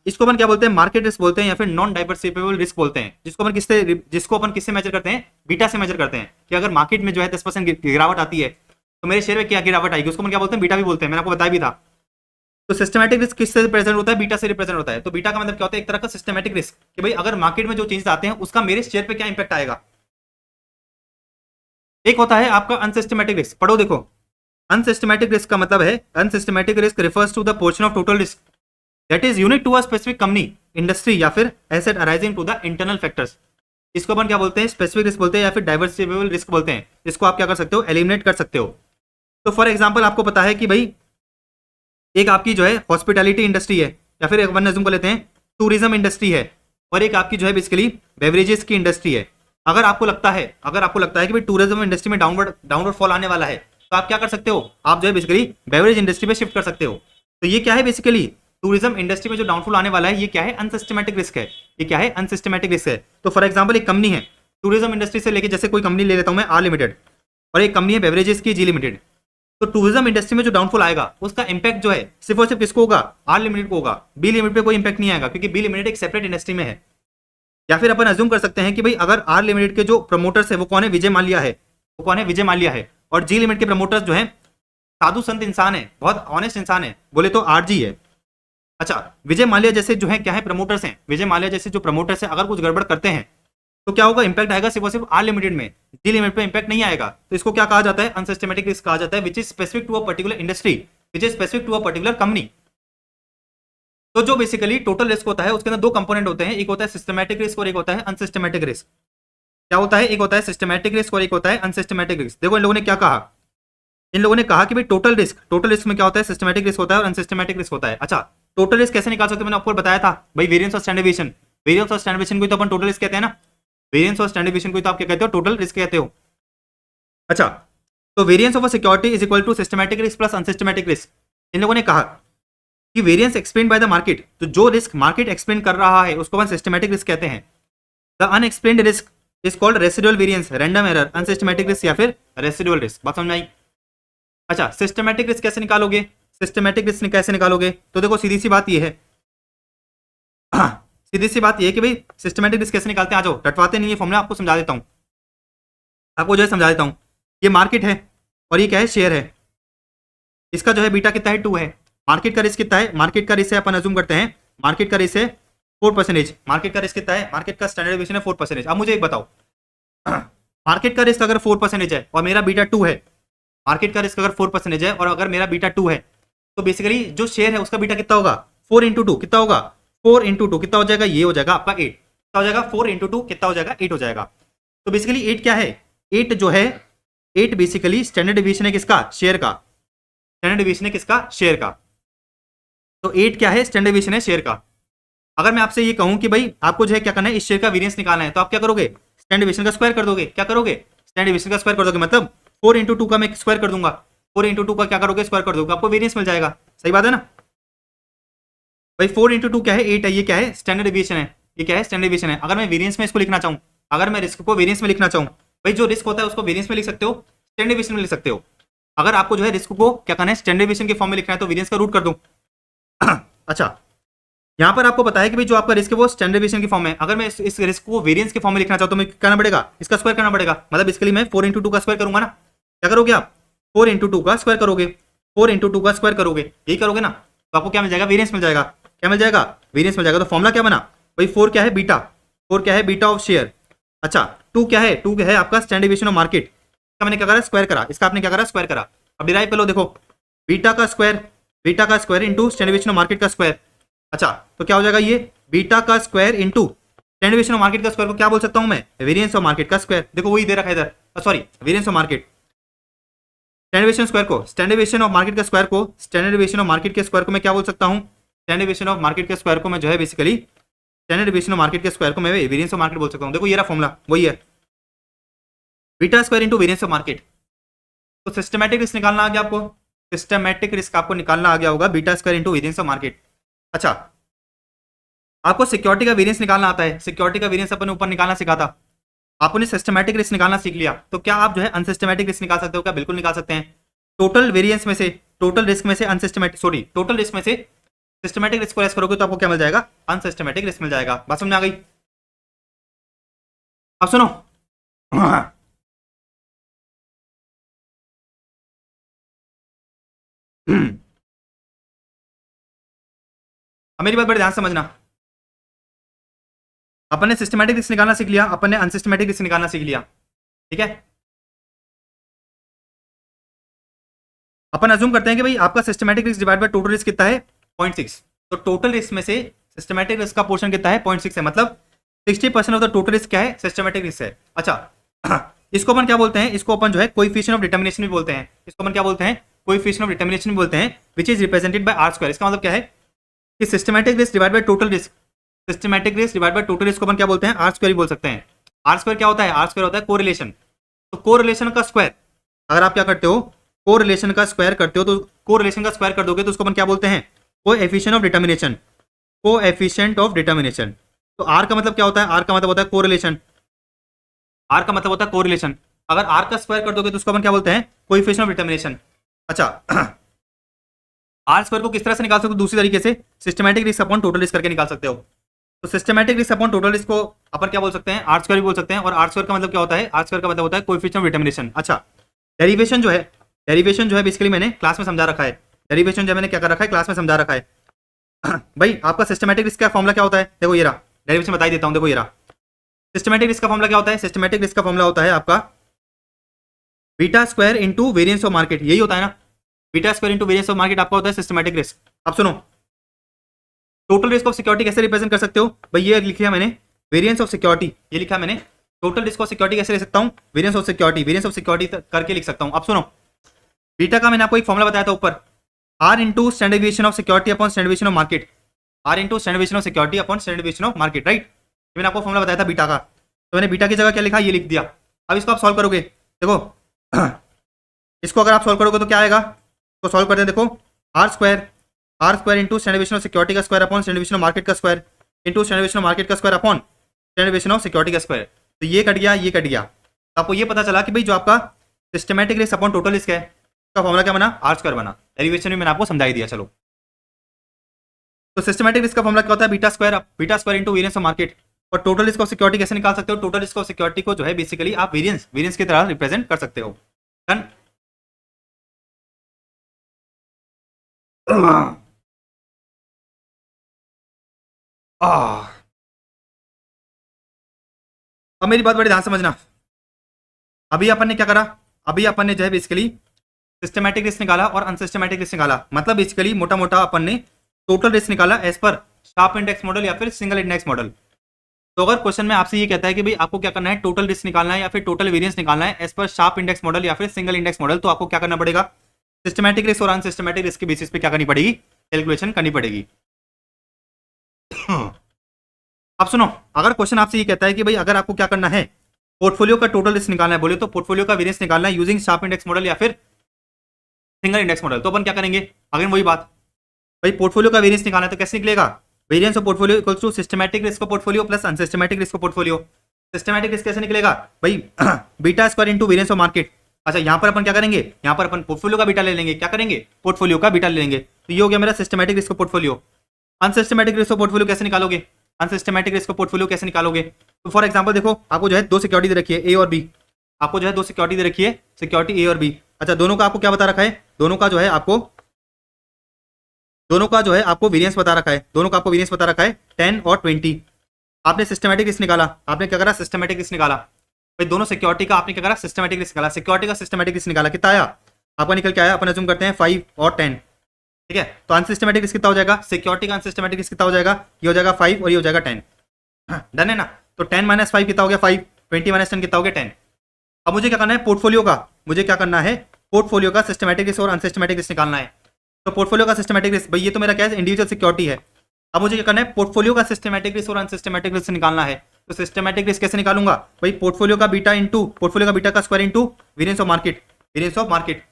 इसको अपन क्या बोलते हैं, मार्केट रिस्क बोलते हैं या फिर नॉन डाइवर्सिफाइबल रिस्क बोलते हैं, जिसको अपन किससे मेजर करते हैं, बीटा से मेजर करते हैं। कि अगर मार्केट में जो है 10% गिरावट आती है तो मेरे शेयर में क्या गिरावट आएगी, उसको अपन क्या बोलते हैं, बीटा भी बोलते हैं। मैंने आपको बताया भी था। तो सिस्टमैटिक रिस्क किससे रिप्रेजेंट होता है? बीटा से रिप्रेजेंट होता है। तो बीटा का मतलब क्या होता है? एक तरह का सिस्टमैटिक रिस्क कि भाई अगर मार्केट में जो चेंजेस आते हैं उसका मेरे शेयर पे क्या इंपैक्ट आएगा। एक होता है आपका अनसिस्टमैटिक रिस्क, पढ़ो देखो। अनसिस्टमैटिक रिस्क का मतलब है, unsystematic risk refers to the portion of total risk that is unique to a specific company, industry या फिर asset arising to the internal factors. इसको अपन क्या बोलते हैं? स्पेसिफिक रिस्क बोलते हैं या फिर डाइवर्सिफिएबल रिस्क बोलते हैं। इसको आप क्या कर सकते हो? एलिमिनेट कर सकते हो। तो फॉर एग्जांपल आपको पता है कि भाई एक आपकी जो है हॉस्पिटैलिटी इंडस्ट्री है, या फिर एक वन अज्यूम कर लेते हैं टूरिज्म इंडस्ट्री है, और एक आपकी जो है बेसिकली बेवरेजेस की इंडस्ट्री है। अगर आपको लगता है कि भाई टूरिज्म इंडस्ट्री में डाउनवर्ड फॉल आने वाला है, तो आप क्या कर सकते हो? आप जो है बेसिकली बेवरेज इंडस्ट्री में शिफ्ट कर सकते हो। तो ये क्या है? बेसिकली टूरिज्म इंडस्ट्री में जो डाउनफॉल आने वाला है, ये क्या है? अनसिस्टमैटिक रिस्क है। ये क्या है? अनसिस्टमैटिक रिस्क है। तो फॉर एग्जाम्पल एक कंपनी है टूरिज्म इंडस्ट्री से लेके, जैसे कोई कंपनी ले लेता हूं मैं आर लिमिटेड, और एक कंपनी है बेवरेजेस की जी लिमिटेड। तो टूरिज्म इंडस्ट्री में जो डाउनफॉल आएगा उसका इंपैक्ट जो है सिर्फ और सिर्फ किसको होगा? आर लिमिटेड को होगा। बी लिमिटेड पे कोई इंपैक्ट नहीं आएगा, क्योंकि बी लिमिटेड एक सेपरेट इंडस्ट्री में है। या फिर अपन अज्यूम कर सकते हैं कि भाई अगर आर लिमिटेड के जो प्रमोटर्स है वो कौन है? विजय माल्या है। वो कौन है? विजय माल्या है। और जी लिमिटेड के प्रमोटर्स जो है साधु संत इंसान है, बहुत ऑनेस्ट इंसान है, बोले तो आरजी है। अच्छा, विजय माल्या जैसे जो है क्या है? प्रमोटर्स हैं। विजय माल्या जैसे जो प्रमोटर्स हैं अगर कुछ गड़बड़ करते हैं तो क्या होगा? इंपैक्ट आएगा सिर्फ और सिर्फ आर लिमिटेड में, जी लिमिटेड पे इंपैक्ट नहीं आएगा। तो इसको क्या कहा जाता है? अनसिस्टमैटिक रिस्क कहा जाता है, which is specific to a particular industry, which is specific to a particular company. तो जो बेसिकली टोटल रिस्क होता है उसके अंदर दो कंपोनेंट होते हैं, एक होता है सिस्टमैटिक रिस्क और एक होता है अनसिस्टमैटिक रिस्क। क्या होता है? एक होता है सिस्टमैटिक रिस्क और एक होता है अनसिस्टमैटिक रिस्क। देखो इन लोगों ने क्या कहा, इन लोगों ने कहा कि भाई टोटल रिस्क में क्या होता है? सिस्टमैटिक रिस्क होता है और अनसिस्टमैटिक रिस्क होता है। अच्छा, टोटल रिस्क कैसे निकाल सकते हैं? मैंने आपको बताया था भाई, वेरिएंस और स्टैंडर्ड डेविएशन। वेरिएंस और स्टैंडर्ड डेविएशन को तो अपन टोटल रिस्क कहते हैं ना। वेरिएंस और स्टैंडर्ड डेविएशन को तो आप क्या कहते हो? टोटल रिस्क कहते हो। अच्छा, तो variance of a security is equal to systematic risk plus unsystematic risk. इन लोगों ने कहा कि variance explain by the market, तो जो रिस्क मार्केट एक्सप्लेन कर रहा है उसको अपन सिस्टमैटिक रिस्क कहते हैं। The unexplained risk is called residual variance, random error, unsystematic risk या फिर रेसिडुअल रिस्क। बात समझ में आई? अच्छा, सिस्टमैटिक रिस्क कैसे निकालोगे? सिस्टमैटिक रिस्क कैसे निकालोगे? तो देखो सीधी सी बात ये है सीधी सी बात ये है कि भाई सिस्टमैटिक रिस्क कैसे निकालते हैं। आ जाओ, रटवाते नहीं है फॉर्मूला, आपको समझा देता हूं। आपको जो है समझा देता हूं। ये मार्केट है और ये क्या है? शेयर है। इसका जो है बीटा कितना है? 2 है। मार्केट का रिस्क कितना है? मार्केट का रिस्क है, अपन अज्यूम करते हैं मार्केट का रिस्क है 4%। मार्केट का रिस्क कितना है? मार्केट का स्टैंडर्ड डेविएशन है 4%। अब मुझे एक बताओ, मार्केट का रिस्क अगर 4% है और मेरा बीटा 2 है, मार्केट का रिस्क अगर 4% है और अगर मेरा बीटा 2 है, तो बेसिकली जो शेयर है उसका बीटा कितना होगा? 4 into 2 कितना होगा? 4 into 2 कितना हो जाएगा? ये हो जाएगा आपका 8। कितना हो जाएगा? 4 into 2 कितना हो जाएगा? 8 हो जाएगा। तो बेसिकली 8 क्या है? 8 जो है, 8 बेसिकली स्टैंडर्ड डेविएशन है किसका? शेयर का। स्टैंडर्ड डेविएशन है किसका? शेयर का। तो 8 क्या है? स्टैंडर्ड डेविएशन है शेयर का। अगर मैं आपसे ये कहूं कि भाई आपको जो है क्या करना है? इस शेयर का वेरिएंस निकालना है, तो आप क्या करोगे? स्टैंडर्ड डेविएशन का स्क्वायर कर दोगे। क्या करोगे? स्टैंडर्ड डेविएशन का स्क्वायर कर दोगे, मतलब 4 into 2 का मैं स्क्वायर कर दूंगा। 4 into 2 का क्या करोगे? स्क्वायर कर दोगे, आपको वेरिएंस मिल जाएगा। सही बात है ना भाई? 4 into 2 क्या है? 8 है। ये क्या है? स्टैंडर्ड डेविएशन है। ये क्या है? स्टैंडर्ड डेविएशन है। अगर मैं वेरिएंस में इसको लिखना चाहूं, अगर मैं रिस्क को वेरिएंस में लिखना चाहूं, भाई जो रिस्क होता है उसको वेरिएंस में लिख सकते हो, स्टैंडर्ड डेविएशन में लिख सकते हो। अगर आपको जो है रिस्क को क्या करना है? स्टैंडर्ड डेविएशन के फॉर्म में लिखना है, तो वेरिएंस का रूट कर दो। अच्छा, यहाँ पर आपको पता है कि भाई जो आपका रिस्क है वो स्टैंडर्ड डेविएशन की फॉर्म में। अगर मैं इस रिस्क को वेरिएंस के फॉर्म में लिखना चाहूँ तो मैं करना पड़ेगा, इसका स्क्वायर करना पड़ेगा। मतलब इसके लिए मैं 4 into 2 का स्क्वायर करूंगा ना। क्या करोगे आप? 4 into 2 का स्क्वायर करोगे। 4 into 2 का स्क्वायर करोगे, यही करोगे ना, तो आपको क्या मिल जाएगा? वेरिएंस मिल जाएगा। क्या मिल जाएगा? वेरिएंस मिल जाएगा। तो फॉर्मुला क्या बना भाई? 4 क्या है? बीटा। 4 क्या है? Beta of share. अच्छा, 2 क्या है? 2 है आपका स्टैंडर्ड डेविएशन ऑफ मार्केट। इसका मैंने क्या करा? स्क्वायर करा। इसका आपने क्या करा? स्क्वायर करा। अब डिराइव कर लो, देखो बीटा का square into standard deviation of market का स्क्वायर। अच्छा, तो क्या हो जाएगा? ये बीटा का square into standard deviation of market का स्क्वायर को क्या बोल सकता हूं मैं? वेरिएंस ऑफ मार्केट का स्क्वायर। देखो वही दे रखा है इधर, sorry variance of market. Standard deviation square को, स्टैंडर्ड डेविएशन ऑफ मार्केट का स्क्वायर को, स्टैंडर्ड डेविएशन ऑफ मार्केट के स्क्वायर को मैं क्या बोल सकता हूं? स्टैंडर्ड डेविएशन ऑफ मार्केट के स्क्वायर को मैं जो है basically standard deviation of market के स्क्वायर को मैं वेरिएंस ऑफ मार्केट बोल सकता हूं। देखो ये रहा फॉर्मुला, वही है beta square into variance of market. तो सिस्टमैटिक रिस्क निकालना आ गया आपको, सिस्टमैटिक रिस्क आपको निकालना आ गया होगा beta square into variance of market. अच्छा, आपको सिक्योरिटी का वेरिएंस निकालना आता है। सिक्योरिटी का वेरिएंस अपन ऊपर निकालना सीखा था। आपने सिस्टमैटिक रिस्क निकालना सीख लिया, तो क्या आप जो है अनसिस्टमैटिक रिस्क निकाल सकते हो? क्या बिल्कुल निकाल सकते हैं। टोटल वेरिएंस में से, टोटल रिस्क में से अनसिस्टमैटिक, सॉरी टोटल रिस्क में से सिस्टमैटिक रिस्क को लेस करोगे तो आपको क्या मिल जाएगा? अनसिस्टमैटिक रिस्क मिल जाएगा। बात समझ में आ गई? अब सुनो अब मेरी बात बड़े ध्यान से समझना, अपन ने सिस्टमैटिक रिस्क निकालना सीख लिया, अपन ने अनसिस्टमैटिक रिस्क निकालना सीख लिया, ठीक है। अपन अज्यूम करते हैं कि भाई आपका systematic risk divide by total risk कितना है 0.6, तो टोटल रिस्क में से सिस्टमैटिक रिस्क का पोर्शन कितना है 0.6 है, मतलब 60% ऑफ द टोटल रिस्क क्या है सिस्टमैटिक रिस्क है। अच्छा इसको अपन क्या बोलते हैं, इसको अपन जो है कोएफिशिएंट ऑफ डिटरमिनेशन भी बोलते हैं, इसको अपन क्या बोलते हैं कोएफिशिएंट ऑफ डिटरमिनेशन भी बोलते हैं, which is represented by R square. इसका मतलब क्या है कि systematic risk divide by total risk, systematic risk divide by total risk को अपन क्या बोलते हैं आर स्क्वायर बोल सकते हैं। आर स्क्वायर क्या होता है, आर स्क्वायर होता है कोरिलेशन, तो कोरिलेशन का स्क्वायर, अगर आप क्या करते हो कोरिलेशन का स्क्वायर करते हो, तो कोरिलेशन का स्क्वायर कर दोगे तो उसको अपन क्या बोलते हैं coefficient of determination, coefficient of determination. तो आर का मतलब क्या होता है, आर का मतलब होता है कोरिलेशन, आर का मतलब होता है कोरिलेशन, अगर आर का स्क्वायर कर दोगे तो उसको अपन क्या बोलते हैं कोएफिशिएंट ऑफ डिटरमिनेशन। अच्छा आर स्क्वायर को किस तरह से निकाल सकते हो, दूसरी तरीके से systematic risk upon total risk करके निकाल सकते हो। तो systematic risk upon total risk को अपन क्या बोल सकते हैं आर स्क्वायर भी बोल सकते हैं, और आर स्क्वायर का मतलब क्या होता है, आर स्क्वायर का मतलब होता है कोएफिशिएंट ऑफ डिटरमिनेशन। अच्छा डेरिवेशन जो है बेसिकली मैंने क्लास में समझा रखा है, डेरिवेशन जो मैंने क्या कर रखा है क्लास में समझा रखा है। भाई आपका सिस्टमैटिक रिस्क का फॉर्मूला क्या होता है, देखो ये रहा, डेरिवेशन बता ही देता हूं, देखो ये रहा। सिस्टमैटिक रिस्क का फॉर्मूला क्या होता है, सिस्टमैटिक रिस्क का फॉर्मूला होता है आपका beta square into variance of market, यही होता है ना, beta square into variance of market आपका होता है सिस्टमैटिक रिस्क। अब सुनो टोटल रिस्क ऑफ सिक्योरिटी कैसे रिप्रेजेंट कर सकते हो, भाई ये लिखा मैंने वेरिएंस ऑफ सिक्योरिटी, ये लिखा मैंने टोटल रिस्क ऑफ सिक्योरिटी कैसे ले सकता हूं variance of security, variance of security करके लिख सकता हूं। अब सुनो बीटा का मैंने आपको एक फॉर्मूला बताया था ऊपर, R into standard deviation of security upon standard deviation of market, R into standard deviation of security upon standard deviation of market, right. मैंने आपको फॉर्मूला बताया था बीटा का, तो मैंने बीटा की जगह क्या लिखा ये लिख दिया। अब इसको आप सॉल्व करोगे, देखो इसको अगर आप सॉल्व करोगे तो क्या आएगा, तो सॉल्व करते हैं, देखो R square into standard deviation of security का square upon standard deviation of market का square into standard deviation of market का square upon standard deviation of security का स्क्वायर, तो ये कट गया ये कट गया। तो आपको ये पता चला कि भाई जो आपका systematic risk upon total risk है का फॉर्मूला क्या बना आर स्क्वायर बना, डेरिवेशन में मैंने आपको समझा ही दिया। चलो तो सिस्टमैटिक रिस्क का फॉर्मूला क्या होता है beta square into variance of market, और टोटल रिस्क ऑफ सिक्योरिटी कैसे निकाल सकते हो, टोटल रिस्क ऑफ सिक्योरिटी को जो है बेसिकली आप वेरिएंस की तरह रिप्रेजेंट कर सकते हो। डन। अब मेरी बात बड़ी ध्यान समझना, अभी अपन ने क्या करा, अभी अपन ने जो है बेसिकली सिस्टमैटिक रिस्क निकाला और अनसिस्टमैटिक रिस्क निकाला, मतलब बेसिकली मोटा मोटा अपन ने टोटल रिस्क निकाला एज पर शार्प इंडेक्स मॉडल या फिर सिंगल इंडेक्स मॉडल। तो अगर क्वेश्चन में आपसे ये कहता है कि भाई आपको क्या करना है टोटल रिस्क निकालना है या फिर टोटल वेरिएंस निकालना है एज पर शार्प इंडेक्स मॉडल या फिर सिंगल इंडेक्स मॉडल, तो आपको क्या करना पड़ेगा सिस्टमैटिक रिस्क और अनसिस्टमैटिक रिस्क के बेसिस पे क्या करनी पड़ेगी कैलकुलेशन करनी पड़ेगी। अब सुनो अगर क्वेश्चन आपसे ये कहता है कि भाई अगर आपको क्या करना है पोर्टफोलियो का टोटल रिस्क निकालना है, बोले तो पोर्टफोलियो का वेरिएंस निकालना है यूजिंग शार्प इंडेक्स मॉडल या फिर सिंगल इंडेक्स मॉडल, तो अपन क्या करेंगे अगर वही बात, भाई पोर्टफोलियो का वेरिएंस निकालना है तो कैसे निकलेगा, variance of portfolio equals to systematic risk of portfolio plus unsystematic risk of portfolio. Systematic risk कैसे निकलेगा भाई beta square into variance of market. अच्छा यहाँ पर अपन क्या करेंगे, यहाँ पर अपन पोर्टफोलियो का बीटा ले लेंगे, क्या करेंगे पोर्टफोलियो का बीटा ले लेंगे, तो ये हो गया मेरा systematic risk of portfolio. Unsystematic risk of portfolio कैसे निकालोगे, अनसिस्टमैटिक रिस्क ऑफ पोर्टफोलियो कैसे निकालोगे, तो फॉर एग्जांपल देखो आपको जो है दो सिक्योरिटी दे रखी है ए और बी, आपको जो है दो सिक्योरिटी दे रखी है सिक्योरिटी ए और बी। अच्छा दोनों का आपको क्या बता रखा है, दोनों का जो है आपको वेरिएंस बता रखा है, दोनों का आपको वेरिएंस बता रखा है 10 और 20। आपने सिस्टमैटिक रिस्क निकाला, आपने क्या करा सिस्टमैटिक रिस्क निकाला, भाई दोनों सिक्योरिटी का आपने क्या करा सिस्टमैटिक रिस्क निकाला, सिक्योरिटी का सिस्टमैटिक रिस्क निकाला, कितना आया आपका निकल के आया, अपन अज्यूम करते हैं 5 और 10, ठीक है। तो अनसिस्टमैटिक रिस्क कितना हो जाएगा, सिक्योरिटी का अनसिस्टमैटिक रिस्क कितना हो जाएगा, ये हो जाएगा 5 और ये हो जाएगा 10, डन है ना। तो 10 माइनस 5 कितना हो गया 5, 20 माइनस 10 कितना हो गया 10। अब मुझे क्या करना है पोर्टफोलियो का, मुझे क्या करना है पोर्टफोलियो का सिस्टमैटिक रिस्क और अनसिस्टमैटिक रिस्क निकालना है। तो पोर्टफोलियो का सिस्टमैटिक रिस्क भाई ये तो मेरा क्या है इंडिविजुअल सिक्योरिटी है, अब मुझे क्या करना है पोर्टफोलियो का सिस्टमैटिक रिस्क और अनसिस्टमैटिक रिस्क निकालना है। तो सिस्टमैटिक रिस्क कैसे निकालूंगा भाई पोर्टफोलियो का बीटा इंटू पोर्टफोलियो का बीटा का square into variance of market, variance of market.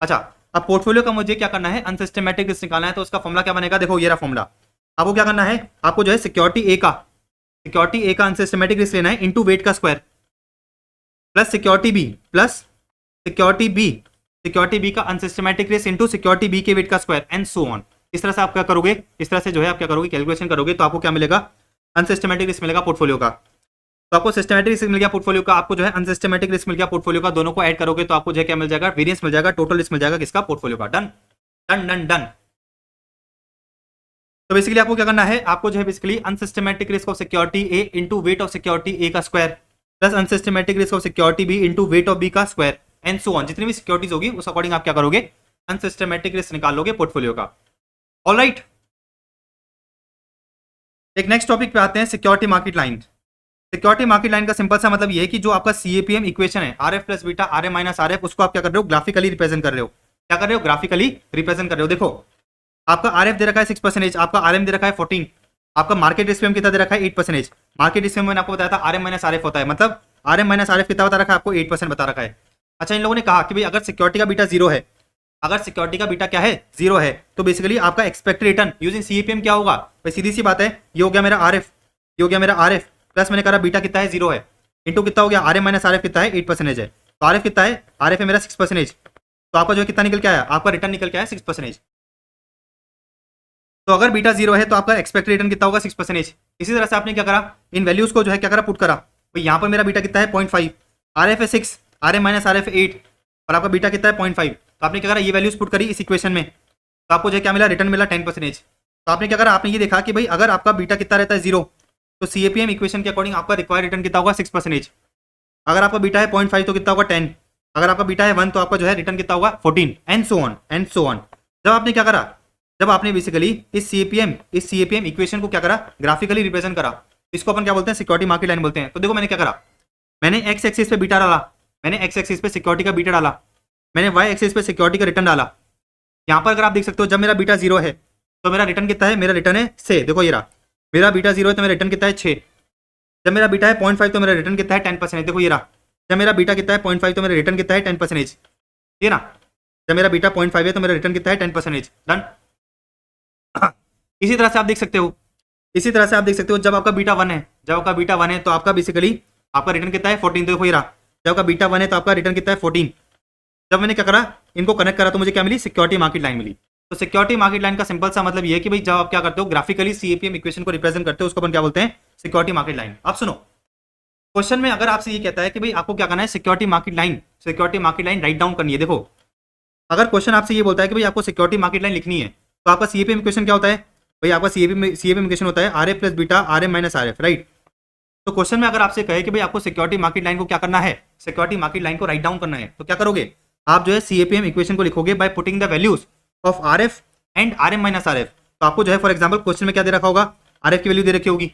अच्छा अब पोर्टफोलियो का मुझे क्या करना है अनसिस्टमैटिक रिस्क निकालना है, तो उसका फॉर्मूला क्या बनेगा, देखो ये रहा फॉर्मूला। आपको क्या करना है, आपको जो है सिक्योरिटी ए का अनसिस्टमैटिक रिस्क लेना है इंटू वेट का स्क्वायर प्लस सिक्योरिटी बी का unsystematic risk into security B के वेट का स्क्वायर एंड सो ऑन। इस तरह से आप क्या करोगे, इस तरह से जो है आप क्या करोगे कैलकुलेशन करोगे, तो आपको क्या मिलेगा अनसिस्टमैटिक रिस्क मिलेगा पोर्टफोलियो का। तो आपको सिस्टमैटिक रिस्क मिल गया पोर्टफोलियो का, आपको जो है अनसिस्टमैटिक रिस्क मिल गया पोर्टफोलियो का, दोनों को ऐड करोगे तो आपको जो है क्या मिल जाएगा वेरिएंस मिल जाएगा, टोटल रिस्क मिल जाएगा किसका पोर्टफोलियो का। Done done done done. तो बेसिकली आपको क्या करना है, आपको जो है basically unsystematic risk of security A into weight of security A का square plus unsystematic risk of security B into weight of B का स्क्वायर एंड सो ऑन, जितनी भी सिक्योरिटीज होगी उस अकॉर्डिंग आप क्या करोगे, अनसिस्टमैटिक रिस्क निकाल लोगे पोर्टफोलियो का। ऑलराइट, एक नेक्स्ट टॉपिक पे आते हैं, security market line. Security market line का सिंपल सा मतलब ये है कि जो आपका सीएपीएम इक्वेशन है RF plus beta RM minus RF, उसको आप क्या कर रहे हो, ग्राफिकली रिप्रेजेंट कर रहे हो। क्या कर रहे हो, ग्राफिकली रिप्रेजेंट कर रहे हो। देखो आपका आरएफ दे रखा है 6%, आपका आरएम दे रखा है 14, आपका मार्केट रिस्क प्रीमियम कितना दे रखा है 8%। मार्केट रिस्क प्रीमियम मैंने आपको बताया था आरएम माइनस आरएफ होता है, मतलब आरएम माइनस आरएफ कितना बता रखा है आपको, 8% बता रखा है। अच्छा, इन लोगों ने कहा कि भाई अगर सिक्योरिटी का बीटा जीरो है, अगर सिक्योरिटी का बीटा क्या है, जीरो है, तो बेसिकली आपका एक्सपेक्टेड रिटर्न यूजिंग सीएपीएम क्या होगा, भाई सीधी सी बात है, ये हो गया मेरा आरएफ, ये हो गया मेरा आरएफ प्लस मैंने कहा बीटा कितना है, जीरो है, इंटू कितना हो गया, आरएम माइनस आरएफ कितना है, 8% है। तो आरएफ कितना है, आरएफ है मेरा 6%, तो आपका जो है कितना निकल के आया, आपका रिटर्न निकल के आया 6%। तो अगर बीटा जीरो है तो आपका एक्सपेक्टेड रिटर्न कितना होगा, 6%। इसी तरह से आपने क्या करा, इन वैल्यूज को जो है क्या करा, पुट करा। भाई यहाँ पर मेरा बीटा कितना है 0.5, आरएफ है 6, आरएम माइनस आरएफ है 8 और आपका बीटा कितना है 0.5। तो आपने क्या करा, ये वैल्यूज पुट करी इस इक्वेशन में, तो आपको जो है क्या मिला, रिटर्न मिला 10%। तो आपने क्या करा, आपने ये देखा कि भाई अगर आपका बीटा कितना रहता है जीरो, तो सीएपीएम इक्वेशन के अकॉर्डिंग आपका रिक्वायर्ड रिटर्न कितना होगा, 6%। अगर आपका बीटा है 0.5 तो कितना होगा 10, अगर आपका बीटा है 1 तो आपका जो है रिटर्न कितना होगा 14 and so on and so on. जब आपने क्या करा, जब आपने बेसिकली इस सीएपीएम इक्वेशन को क्या करा, ग्राफिकली रिप्रेजेंट करा, इसको अपन क्या बोलते हैं, सिक्योरिटी मार्केट लाइन बोलते हैं। तो देखो मैंने क्या करा, मैंने एक्स एक्सिस पे बीटा डाला, मैंने एक्स एक्सिस पे सिक्योरिटी का बीटा डाला, मैंने वाई एक्सिस पे सिक्योरिटी का रिटर्न डाला। यहाँ पर अगर आप देख सकते हो जब मेरा बीटा जीरो है तो मेरा रिटर्न कितना है, मेरा रिटर्न है 6। देखो ये रहा, मेरा बीटा जीरो है तो मेरा रिटर्न कितना है 6। जब मेरा बीटा है 0.5 तो मेरा रिटर्न कितना है 10%। देखो ये रहा, जब मेरा बीटा कितना है 0.5 तो मेरा रिटर्न कितना है 10%, ये ना, जब मेरा बीटा 0.5 है तो मेरा रिटर्न कितना है 10%। डन। इसी तरह से आप देख सकते हो, इसी तरह से आप देख सकते हो जब आपका बीटा 1 है, जब आपका बीटा 1 है तो आपका बेसिकली आपका रिटर्न कितना है 14। देखो ये रहा, जब आपका बीटा 1 है तो आपका रिटर्न कितना है 14। जब मैंने क्या करा, इनको कनेक्ट करा तो मुझे क्या मिली, सिक्योरिटी मार्केट लाइन मिली। तो सिक्योरिटी मार्केट लाइन का सिंपल सा मतलब ये है कि भाई जब आप क्या करते हो, ग्राफिकली सीएपीएम इक्वेशन को रिप्रेजेंट करते हो, उसको अपन क्या बोलते हैं, सिक्योरिटी मार्केट लाइन। आप सुनो, क्वेश्चन में अगर आपसे ये कहता है कि भाई आपको क्या करना है, security market line write down करनी है। देखो अगर क्वेश्चन आपसे ये बोलता है कि भाई आपको सिक्योरिटी मार्केट लाइन लिखनी है, तो आपका सीएपीएम इक्वेशन क्या होता है, भाई आपका सीएपीएम इक्वेशन होता है RF plus beta RM minus RF, right. तो क्वेश्चन में अगर आपसे कहे कि भाई आपको सिक्योरिटी मार्केट लाइन को क्या करना है, सिक्योरिटी मार्केट लाइन को राइट डाउन करना है, तो क्या करोगे, आप जो है सीएपीएम इक्वेशन को लिखोगे by putting the values of RF and RM minus RF. तो आपको जो है फॉर एग्जांपल क्वेश्चन में क्या दे रखा होगा, आरएफ की वैल्यू दे रखी होगी,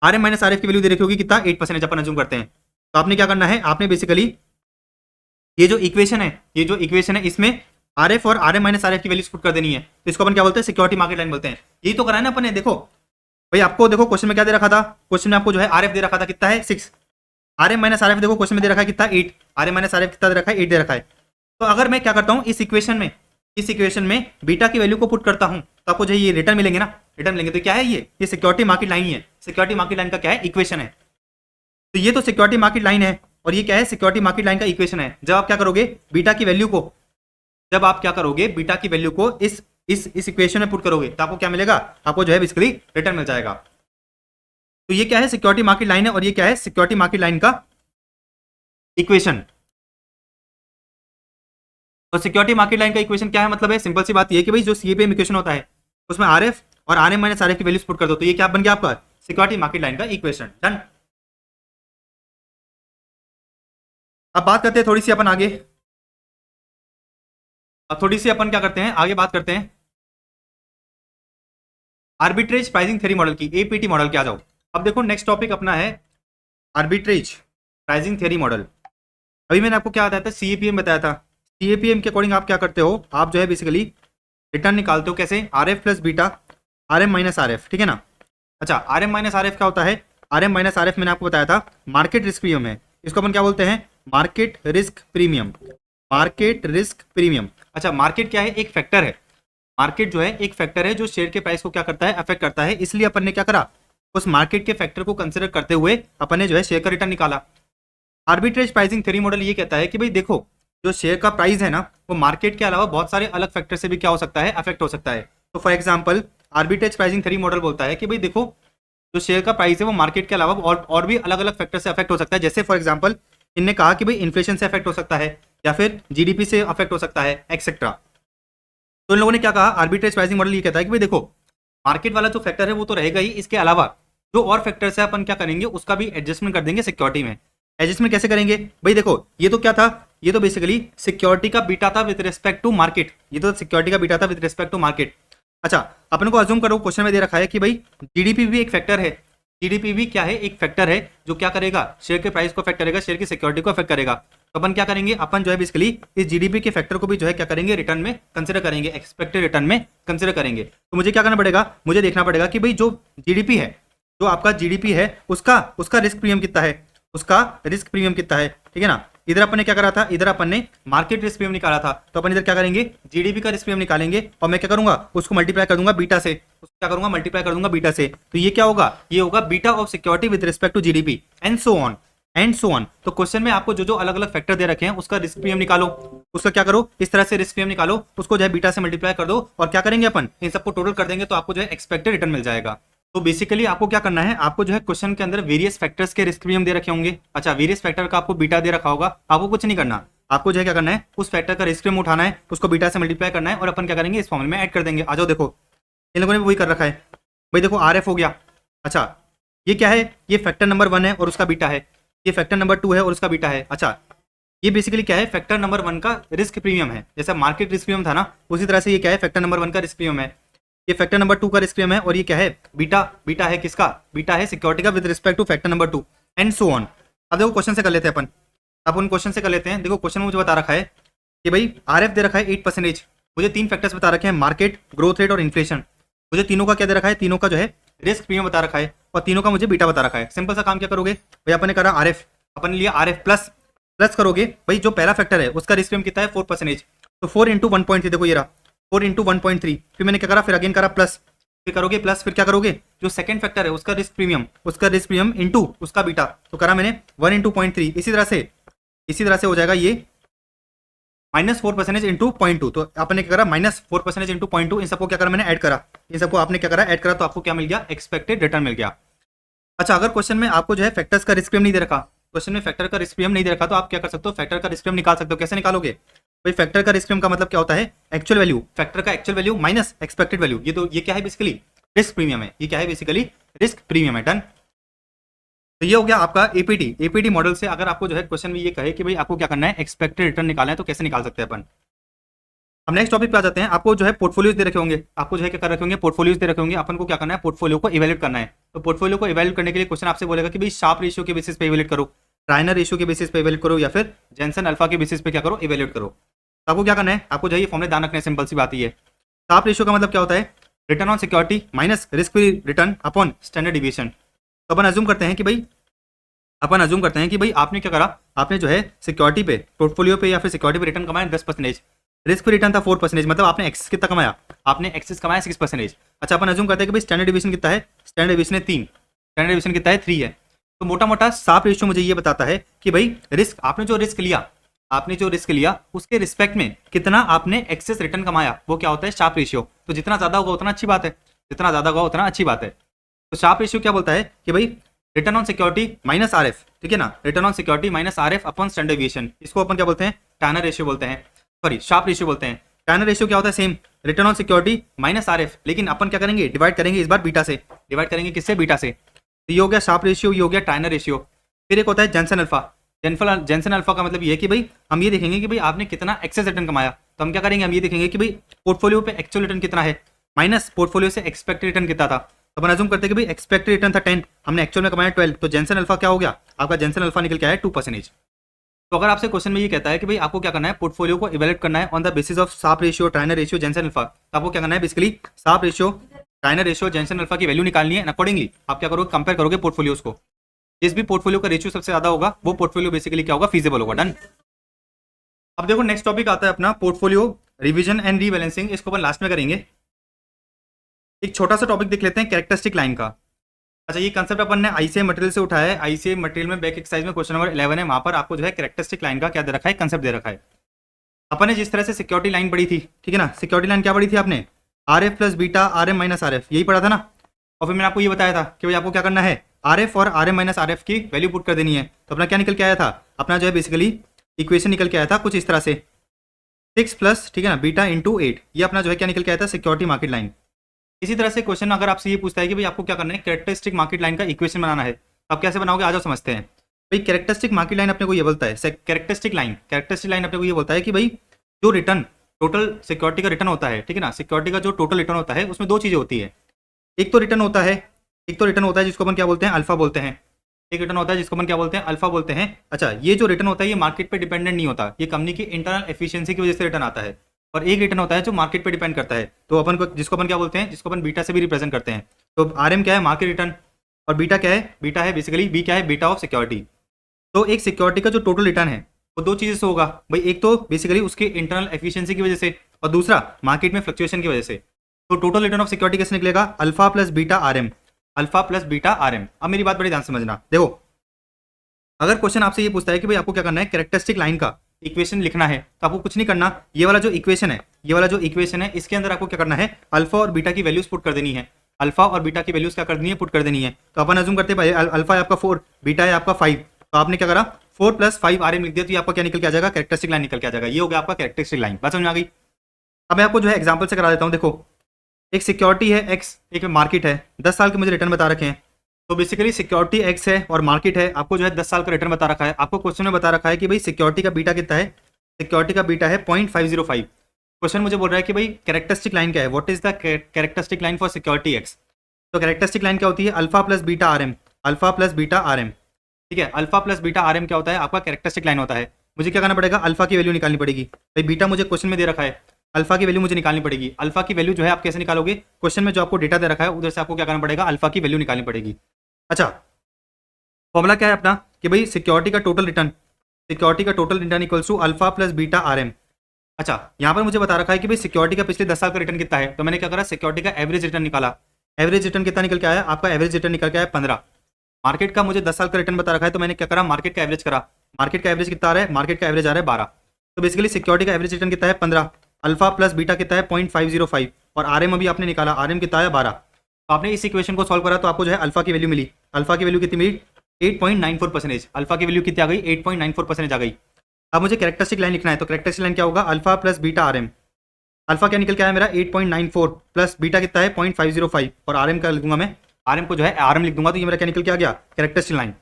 आरएम माइनस आरएफ की वैल्यू दे रखी होगी कितना, 8% अपन अज्यूम करते हैं। तो आपने क्या करना है, आपने बेसिकली ये जो इक्वेशन है इसमें आरएफ और आरएम माइनस आरएफ की वैल्यूज पुट कर देनी है। तो इसको अपन क्या बोलते हैं, सिक्योरिटी मार्केट लाइन बोलते हैं। यही तो करा है ना अपन ने। देखो भाई आपको देखो क्वेश्चन में क्या दे रखा था, क्वेश्चन में आपको जो है आरएफ दे रखा था कितना है 6, आरएम माइनस आरएफ देखो क्वेश्चन में दे रखा है कितना 8, आरएम माइनस आरएफ कितना दे रखा है 8 दे रखा है। तो अगर मैं क्या करता हूँ इस इक्वेशन में बीटा की वैल्यू को पुट करता हूँ तो आपको जो है ये रिटर्न मिलेंगे ना, रिटर्न मिलेंगे। तो क्या है ये सिक्योरिटी मार्केट लाइन ही है। सिक्योरिटी मार्केट लाइन का क्या है, इक्वेशन है। तो ये तो सिक्योरिटी मार्केट लाइन है और ये क्या है, सिक्योरिटी मार्केट लाइन का इक्वेशन है। जब आप क्या करोगे, बीटा की वैल्यू को, जब आप क्या करोगे, बीटा की वैल्यू को इस इक्वेशन में पुट करोगे तो आपको क्या मिलेगा, आपको जो है बेसिकली रिटर्न मिल जाएगा। तो ये क्या है, सिक्योरिटी मार्केट लाइन है और ये क्या है, सिक्योरिटी मार्केट लाइन का इक्वेशन। और सिक्योरिटी मार्केट लाइन का इक्वेशन क्या है, मतलब है सिंपल सी बात ये कि भाई जो सीएपीएम इक्वेशन होता है उसमें आरएफ और आरएम माइनस आरएफ की वैल्यूज पुट कर दो, तो ये क्या बन गया आपका सिक्योरिटी मार्केट लाइन का इक्वेशन। डन। अब बात करते हैं थोड़ी सी अपन आगे, अब थोड़ी सी अपन क्या करते हैं आगे बात करते हैं आर्बिट्रेज प्राइसिंग थ्योरी मॉडल की, एपीटी मॉडल के आ जाओ। अब देखो नेक्स्ट टॉपिक अपना है आर्बिट्रेज प्राइसिंग थ्योरी मॉडल। अभी मैंने आपको क्या बताया था, सीएपीएम बताया था। सीएपीएम के अकॉर्डिंग आप क्या करते हो, आप जो है बेसिकली रिटर्न निकालते हो कैसे, RF plus beta RM minus RF, ठीक है ना। अच्छा, आरएम माइनस आरएफ क्या होता है, आरएम माइनस आरएफ मैंने आपको बताया था मार्केट रिस्क प्रीमियम है। इसको अपन क्या बोलते हैं, market risk premium, market risk premium. अच्छा, मार्केट क्या है, एक फैक्टर है। मार्केट जो है एक फैक्टर है जो शेयर के प्राइस को क्या करता है, अफेक्ट करता है। इसलिए अपन ने क्या करा, उस मार्केट के फैक्टर को कंसिडर करते हुए अपन ने जो है शेयर का रिटर्न निकाला। आर्बिट्रेज प्राइसिंग थ्योरी मॉडल ये कहता है कि भाई देखो जो शेयर का प्राइस है ना, वो मार्केट के अलावा बहुत सारे अलग फैक्टर से भी क्या हो सकता है, अफेक्ट हो सकता है। तो for example arbitrage pricing theory model बोलता है कि भाई देखो जो शेयर का प्राइस है वो मार्केट के अलावा और भी अलग अलग फैक्टर से अफेक्ट हो सकता है। जैसे फॉर एग्जांपल इनने कहा कि भाई इन्फ्लेशन से अफेक्ट हो सकता है या फिर जीडीपी से अफेक्ट हो सकता है एक्सेट्रा। तो इन लोगों ने क्या कहा, आर्बिट्रेज प्राइसिंग मॉडल ये कहता है कि भाई देखो मार्केट वाला जो फैक्टर है वो तो रहेगा ही, इसके अलावा जो और फैक्टर्स है अपन क्या करेंगे उसका भी एडजस्टमेंट कर देंगे सिक्योरिटी में। एडजस्टमेंट कैसे करेंगे भाई, देखो ये तो क्या था, ये तो बेसिकली सिक्योरिटी का बीटा था विद रिस्पेक्ट टू मार्केट, ये तो सिक्योरिटी का बीटा था विद रिस्पेक्ट टू मार्केट। अच्छा अपन को अज्यूम करो क्वेश्चन में दे रखा है कि भाई जीडीपी भी एक फैक्टर है, जीडीपी भी क्या है, एक फैक्टर है जो क्या करेगा, शेयर के प्राइस को अफेक्ट करेगा, शेयर की सिक्योरिटी को अफेक्ट करेगा। तो अपन क्या करेंगे, अपन जो है बेसिकली इस जीडीपी के फैक्टर को भी जो है क्या करेंगे, रिटर्न में कंसिडर करेंगे, एक्सपेक्टेड रिटर्न में कंसिडर करेंगे। तो मुझे क्या करना पड़ेगा, मुझे देखना पड़ेगा कि भाई जो जीडीपी है, जो आपका जीडीपी है उसका रिस्क प्रीमियम कितना है, उसका रिस्क प्रीमियम कितना है, ठीक है ना। इधर अपन ने क्या करा था, इधर अपन ने मार्केट रिस्क प्रीमियम निकाला था, तो अपन इधर क्या करेंगे, जीडीपी का रिस्क प्रीमियम निकालेंगे और मैं क्या करूंगा, उसको मल्टीप्लाई कर दूंगा बीटा से, उसको क्या करूंगा, मल्टीप्लाई कर दूंगा बीटा से। तो ये क्या होगा, ये होगा beta of security with respect to GDP and so on and so on. तो क्वेश्चन में आपको जो जो अलग अलग फैक्टर दे रखे हैं उसका रिस्क प्रीमियम निकालो, उसका क्या करो, इस तरह से रिस्क प्रीमियम निकालो, उसको जो है बीटा से मल्टीप्लाई कर दो और क्या करेंगे अपन, इन सबको टोटल कर देंगे तो आपको जो है एक्सपेक्टेड रिटर्न मिल जाएगा। तो बेसिकली आपको क्या करना है, आपको जो है क्वेश्चन के अंदर वेरियस फैक्टर्स के रिस्क प्रीमियम दे रखे होंगे। अच्छा वेरियस फैक्टर का आपको बीटा दे रखा होगा, आपको कुछ नहीं करना, आपको जो है क्या करना है, उस फैक्टर का रिस्क प्रीमियम उठाना है, उसको बीटा से मल्टीप्लाई करना है और अपन क्या करेंगे, इस फॉर्मूले में ऐड कर देंगे। आ जाओ देखो इन लोगों ने भी वही कर रखा है भाई, देखो आरएफ हो गया। अच्छा ये क्या है, ये फैक्टर नंबर 1 है और उसका बीटा है, ये फैक्टर नंबर 2 है और उसका बीटा है। अच्छा ये बेसिकली क्या है, फैक्टर नंबर 1 का रिस्क प्रीमियम है, जैसा मार्केट रिस्क प्रीमियम था ना, उसी तरह से ये क्या है, फैक्टर नंबर 1 का रिस्क प्रीमियम है, ये फैक्टर नंबर 2 का रिस्क प्रीमियम है और ये क्या है, बीटा, बीटा है किसका, बीटा है सिक्योरिटी का with respect two factor number 2 and so on. अब देखो क्वेश्चन से कर लेते हैं अपन, अब उन क्वेश्चन से कर लेते हैं। देखो क्वेश्चन में मुझे बता रखा है कि भाई आरएफ दे रखा है 8%, मुझे 3 फैक्टर्स बता रखे हैं, मार्केट, ग्रोथ रेट और इन्फ्लेशन। मुझे तीनों का क्या दे रखा है, तीनों का जो है रिस्क प्रीमियम बता रखा है और तीनों का मुझे बीटा बता रखा है। सिंपल सा काम क्या करोगे भाई, अपन ने करा आरएफ, अपन ने लिया आरएफ प्लस, प्लस करोगे भाई जो पहला फैक्टर है उसका रिस्क प्रीमियम कितना है 4%, तो 4 इंटू 1.3, देखो ये रहा 4 इंटू 1.3, फिर मैंने क्या करा, फिर अगेन करा प्लस, फिर करोगे प्लस, फिर क्या करोगे, जो सेकंड फैक्टर है उसका रिस्क प्रीमियम इंटू उसका बीटा, तो करा मैंने 1 इंटू 0.3, इसी तरह से हो जाएगा ये -4% इंटू 0.2, तो आपने क्या करा -4% इंटू 0.2, इन सबको क्या करा मैंने ऐड करा, इन सबको आपने क्या करा ऐड करा, तो आपको क्या मिल गया, एक्सपेक्टेड रिटर्न मिल गया। अच्छा अगर क्वेश्चन में आपको जो है फैक्टर्स का रिस्क प्रीमियम नहीं दे रखा, क्वेश्चन में फैक्टर का रिस्क प्रीमियम नहीं दे रखा, तो आप क्या कर सकते हो, फैक्टर का रिस्क प्रीमियम निकाल सकते हो। कैसे निकालोगे भाई, फैक्टर का रिस्क प्रीमियम का मतलब क्या होता है, एक्चुअल वैल्यू, फैक्टर का actual value minus expected value, ये तो ये क्या है बेसिकली रिस्क प्रीमियम है, ये क्या है बेसिकली रिस्क प्रीमियम है। डन। तो ये हो गया आपका एपीटी, एपीटी मॉडल से अगर आपको जो है क्वेश्चन में ये कहे कि भाई आपको क्या करना है, एक्सपेक्टेड रिटर्न निकालना है, तो कैसे निकाल सकते हैं अपन। अब नेक्स्ट टॉपिक पे आ जाते हैं। आपको जो है पोर्टफोलियोज दे रखे होंगे, आपको जो है क्या कर रखे होंगे, पोर्टफोलियोज दे रखे होंगे, अपन को क्या करना है, पोर्टफोलियो को इवैल्यूएट करना है। तो पोर्टफोलियो को इवैल्यूएट करने के लिए क्वेश्चन आपसे बोलेगा कि भाई शार्प रेशियो के बेसिस पे इवैल्यूएट करो, ट्राइनर रेशियो के बेसिस पे इवैल्यूएट करो, या फिर जेंसन अल्फा के बेसिस पे क्या करो, इवैल्यूएट करो। तो आपको क्या करना है, आपको जो है ये फॉर्मूले ध्यान रखने, सिंपल सी बात ही है। शार्प रेशियो का मतलब क्या होता है, return on security minus risk free return upon standard deviation. तो अपन अज्यूम करते हैं कि भाई आपने क्या करा, आपने जो है सिक्योरिटी पे, पोर्टफोलियो पे या फिर सिक्योरिटी पे रिटर्न कमाया 10%, रिस्क फ्री रिटर्न था 4%, मतलब आपने एक्सेस कितना कमाया, आपने एक्सेस कमाया 6%। अच्छा अपन अज्यूम करते हैं कि भाई स्टैंडर्ड डिविएशन कितना है, स्टैंडर्ड डिविएशन है 3, स्टैंडर्ड डिविएशन कितना है 3 है। तो मोटा मोटा शार्प रेशियो मुझे ये बताता है कि भाई रिस्क, आपने जो रिस्क लिया उसके रिस्पेक्ट में कितना आपने एक्सेस रिटर्न कमाया, वो क्या होता है शार्प रेशियो। तो जितना ज्यादा होगा उतना अच्छी बात है, जितना ज्यादा होगा उतना अच्छी बात है। तो शार्प रेशियो क्या बोलता है कि भाई return on security minus RF, ठीक है ना, return on security minus RF upon standard deviation, इसको अपन क्या बोलते हैं, टर्नर रेशियो बोलते हैं, सॉरी शार्प रेशियो बोलते हैं। टर्नर रेशियो क्या होता है, same return on security minus RF, लेकिन अपन क्या करेंगे, डिवाइड करेंगे इस बार बीटा से, डिवाइड करेंगे किससे, बीटा से। तो ये हो गया शार्प रेशियो, ये हो गया टर्नर रेशियो। फिर एक होता है जेंसन अल्फा, जेंसन अल्फा का मतलब ये है कि भाई हम ये देखेंगे कि भाई आपने कितना एक्सेस रिटर्न कमाया, तो हम क्या करेंगे, हम ये देखेंगे कि भाई पोर्टफोलियो पे एक्चुअल रिटर्न कितना है माइनस पोर्टफोलियो से एक्सपेक्टेड रिटर्न कितना था। तो अपन अज्यूम करते हैं कि भाई एक्सपेक्टेड रिटर्न था 10, हमने एक्चुअल में कमाया 12, तो जेंसन अल्फा क्या हो गया, आपका जेंसन अल्फा निकल के आया 2%। तो अगर आपसे क्वेश्चन में ये कहता है कि भाई आपको क्या करना है, पोर्टफोलियो को इवैल्यूएट करना है on the basis of Sharpe ratio, Treynor ratio, Jensen alpha, तो आपको क्या करना है, basically Sharpe ratio, Treynor ratio, Jensen alpha की वैल्यू निकालनी है, अकॉर्डिंगली आप क्या करोगे, कंपेयर करोगे पोर्टफोलियोज को, जिस भी पोर्टफोलियो का रेशियो सबसे ज्यादा होगा वो पोर्टफोलियो बेसिकली क्या होगा, फीजिबल होगा। डन। अब देखो नेक्स्ट टॉपिक आता है अपना पोर्टफोलियो रिवीजन एंड रीबैलेंसिंग, इसको अपन लास्ट में करेंगे। एक छोटा सा टॉपिक देख लेते हैं, कैरेक्टरिस्टिक लाइन का। अच्छा ये कंसेप्ट अपन ने आईसीए मटेरियल से उठाया है, आईसीए मटेरियल में बैक एक्सरसाइज में क्वेश्चन नंबर 11 है, वहां पर आपको जो है कैरेक्टरिस्टिक लाइन का क्या दे रखा है, कंसेप्ट दे रखा है। अपन ने जिस तरह से सिक्योरिटी लाइन पढ़ी थी, ठीक है ना, सिक्योरिटी लाइन क्या पढ़ी थी आपने, RF plus beta RM minus RF, यही पढ़ा था ना। और फिर मैंने आपको ये बताया था कि भाई आपको क्या करना है, आरएफ और आरएम माइनस आरएफ की वैल्यू पुट कर देनी है। तो अपना क्या निकल के आया था, अपना जो है बेसिकली इक्वेशन निकल के आया था कुछ इस तरह से, 6 प्लस, ठीक है ना, बीटा इंटू 8, ये अपना जो है क्या निकल के आया था, सिक्योरिटी मार्केट लाइन। इसी तरह से क्वेश्चन अगर आपसे ये पूछता है कि भाई आपको क्या करना है, कैरेक्टरिस्टिक मार्केट लाइन का इक्वेशन बनाना है, तो आप कैसे बनाओगे, आ जाओ समझते हैं। भाई कैरेक्टरिस्टिक मार्केट लाइन अपने को ये बोलता है, कैरेक्टरिस्टिक लाइन अपने को ये बोलता है कि भाई जो रिटर्न टोटल सिक्योरिटी का रिटर्न होता है, ठीक है ना, सिक्योरिटी का जो टोटल रिटर्न होता है उसमें दो चीजें होती है। एक तो रिटर्न होता है, जिसको अपन क्या बोलते हैं, अल्फा बोलते हैं। एक रिटर्न होता है जिसको अपन क्या बोलते हैं, अल्फा बोलते हैं। अच्छा, ये जो रिटर्न होता है ये मार्केट पे डिपेंडेंट नहीं होता, ये कंपनी की इंटरनल एफिशिएंसी की वजह से रिटर्न आता है। और एक रिटर्न होता है जो मार्केट पे डिपेंड करता है, तो अपन को जिसको अपन क्या बोलते हैं, जिसको अपन बीटा से भी रिप्रेजेंट करते हैं। तो आरएम क्या है, मार्केट रिटर्न, और बीटा क्या है, बीटा है बेसिकली, बी क्या है, बीटा ऑफ सिक्योरिटी। तो एक सिक्योरिटी का जो टोटल रिटर्न है वो दो चीज़ें से होगा भाई, एक तो बेसिकली उसके इंटरनल एफिशिएंसी की वजह से, और दूसरा मार्केट में फ्लक्चुएशन की वजह से। तो टोटल रिटर्न ऑफ सिक्योरिटी कैसे निकलेगा, alpha plus beta RM, alpha plus beta RM. अब मेरी बात बड़ी ध्यान से समझना, देखो अगर क्वेश्चन आपसे ये पूछता है कि भाई आपको क्या करना है, कैरेक्टरिस्टिक लाइन का इक्वेशन लिखना है, तो आपको कुछ नहीं करना, ये वाला जो इक्वेशन है, इसके अंदर आपको क्या करना है, अल्फा और बीटा की वैल्यूज पुट कर देनी है। अल्फा और बीटा की वैल्यूज क्या कर देनी है, पुट कर देनी है। तो अपन अज्यूम करते हैं अल्फा है आपका 4, बीटा है आपका 5, तो आपने क्या करा, 4 + 5 आरएम लिख दिया, तो ये आपका क्या निकल के आ जाएगा, कैरेक्टरिस्टिक लाइन निकल के आ जाएगा। ये हो गया आपका कैरेक्टरिस्टिक लाइन, बात समझ में आ गई। अब मैं आपको जो है एग्जाम्पल से करा देता हूँ। देखो एक सिक्योरिटी है एक्स, एक मार्केट है, 10 साल के मुझे रिटर्न बता रखे हैं। तो बेसिकली सिक्योरिटी एक्स है और मार्केट है, आपको जो है 10 साल का रिटर्न बता रखा है। आपको क्वेश्चन में बता रखा है कि भाई सिक्योरिटी का बीटा कितना है, सिक्योरिटी का बीटा है 0.505। क्वेश्चन मुझे बोल रहा है कि भाई कैरेक्टरिस्टिक लाइन क्या है, what is the characteristic line for security x. तो कैरेक्टरिस्टिक लाइन क्या होती है, alpha plus beta RM, alpha plus beta RM, ठीक है। अल्फा प्लस बीटा आरएम क्या होता है, आपका कैरेक्टरिस्टिक लाइन होता है। मुझे क्या करना पड़ेगा, अल्फा की वैल्यू निकालनी पड़ेगी। भाई बीटा मुझे क्वेश्चन में दे रखा है, अल्फा की वैल्यू मुझे निकालनी पड़ेगी। अल्फा की वैल्यू जो है आप कैसे निकालोगे, क्वेश्चन में जो आपको डेटा दे रखा है उधर से आपको क्या करना पड़ेगा, अल्फा की वैल्यू निकालनी पड़ेगी। अच्छा, फॉर्मूला क्या है अपना कि भाई सिक्योरिटी का total return equals to alpha plus beta RM. अच्छा, यहाँ पर मुझे बता रखा है कि भाई सिक्योरिटी का पिछले 10 साल का रिटर्न कितना है, तो मैंने क्या करा, सिक्योरिटी का एवरेज रिटर्न निकाला। एवरेज रिटर्न कितना निकल के आया, आपका एवरेज रिटर्न निकल के आया 15। मार्केट का मुझे 10 साल का रिटर्न बता रखा है, तो मैंने क्या करा, मार्केट का एवरेज करा। मार्केट का एवरेज कितना आ रहा है, मार्केट का एवरेज आ रहा है 12। तो बेसिकली सिक्योरिटी का एवरेज रिटर्न कितना है 15, अल्फा प्लस बीटा कितना है 0.505, और आरएम अभी आपने निकाला, आरएम कितना है 12। तो आपने इस इक्वेशन को सॉल्व करा तो आपको जो है अल्फा की वैल्यू मिली। अल्फा की वैल्यू कितनी मिली, 8.94%। अल्फा की वैल्यू कितनी आ गई, 8.94% आ गई। अब मुझे कैरेक्टरिस्टिक लाइन लिखना है, तो कैरेक्टरिस्टिक लाइन क्या होगा, alpha plus beta RM. Alpha क्या निकल के आया मेरा 8.94 प्लस बीटा कितना है 0.505, और आरएम का लिखूंगा मैं, आरएम को जो है आरएम लिख दूंगा, तो ये मेरा क्या निकल के आ गया, कैरेक्टरिस्टिक लाइन।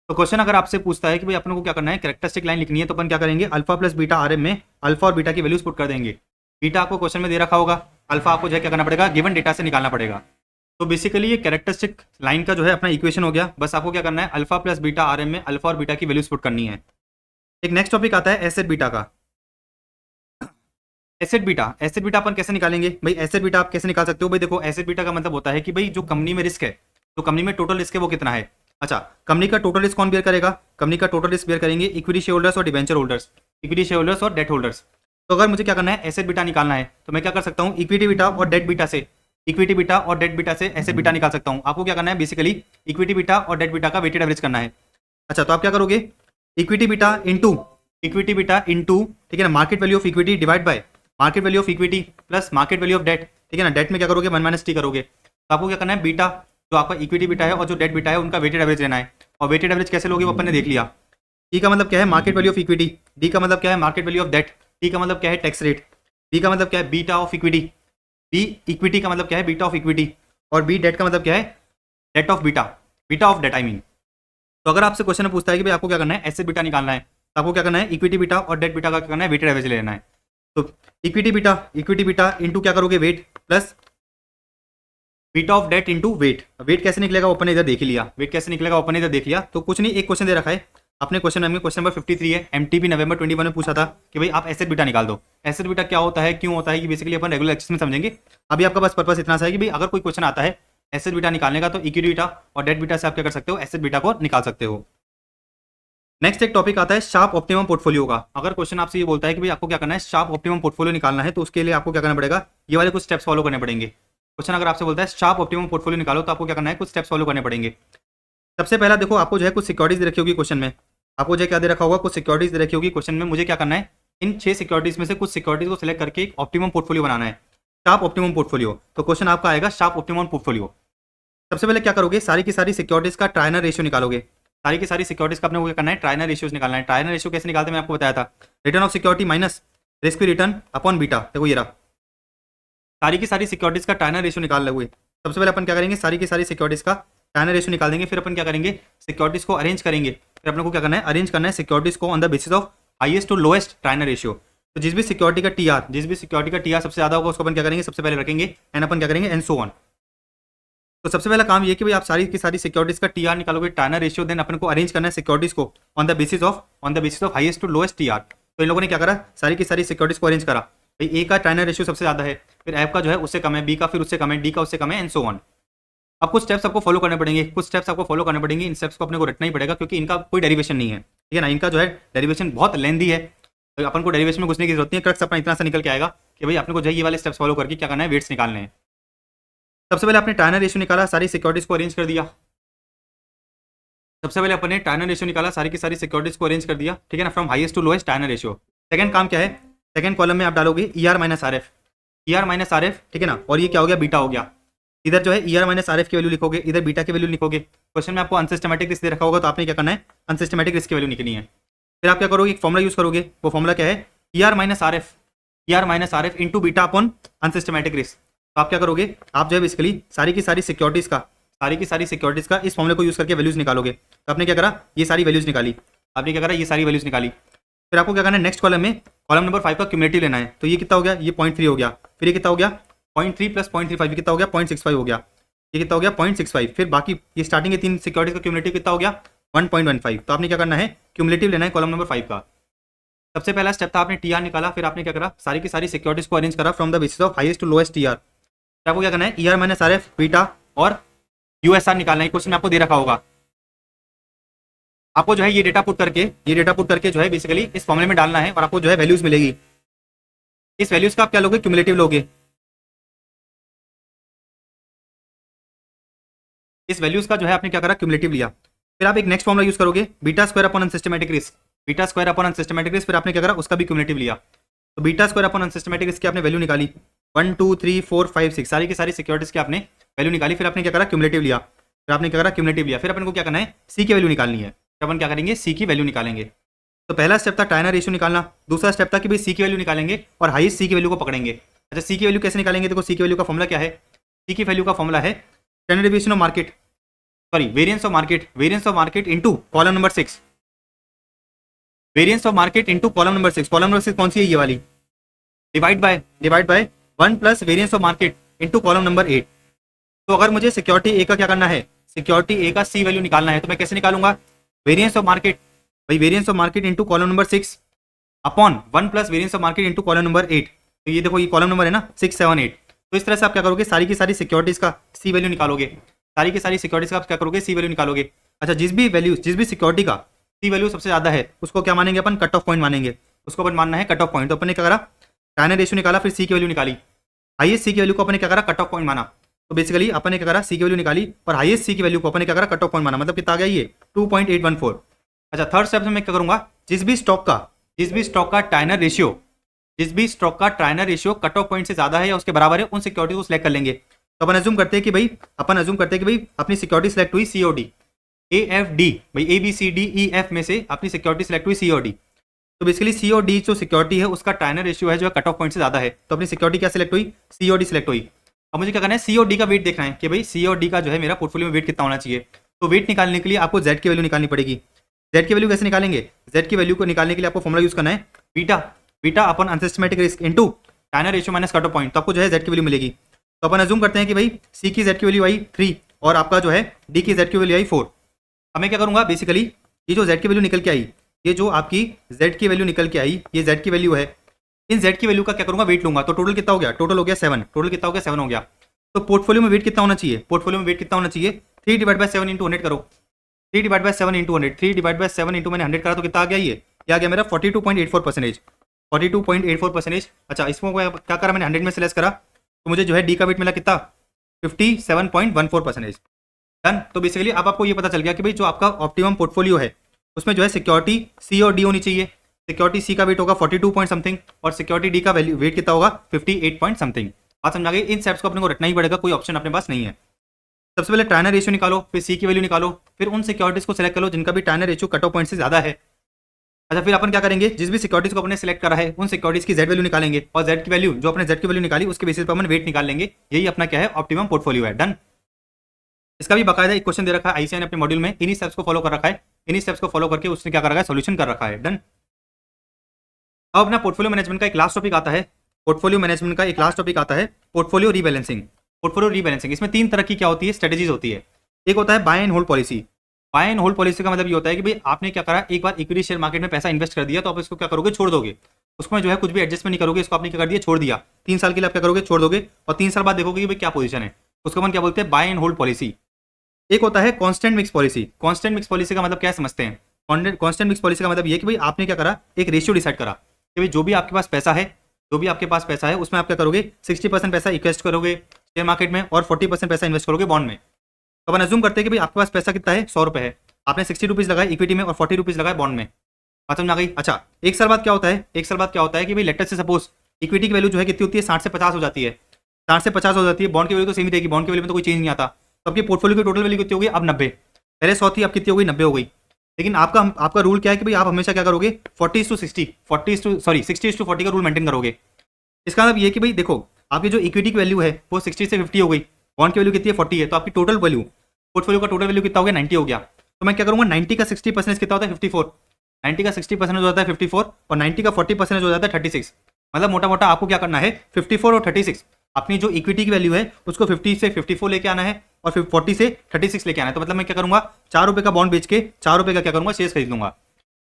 तो क्वेश्चन अगर आपसे पूछता है कि भाई अपन को क्या करना है, कैरेक्टरिस्टिक लाइन लिखनी है, तो अपन क्या करेंगे, अल्फा प्लस बीटा आरएम में अल्फा और बीटा की वैल्यूज पुट कर देंगे। बीटा आपको क्वेश्चन में दे रखा होगा, अल्फा आपको जो है क्या करना पड़ेगा, गिवन डेटा से निकालना पड़ेगा। तो बेसिकली ये कैरेक्टरिस्टिक लाइन का जो है अपना इक्वेशन हो गया। बस आपको क्या करना है, अल्फा प्लस बीटा आरएम में अल्फा और बीटा की वैल्यूज पुट करनी है। एक नेक्स्ट टॉपिक आता है एसेट बीटा का। एसेट बीटा अपन कैसे निकालेंगे भाई, एसेट बीटा आप कैसे निकाल सकते हो भाई, देखो एसेट बीटा का मतलब होता है कि भाई जो कंपनी में रिस्क है, तो कंपनी में टोटल रिस्क है वो कितना है। अच्छा, कंपनी का टोटल रिस्क कौन बेयर करेगा, कंपनी का टोटल रिस्क बेयर करेंगे इक्विटी शेयर होल्डर्स और debenture holders, equity share holders और डेट होल्डर्स। तो अगर मुझे क्या करना है, एसेट बीटा निकालना है, तो मैं क्या कर सकता हूँ, इक्विटी बीटा और डेट बीटा से एसेट बीटा निकाल सकता हूँ। आपको क्या करना है, बेसिकली इक्विटी बीटा और डेट बीटा का वेटेड एवरेज करना है। अच्छा, तो आप क्या करोगे, इक्विटी बीटा इंटू ठीक है ना, market value of equity divide by market value of equity plus market value of debt, ठीक है ना। डेट में क्या करोगे, 1 - t करोगे। तो आपको क्या करना है, बीटा जो आपका इक्विटी बीटा है और जो डेट बीटा है उनका वेटेड एवरेज लेना है। और वेटेड एवरेज कैसे लोगे वो अपन ने देख लिया। ई का मतलब क्या है, market value of equity, D का मतलब क्या है, market value of debt, T का मतलब क्या है, टैक्स रेट, बी का मतलब क्या है, beta of equity, B equity का मतलब क्या है, बीटा ऑफ इक्विटी, और बी डेट का मतलब क्या है, debt of beta of debt I mean. तो अगर आपसे क्वेश्चन पूछता है कि भाई आपको क्या करना है, एसेट बीटा निकालना है, तो आपको क्या करना है, इक्विटी बीटा और डेट बीटा का क्या करना है, वेटेड एवरेज लेना है। तो इक्विटी बीटा इंटू क्या करोगे, weight plus beta of debt into weight. Weight कैसे निकलेगा वो अपन ने इधर देख लिया। तो कुछ नहीं, एक क्वेश्चन दे रखा है अपने क्वेश्चन में, क्वेश्चन नंबर 53 है। एमटीबी नवंबर 21 में पूछा था कि भाई आप एसेट बीटा निकाल दो। एसेट बीटा क्या होता है, क्यों होता है, कि बेसिकली अपन रेगुलर लेक्चर्स में समझेंगे। अभी आपका बस पर्पस इतना सा है कि भाई अगर कोई क्वेश्चन आता है एसेट बीटा निकालने का, तो इक्विटी बीटा और डेट बीटा से आप क्या कर सकते हो, एसेट बीटा को निकाल सकते हो। नेक्स्ट एक टॉपिक आता है शार्प ऑप्टिमम पोर्टफोलियो का। अगर क्वेश्चन आपसे ये बोलता है कि भाई आपको क्या करना है, शार्प ऑप्टिमम पोर्टफोलियो निकालना है, तो उसके लिए आपको क्या करना पड़ेगा, ये वाले कुछ स्टेप्स फॉलो करने पड़ेंगे। क्वेश्चन अगर आपसे बोलता है शार्प ऑप्टिमम पोर्टफोलियो निकालो, तो आपको क्या करना है, कुछ स्टेप्स फॉलो करने पड़ेंगे। सबसे पहला देखो, आपको जो है कुछ सिक्योरिटीज दे रखी होगी क्वेश्चन में, आपको जो क्या दे रखा होगा, कुछ सिक्योरिटीज दे रखी होगी क्वेश्चन में। मुझे क्या करना है, इन 6 सिक्योरिटीज में से कुछ सिक्योरिटीज को सिलेक्ट करके एक ऑप्टिमम पोर्टफोलियो बनाना है, शार्प ऑप्टिमम पोर्टफोलियो। तो क्वेश्चन आपका आएगा शार्प ऑप्टिमम पोर्टफोलियो। सबसे पहले क्या करोगे, सारी की सारी सिक्योरिटीज का ट्रायनर रेशियो निकालोगे। सारी की सारी सिक्योरिटीज का अपने को क्या करना है, ट्रायनर रेशियोज निकालना है। ट्रायनर रेशियो कैसे निकालते हैं, मैं आपको बताया था, return of security minus risk return upon beta. देखो ये रहा, सारी की सारी सिक्योरिटीज का टाइनर रेशियो निकाल लोगे। सबसे पहले अपन क्या करेंगे, सारी की सारी सिक्योरिटीज का टाइनर रेशियो निकाल देंगे। फिर अपन क्या करेंगे, सिक्योरिटीज को अरेंज करेंगे। फिर अपन को क्या करना है, अरेंज करना है सिक्योरिटीज को on the basis of highest to lowest Treynor ratio. तो जिस भी सिक्योरिटी का टीआर सबसे ज्यादा होगा उसको अपन क्या करेंगे, सबसे पहले रखेंगे एंड अपन क्या करेंगे एंड सो ऑन। तो सबसे पहला काम ये कि भाई आप सारी की सारी सिक्योरिटीज का टीआर निकालोगे, टाइनर रेशियो, देन अपन को अरेंज करना है सिक्योरिटीज को on the basis of highest to lowest TR. तो इन लोगों ने क्या करा, सारी की सारी सिक्योरिटीज को अरेंज करा। भाई ए का टाइनर रेशियो सबसे ज्यादा है, फिर एफ का जो है उससे कम है, बी का फिर उससे कम है, डी का उससे कम है एंड सो ऑन। अब कुछ स्टेप्स आपको फॉलो करने पड़ेंगे, इन स्टेप्स को अपने को रटना ही पड़ेगा क्योंकि इनका कोई डेरिवेशन नहीं है, ठीक है ना। इनका जो है डेरिवेशन बहुत लेंदी है, तो अपन को डेरिवेशन में घुसने की जरूरत नहीं है। क्रक्स अपना इतना सा निकल के आएगा कि भाई अपने को जो है ये वाले स्टेप्स फॉलो करके क्या करना है, वेट्स निकालने हैं। सबसे पहले आपने टाइनर रेशियो निकाला, सारी सिक्योरिटीज को अरेंज कर दिया। सबसे पहले अपने टाइनर रेशियो निकाला, सारी की सारी सिक्योरिटीज को अरेंज कर दिया, ठीक है ना, from highest to lowest Treynor ratio. Second काम क्या है, सेकंड कॉलम में आप डालोगे ER माइनस RF, ठीक है ना। और ये क्या हो गया, बीटा हो गया। इधर जो है ER माइनस RF की वैल्यू लिखोगे, इधर बीटा की वैल्यू लिखोगे। क्वेश्चन में आपको अनसिस्टमैटिक रिस्क दे रखा होगा तो आपने क्या करना है, अनसिस्टमैटिक रिस्क की वैल्यू निकलनी है। फिर आप क्या करोगे, एक फॉर्मुला यूज करोगे। वो फॉर्मुला क्या है, ER minus RF into beta upon unsystematic risk. तो आप क्या करोगे, आप जो है बेसिकली सारी की सारी सिक्योरिटीज का इस फॉर्मुले को यूज करके वैल्यूज निकालोगे। तो आपने क्या करा, ये सारी वैल्यूज निकाली। फिर आपको क्या करना है, नेक्स्ट कॉलम में कॉलम नंबर 5 का क्यूमुलेटिव लेना है। तो ये कितना हो गया, ये 0.3 हो गया। फिर ये कितना हो गया, 0.3 प्लस 0.35, ये कितना हो गया, 0.65 हो गया। ये कितना हो गया, 0.65। फिर बाकी ये स्टार्टिंग के 3 सिक्योरिटीज का क्यूमुलेटिव कितना हो गया, 1.15। तो आपने क्या करना है, क्यूमुलेटिव लेना है कॉलम नंबर 5 का। सबसे पहला स्टेप था, आपने टीआर निकाला। फिर आपने क्या करा, सारी की सारी सिक्योरिटीज को अरेंज करा from the basis of highest to lowest TR. आपको क्या करना है, ER माइनस RF, बीटा और USR निकालना है। क्वेश्चन में आपको दे रखा होगा। आपको जो है ये डेटा पुट करके जो है बेसिकली इस फॉर्मूले में डालना है और आपको जो है वैल्यूज मिलेगी। इस वैल्यूज का आप क्या लोगे, क्यूमुलेटिव लोगे। इस वैल्यूज का जो है आपने क्या करा, क्यूमुलेटिव लिया। फिर आप एक नेक्स्ट फॉर्मूला यूज करोगे, beta square upon unsystematic risk. फिर आपने क्या करा, उसका भी क्यूमुलेटिव लिया। तो beta square upon unsystematic risk की आपने वैल्यू निकाली, 1 2 3 4 5 6 सारी की सारी सिक्योरिटीज की आपने वैल्यू निकाली। फिर आपने क्या करा, क्यूमुलेटिव लिया। फिर अपन को क्या करना है, सी की वैल्यू निकालनी है। फिर अपन क्या करेंगे, सी की वैल्यू निकालेंगे। तो पहला स्टेप था टाइनर रेशियो निकालना। दूसरा स्टेप था कि भाई सी की वैल्यू निकालेंगे और हाईएस्ट सी की वैल्यू को पकड़ेंगे। अच्छा, सी की वैल्यू कैसे निकालेंगे, देखो सी की वैल्यू का फॉर्मुला क्या है। सी की वैल्यू का फॉर्मुला है standard deviation of market, variance of market into column number 6। Column number 6 कौन सी है, ये वाली। Divide by 1 plus variance of market into column number 8। तो अगर मुझे सिक्योरिटी ए का क्या करना है, सिक्योरिटी ए का सी वैल्यू निकालना है, तो मैं कैसे निकालूंगा, variance of market into column number 6 upon 1 plus variance of market into column number 8। तो ये देखो, ये कॉलम नंबर है ना 6 7 8। तो इस तरह से आप क्या करोगे, सारी की सारी सिक्योरिटीज का सी वैल्यू निकालोगे। अच्छा, जिस भी सिक्योरिटी का सी वैल्यू सबसे ज्यादा है उसको क्या मानेंगे अपन, कट ऑफ पॉइंट मानेंगे। उसको अपन मानना है कट ऑफ पॉइंट। तो अपन ने क्या करा, टाइनर रेशियो निकाला, फिर सी की वैल्यू निकाली। हाईएस्ट सी की वैल्यू को अपन ने क्या करा, कट ऑफ पॉइंट माना। तो बेसिकली अपन ने क्या करा, सी की वैल्यू निकाली और हाईएस्ट सी की वैल्यू को अपन ने क्या करा, कट ऑफ पॉइंट माना। मतलब कितना आ गया, ये 2.814। अच्छा, थर्ड स्टेप में मैं क्या करूंगा, जिस भी स्टॉक का टाइनर रेशियो कट ऑफ पॉइंट से ज्यादा है या उसके बराबर है, उन सिक्योरिटी को सिलेक्ट कर लेंगे। तो अपन अज्यूम करते हैं कि भाई अपनी सिक्योरिटी सिलेक्ट हुई COD AFD, भाई ABCDEF में से अपनी सिक्योरिटी सिलेक्ट हुई COD। तो बेसिकली COD जो सिक्योरिटी है उसका टाइनर रेशियो है जो कट ऑफ पॉइंट से ज्यादा है, तो अपनी सिक्योरिटी क्या सिलेक्ट हुई, COD सिलेक्ट हुई। अब मुझे क्या करना है, COD का वेट देखना है कि भाई COD का जो है मेरा पोर्टफोलियो में वेट कितना होना चाहिए। तो वेट निकालने के लिए आपको Z की वैल्यू निकालनी पड़ेगी। Z की वैल्यू कैसे निकालेंगे, Z की वैल्यू को निकालने के लिए आपको फॉर्मुला यूज करना है, बीटा अपन unsystematic risk into Treynor ratio minus cut off point. तो आपको जो है Z की वैल्यू मिलेगी। तो अपन अज्यूम करते हैं कि भाई C की Z की वैल्यू आई 3 और आपका जो है D की Z की वैल्यू आई 4। अब मैं क्या करूंगा, बेसिकली ये जो Z की वैल्यू निकल के आई, ये जो आपकी Z की वैल्यू निकल के आई, ये Z की वैल्यू है। इन Z की वैल्यू का क्या करूंगा, वेट लूंगा। तो टोटल कितना हो गया, टोटल हो गया 7। टोटल हो गया। तो पोर्टफोलियो में वेट कितना होना चाहिए, 3 डिवाइड बाय 7 इंटू 100 करो। 3 डिवाइड बाय 7 इंटू 100 मैंने 100 करा तो कितना आ गया, ये आ गया मेरा 42.84%। 42.84%। अच्छा, इसको क्या करा मैंने, 100 में से लेस करा तो मुझे जो है डी का वेट मिला कितना, 57.14%। डन। तो बेसिकली अब आपको ये पता चल गया कि भाई जो आपका ऑप्टिमम पोर्टफोलियो है उसमें जो है सिक्योरिटी सी और डी होनी चाहिए। सिक्योरिटी सी का वेट होगा 42 पॉइंट समथिंग और सिक्योरिटी डी का वेट कितना होगा, 58 पॉइंट समथिंग। बात समझा गई। इन स्टेप्स को अपने को रटना ही पड़ेगा, कोई ऑप्शन अपने पास नहीं है। सबसे पहले टाइनर रेशियो निकालो, फिर सी की वैल्यू निकालो, फिर उन सिक्योरिटीज को सिलेक्ट करो जिनका भी टाइनर रेशियो कट ऑफ पॉइंट से ज्यादा है। अच्छा, फिर अपन क्या करेंगे, जिस भी सिक्योरिटीज को अपने सेलेक्ट करा है उन सिक्योरिटीज की जेड वैल्यू निकालेंगे और जेड की वैल्यू जो अपने जेड की वैल्यू निकाली उसके बेसिस पर अपन वेट निकाल लेंगे। यही अपना क्या है, ऑप्टिमम पोर्टफोलियो है। डन। इसका भी बकायदा एक क्वेश्चन दे रखा है आईसीआई ने अपने मॉड्यूल में, इन्हीं स्टेप्स को फॉलो कर रखा है, इन्हीं स्टेप्स को फॉलो करके उसने क्या कर रखा है, सोल्यूशन कर रखा है। डन। अब अपना पोर्टफोलियो मैनेजमेंट का एक लास्ट टॉपिक आता है, पोर्टफोलियो मैनेजमेंट का एक लास्ट टॉपिक आता है पोर्टफोलियो रीबैलेंसिंग। पोर्टफोलियो रीबैलेंसिंग, इसमें तीन तरह की क्या होती है, स्ट्रेटेजीज होती है। एक होता है buy and hold policy. Buy and hold policy का मतलब ये होता है कि भाई आपने क्या करा, एक बार इक्विटी शेयर मार्केट में पैसा इन्वेस्ट कर दिया तो आप इसको क्या करोगे, छोड़ दोगे, उसमें जो है कुछ भी एडजस्टमेंट नहीं करोगे, इसको आपने क्या कर दिया, छोड़ दिया। 3 साल के लिए आप क्या करोगे, छोड़ दोगे, और 3 साल बाद देखोगे कि भाई क्या पोजीशन है, उसको अपन क्या बोलते हैं, बाय एंड होल्ड पॉलिसी। एक होता है constant mix policy. Constant mix policy का मतलब क्या समझते हैं, कांस्टेंट मिक्स पॉलिसी का मतलब ये कि भाई आपने क्या करा, एक रेशियो डिसाइड करा कि भाई जो भी आपके पास पैसा है, जो भी आपके पास पैसा है उसमें आप क्या करोगे, 60% पैसा इन्वेस्ट करोगे शेयर मार्केट में और 40% पैसा इन्वेस्ट करोगे बॉन्ड में। तो अपन अज्यूम करते हैं कि भाई आपके पास पैसा कितना है, 100 रुपये है, आपने 60 रुपीज़ लगाए इक्विटी में और 40 रुपीज़ लगाए बॉन्ड में। बात समझ आ गई। अच्छा, एक साल बाद क्या होता है, एक साल बाद क्या होता है कि भाई लेटर से सपोज इक्विटी की वैल्यू जो है कितनी होती है, 60 से 50 हो जाती है, 60 से 50 हो जाती है, बॉन्ड की वैल्यू तो सेम ही रहेगी, बॉन्ड की वैल्यू में तो कोई चेंज नहीं आता। तो आपकी पोर्टफोलियो की टोटल वैल्यू कितनी होगी, अब 90, पहले 100 थी अब कितनी हो गई, 90 हो गई। लेकिन आपका रूल क्या है कि भाई आप हमेशा क्या करोगे, 60/40 का रूल मेंटेन करोगे। इसका मतलब ये कि भाई देखो आपकी जो इक्विटी की वैल्यू है वो 60 से 50 हो गई, बॉन्ड की वैल्यू कितनी है, 40 है, तो आपकी टोटल वैल्यू पोर्टफोलियो का टोटल वैल्यू कितना हो गया, 90 हो गया। तो मैं क्या करूंगा, 90 का 60% कितना होता है, 54। 90 का 60% हो जाता है 54 और 90 का 40% हो जाता है 36। मतलब मोटा मोटा आपको क्या करना है, 54 और 36 अपनी जो इक्विटी की वैल्यू है उसको 50 से 54 लेके आना है और फिर 40 से 36 लेके आना है। तो मतलब मैं क्या करूंगा, 4 रुपये का बॉन्ड बेच के 4 रुपये का क्या करूंगा, शेयर खरीद लूंगा।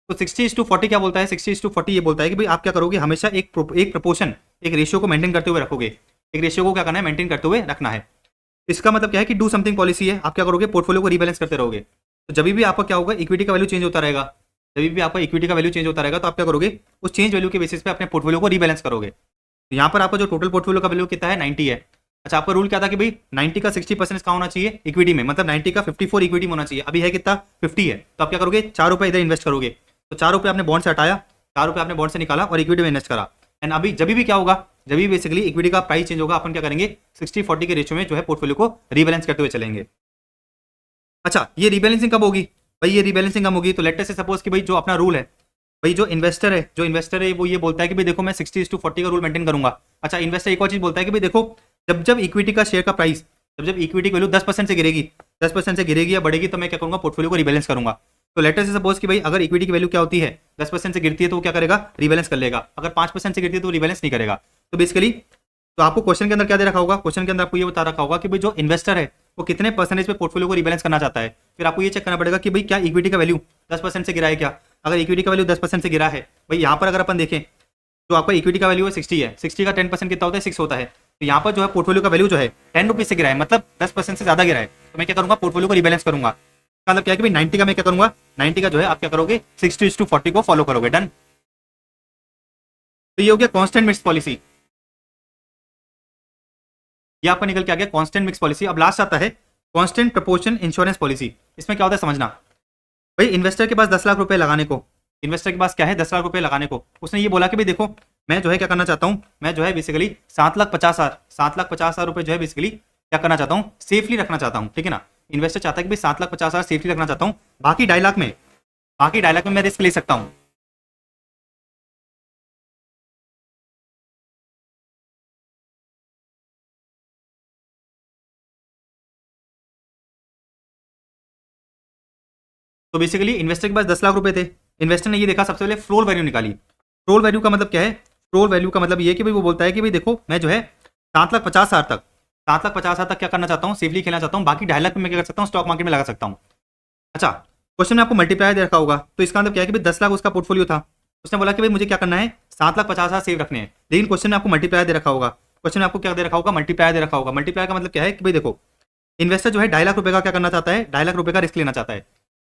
तो 60/40 क्या बोलता है, 60/40 ये बोलता है कि भाई आप क्या करोगे, हमेशा एक प्रपोर्शन, एक रेशियो को मेंटेन करते हुए रखोगे, एक रेशियो को क्या करना है, मेंटेन करते हुए रखना है। इसका मतलब क्या है कि डू समथिंग पॉलिसी है, आप क्या करोगे, पोर्टफोलियो को रीबैलेंस करते रहोगे। तो जब भी आपका क्या होगा, इक्विटी का वैल्यू चेंज होता रहेगा, जब भी आपका इक्विटी का वैल्यू चेंज होता रहेगा तो आप क्या करोगे, उस चेंज वैल्यू के बेसिस पे अपने पोर्टफोलियो को रीबैलेंस करोगे। तो यहाँ पर आपका जो टोटल पोर्टफोलियो का वैल्यू कितना है, 90 है। अच्छा, आपका रूल क्या था कि भाई 90 का 60% का होना चाहिए इक्विटी में, मतलब 90 का 54 इक्विटी में होना चाहिए, अभी है कितना, 50 है। तो आप क्या करोगे, 4 रुपये इधर इन्वेस्ट करोगे, तो 4 रुपये आपने बॉन्ड से हटाया, 4 रुपये आपने बॉन्ड से निकाला और इक्विटी में इन्वेस्ट करा। एंड अभी जब भी क्या होगा, जब भी बेसिकली इक्विटी का प्राइस चेंज होगा, अपन क्या करेंगे, 60/40 के रेशियो में जो है पोर्टफोलियो को रीबैलेंस करते हुए चलेंगे। अच्छा, ये रीबैलेंसिंग कब होगी भाई, ये रीबैलेंसिंग कब होगी, तो लेट से सपोज कि भाई जो अपना रूल है, भाई जो इन्वेस्टर है वो ये बोलता है कि भाई देखो मैं 60/40 का रूल मेंटेन करूंगा। अच्छा, इन्वेस्टर एक और चीज बोलता है कि भाई देखो जब इक्विटी का शेयर का प्राइस, जब इक्विटी की वैल्यू 10% से गिरेगी, 10% से गिरेगी या बढ़ेगी, तो मैं क्या करूंगा, पोर्टफोलियो को रीबैलेंस करूंगा। तो लेटर से सपोज कि भाई अगर इक्विटी की वैल्यू क्या होती है, 10% से गिरती है तो वो क्या करेगा, रीबैलेंस कर लेगा, अगर 5% से गिरती है तो रीबैलेंस नहीं करेगा। तो बेसिकली तो आपको क्वेश्चन के अंदर क्या दे रखा होगा, क्वेश्चन के अंदर आपको ये बता रखा होगा कि भाई जो इन्वेस्टर है वो कितने परसेंटेज पे पोर्टफोलियो को रीबैलेंस करना चाहता है। फिर आपको ये चेक करना पड़ेगा कि भाई क्या इक्विटी का वैल्यू 10% से गिरा है क्या। अगर इक्विटी का वैल्यू 10% से गिरा है, भाई यहाँ पर अगर अपन देखें तो आपका इक्विटी का वैल्यू है 60 है, 60 का 10% कितना होता है, 6 होता है। तो यहाँ पर जो है पोर्टफोलियो का वैल्यू जो है 10 रुपीज से गिरा है, मतलब 10% से ज्यादा गिरा है, तो मैं क्या करूंगा, पोर्टफोलियो को रीबैलेंस करूंगा। मतलब क्या है कि भाई 90 का मैं क्या करूंगा, 90 का जो है आप क्या करोगे, 60/40 को फॉलो करोगे। डन। तो ये हो गया कांस्टेंट मिक्स पॉलिसी, ये आपका निकल के आ गया कांस्टेंट मिक्स पॉलिसी। अब लास्ट आता है कांस्टेंट प्रपोर्शन इंश्योरेंस पॉलिसी। इसमें क्या होता है समझना, भाई इन्वेस्टर के पास 10 लाख रुपए लगाने को, इन्वेस्टर के पास क्या है, 10 लाख रुपए लगाने को, उसने ये बोला कि भाई देखो मैं जो है क्या करना चाहता हूँ, मैं जो है बेसिकली 7,50,000 रुपए जो है बेसिकली क्या करना चाहता हूँ, सेफली रखना चाहता हूँ, ठीक है ना। इन्वेस्टर चाहता है कि भाई 7,50,000 सेफली रखना चाहता हूँ, बाकी 2.5 लाख में मैं रिस्क ले सकता हूँ। तो बेसिकली इन्वेस्टर के पास 10 लाख रुपए थे, इन्वेस्टर ने ये देखा, सबसे पहले फ्लोर वैल्यू निकाली। फ्लोर वैल्यू का मतलब क्या है, फ्लोर वैल्यू का मतलब ये कि भाई वो बोलता है कि भाई देखो मैं जो है 7,50,000 तक क्या करना चाहता हूँ, सेफली खेलना चाहता हूँ, बाकी 2.5 लाख में मैं क्या कर सकता हूँ, स्टॉक मार्केट में लगा सकता हूँ। अच्छा, क्वेश्चन में आपको मल्टीप्लायर दे रखा होगा, तो इसका मतलब क्या है कि भाई 10 लाख उसका पोर्टफोलियो था, उसने बोला कि भाई मुझे क्या करना है, 7,50,000 सेव रखने हैं, लेकिन क्वेश्चन में आपको मल्टीप्लायर दे रखा होगा, क्वेश्चन में आपको क्या दे रखा होगा, मल्टीप्लायर दे रखा होगा। मल्टीप्लायर का मतलब क्या है कि भाई देखो इन्वेस्टर जो है 2.5 लाख रुपए का क्या करना चाहता है, 2.5 लाख रुपए का रिस्क लेना चाहता है।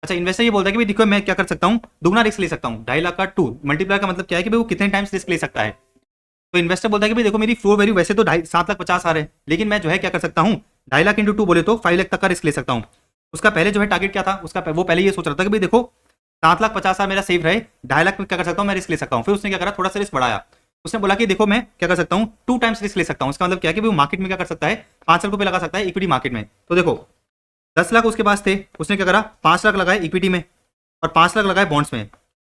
अच्छा, इन्वेस्टर ये बोलता है कि भाई देखो मैं क्या कर सकता हूँ, दुगना रिस्क ले सकता हूँ, 2.5 लाख का 2 मल्टीप्लायर का मतलब क्या है कि भाई वो कितने टाइम्स रिस्क ले सकता है। तो इन्वेस्टर बोलता है कि भाई देखो मेरी फ्लोर वैल्यू वैसे तो 7,50,000 है, लेकिन मैं जो है क्या कर सकता हूँ, 2.5 लाख इंटू 2 बोले तो 5 लाख तक का रिस्क ले सकता हूँ। उसका पहले जो है टारगेट क्या था, उसका वो पहले ये सोच रहा था कि भाई देखो 7,50,000 मेरा सेफ रहे, 2.5 लाख में क्या कर सकता हूँ, मैं रिस्क ले सकता हूँ। फिर उसने क्या करा, थोड़ा सा रिस्क बढ़ाया, उसने बोला कि देखो मैं क्या कर सकता हूँ, 2 टाइम्स रिस्क ले सकता हूँ। इसका मतलब क्या है कि वो मार्केट में क्या कर सकता है, 5 लाख रुपए लगा सकता है इक्विटी मार्केट में। तो देखो 10 लाख उसके पास थे, उसने क्या करा, 5 लाख लगाए इक्विटी में और 5 लाख लगाए बॉन्ड्स में।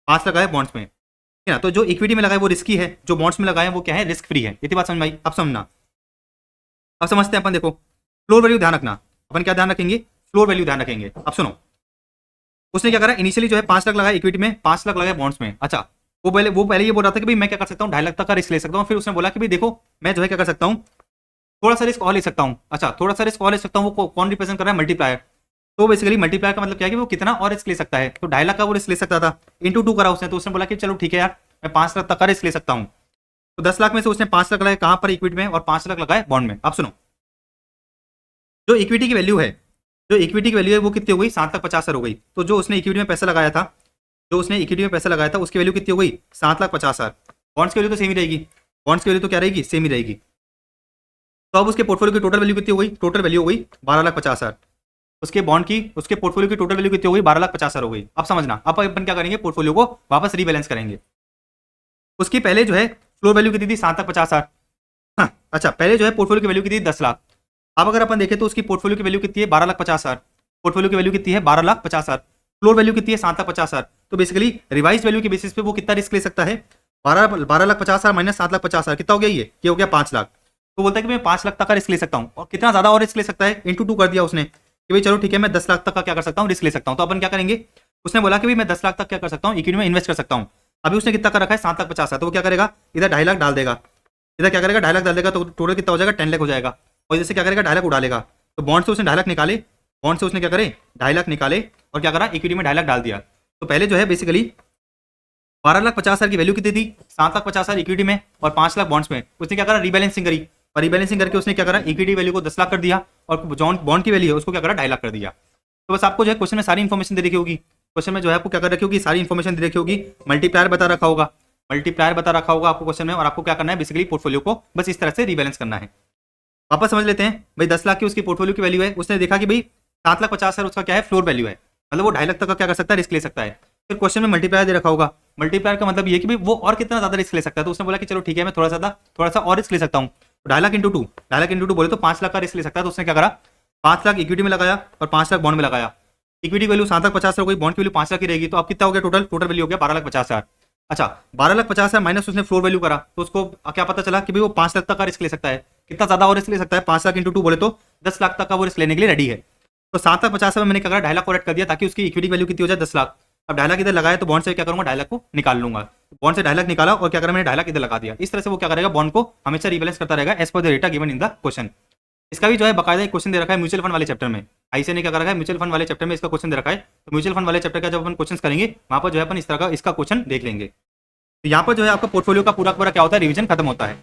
5 लगाया बॉन्ड्स में, ठीक है ना। तो जो इक्विटी में लगाए वो रिस्की है, जो बॉन्ड्स में लगाए वो क्या है, रिस्क फ्री है। इतनी बात समझ में आई? अब समझना, अब समझते हैं अपन। देखो फ्लोर वैल्यू ध्यान रखना, अपन क्या ध्यान रखेंगे, फ्लोर वैल्यू ध्यान रखेंगे। अब सुनो, उसने क्या करा, इनिशियली जो है 5 लाख लगाया इक्विटी में, 5 लाख लगाया बॉन्ड्स में। अच्छा, वो पहले ये बोल रहा था कि भाई मैं क्या कर सकता हूँ, 2.5 लाख तक का रिस्क ले सकता हूँ। फिर उसने बोला कि भाई देखो मैं जो है क्या कर सकता हूँ, थोड़ा सा रिस्क और ले सकता हूँ। अच्छा, थोड़ा सा रिस्क और ले सकता हूँ, वो कौन रिप्रेजेंट कर रहा है, मल्टीप्लायर। तो बेसिकली मल्टीप्लायर का मतलब क्या है कि वो कितना और रिस्क ले सकता है। तो 2.5 लाख का वो रिस्क ले सकता था, इंटू 2 करा उसने। तो उसने बोला कि चलो ठीक है यार, मैं 5 लाख तक का रिस्क ले सकता हूँ। तो 10 लाख में से उसने 5 लाख लगाए कहाँ पर, इक्विटी में, और 5 लाख लगाए बॉन्ड में। अब सुनो, जो इक्विटी की वैल्यू है, जो इक्विटी की वैल्यू है वो कितनी हो गई, 7,50,000 हो गई। तो जो उसने इक्विटी में पैसा लगाया था, जो उसने इक्विटी में पैसा लगाया था उसकी वैल्यू कितनी हो गई, 7,50,000। बॉन्ड्स की वैल्यू तो सेम ही रहेगी, बॉन्ड्स की वैल्यू तो क्या रहेगी, सेम ही रहेगी। तो अब उसके पोर्टफोलियो की टोटल वैल्यू कितनी हो गई, टोटल वैल्यू हो गई 12,50,000। उसके बॉन्ड की, उसके पोर्टफोलियो की टोटल वैल्यू कितनी हो गई, 12,50,000 हो गई। अब समझना, अब अपन क्या करेंगे, पोर्टफोलियो को वापस रीबैलेंस करेंगे। उसकी पहले जो है फ्लोर वैल्यू कितनी थी, 7,50,000। हाँ, अच्छा, पहले जो है पोर्टफोलियो की वैल्यू कितनी थी, 10 लाख। अब अगर अपन देखें तो उसकी पोर्टफोलियो की वैल्यू कितनी है, 12,50,000। पोर्टफोलियो की वैल्यू कितनी है, 12,50,000। फ्लोर वैल्यू कितनी है, 7,50,000। तो बेसिकली रिवाइज वैल्यू के बेसिस पे वो कितना रिस्क ले सकता है, 12,50,000 माइनस 7,50,000 कितना हो गया, ये हो गया 5 लाख। तो बोलता है कि मैं 5 लाख तक का रिस्क ले सकता हूँ, और कितना ज्यादा और रिस्क ले सकता है, इंटू 2 कर दिया उसने कि भाई चलो ठीक है मैं 10 लाख तक का क्या कर सकता हूँ, रिस्क ले सकता हूँ। तो अपन क्या करेंगे, उसने बोला कि भाई मैं 10 लाख तक क्या कर सकता हूँ, इक्विटी में इन्वेस्ट कर सकता हूँ। अभी उसने कितना कर रखा है, 7,50,000। तो वो क्या करेगा, इधर 2.5 लाख डाल देगा, इधर क्या करेगा, 2.5 लाख डाल देगा। तो टोटल कितना हो जाएगा, 10 लाख हो जाएगा। और इधर से क्या करेगा, 2.5 लाख उड़ा लेगा। तो बॉन्ड से उसने 2.5 लाख निकाले, बॉन्ड से उसने क्या करे, 2.5 लाख निकाले, और क्या करा, इक्विटी में 2.5 लाख डाल दिया। तो पहले जो है बेसिकली 12,50,000 की वैल्यू कितनी थी, 7,50,000 इक्विटी में और 5 लाख बॉन्ड्स में। उसने क्या करा, रीबैलेंसिंग करी, और रीबैलेंसिंग करके उसने क्या करा, इक्विटी वैल्यू को 10 लाख कर दिया, और बॉन्ड की वैल्यू है उसको क्या करा, 2.5 लाख कर दिया। तो बस आपको जो है क्वेश्चन में सारी इन्फॉर्मेशन दे रखी होगी, क्वेश्चन में जो है आपको क्या कर रखी होगी, सारी इन्फॉर्मेशन दे रखी होगी। मल्टीप्लायर बता रखा होगा, मल्टीप्लायर बता रखा होगा आपको क्वेश्चन में, और आपको क्या करना है, बेसिकली पोर्टफोलियो को बस इस तरह से रीबैलेंस करना है। वापस समझ लेते हैं भाई, 10 लाख की उसकी पोर्टफोलियो की वैल्यू है, उसने देखा कि भाई 7,50,000 उसका क्या है, फ्लोर वैल्यू है, मतलब वो 2.5 लाख तक का क्या कर सकता है, रिस्क ले सकता है। फिर क्वेश्चन में मल्टीप्लायर दे रखा होगा, मल्टीप्लायर का मतलब ये कि भाई वो और कितना ज्यादा रिस्क ले सकता है। तो उसने बोला कि चलो ठीक है मैं थोड़ा सा और रिस्क ले सकता हूँ। 2.5 लाख इंटू 2, 2.5 लाख इंटू 2 बोले तो 5 लाख का रिस्क ले सकता है। तो उसने क्या करा, 5 लाख इक्विटी में लगाया और 5 लाख बॉन्ड में लगाया। इक्विटी वैल्यू 7,50,000 हो गई, बॉन्ड की वैल्यू 5 लाख की रहेगी। तो अब कितना हो गया, टोटल वैल्यू हो गया 12,50,000। अच्छा, 12,50,000 माइनस उसने फ्लोर वैल्यू करा, तो उसको क्या पता चला कि भाई वो 5 लाख तक का रिस्क ले सकता है। कितना ज्यादा और रिस्क ले सकता है, 5 लाख इंटू 2 बोले तो 10 लाख तक का वो रिस्क लेने के लिए रेडी है। तो 7,50,000 में मैंने क्या करा, 2.5 लाख को ऐड कर दिया ताकि उसकी इक्विटी वैल्यू कितनी हो जाए, 10 लाख। अब 2.5 लाख इधर लगाया तो बॉन्ड से क्या करूंगा, 2.5 लाख को निकाल लूंगा। बॉन्ड से 2.5 लाख निकाला और क्या करा, मैंने 2.5 लाख इधर लगा दिया। इस तरह से वो क्या करेगा, बॉन्ड को हमेशा रिबैलेंस करता रहेगा एज पर the data given in the question. इसका भी जो है बकायदा एक क्वेश्चन दे रखा है म्यूचुअल फंड वाले चैप्टर में। आईसीए ने क्या कर रखा है, म्यूचुअल फंड वाले चैप्टर में इसका क्वेश्चन दे रखा है। तो म्यूचुअल फंड वाले चैप्टर का जब अपन क्वेश्चन करेंगे वहां पर जो है अपन इस तरह का इसका क्वेश्चन देख लेंगे। तो यहाँ पर जो है आपका पोर्टफोलियो का पूरा क्या होता है, रिवीजन खत्म होता है।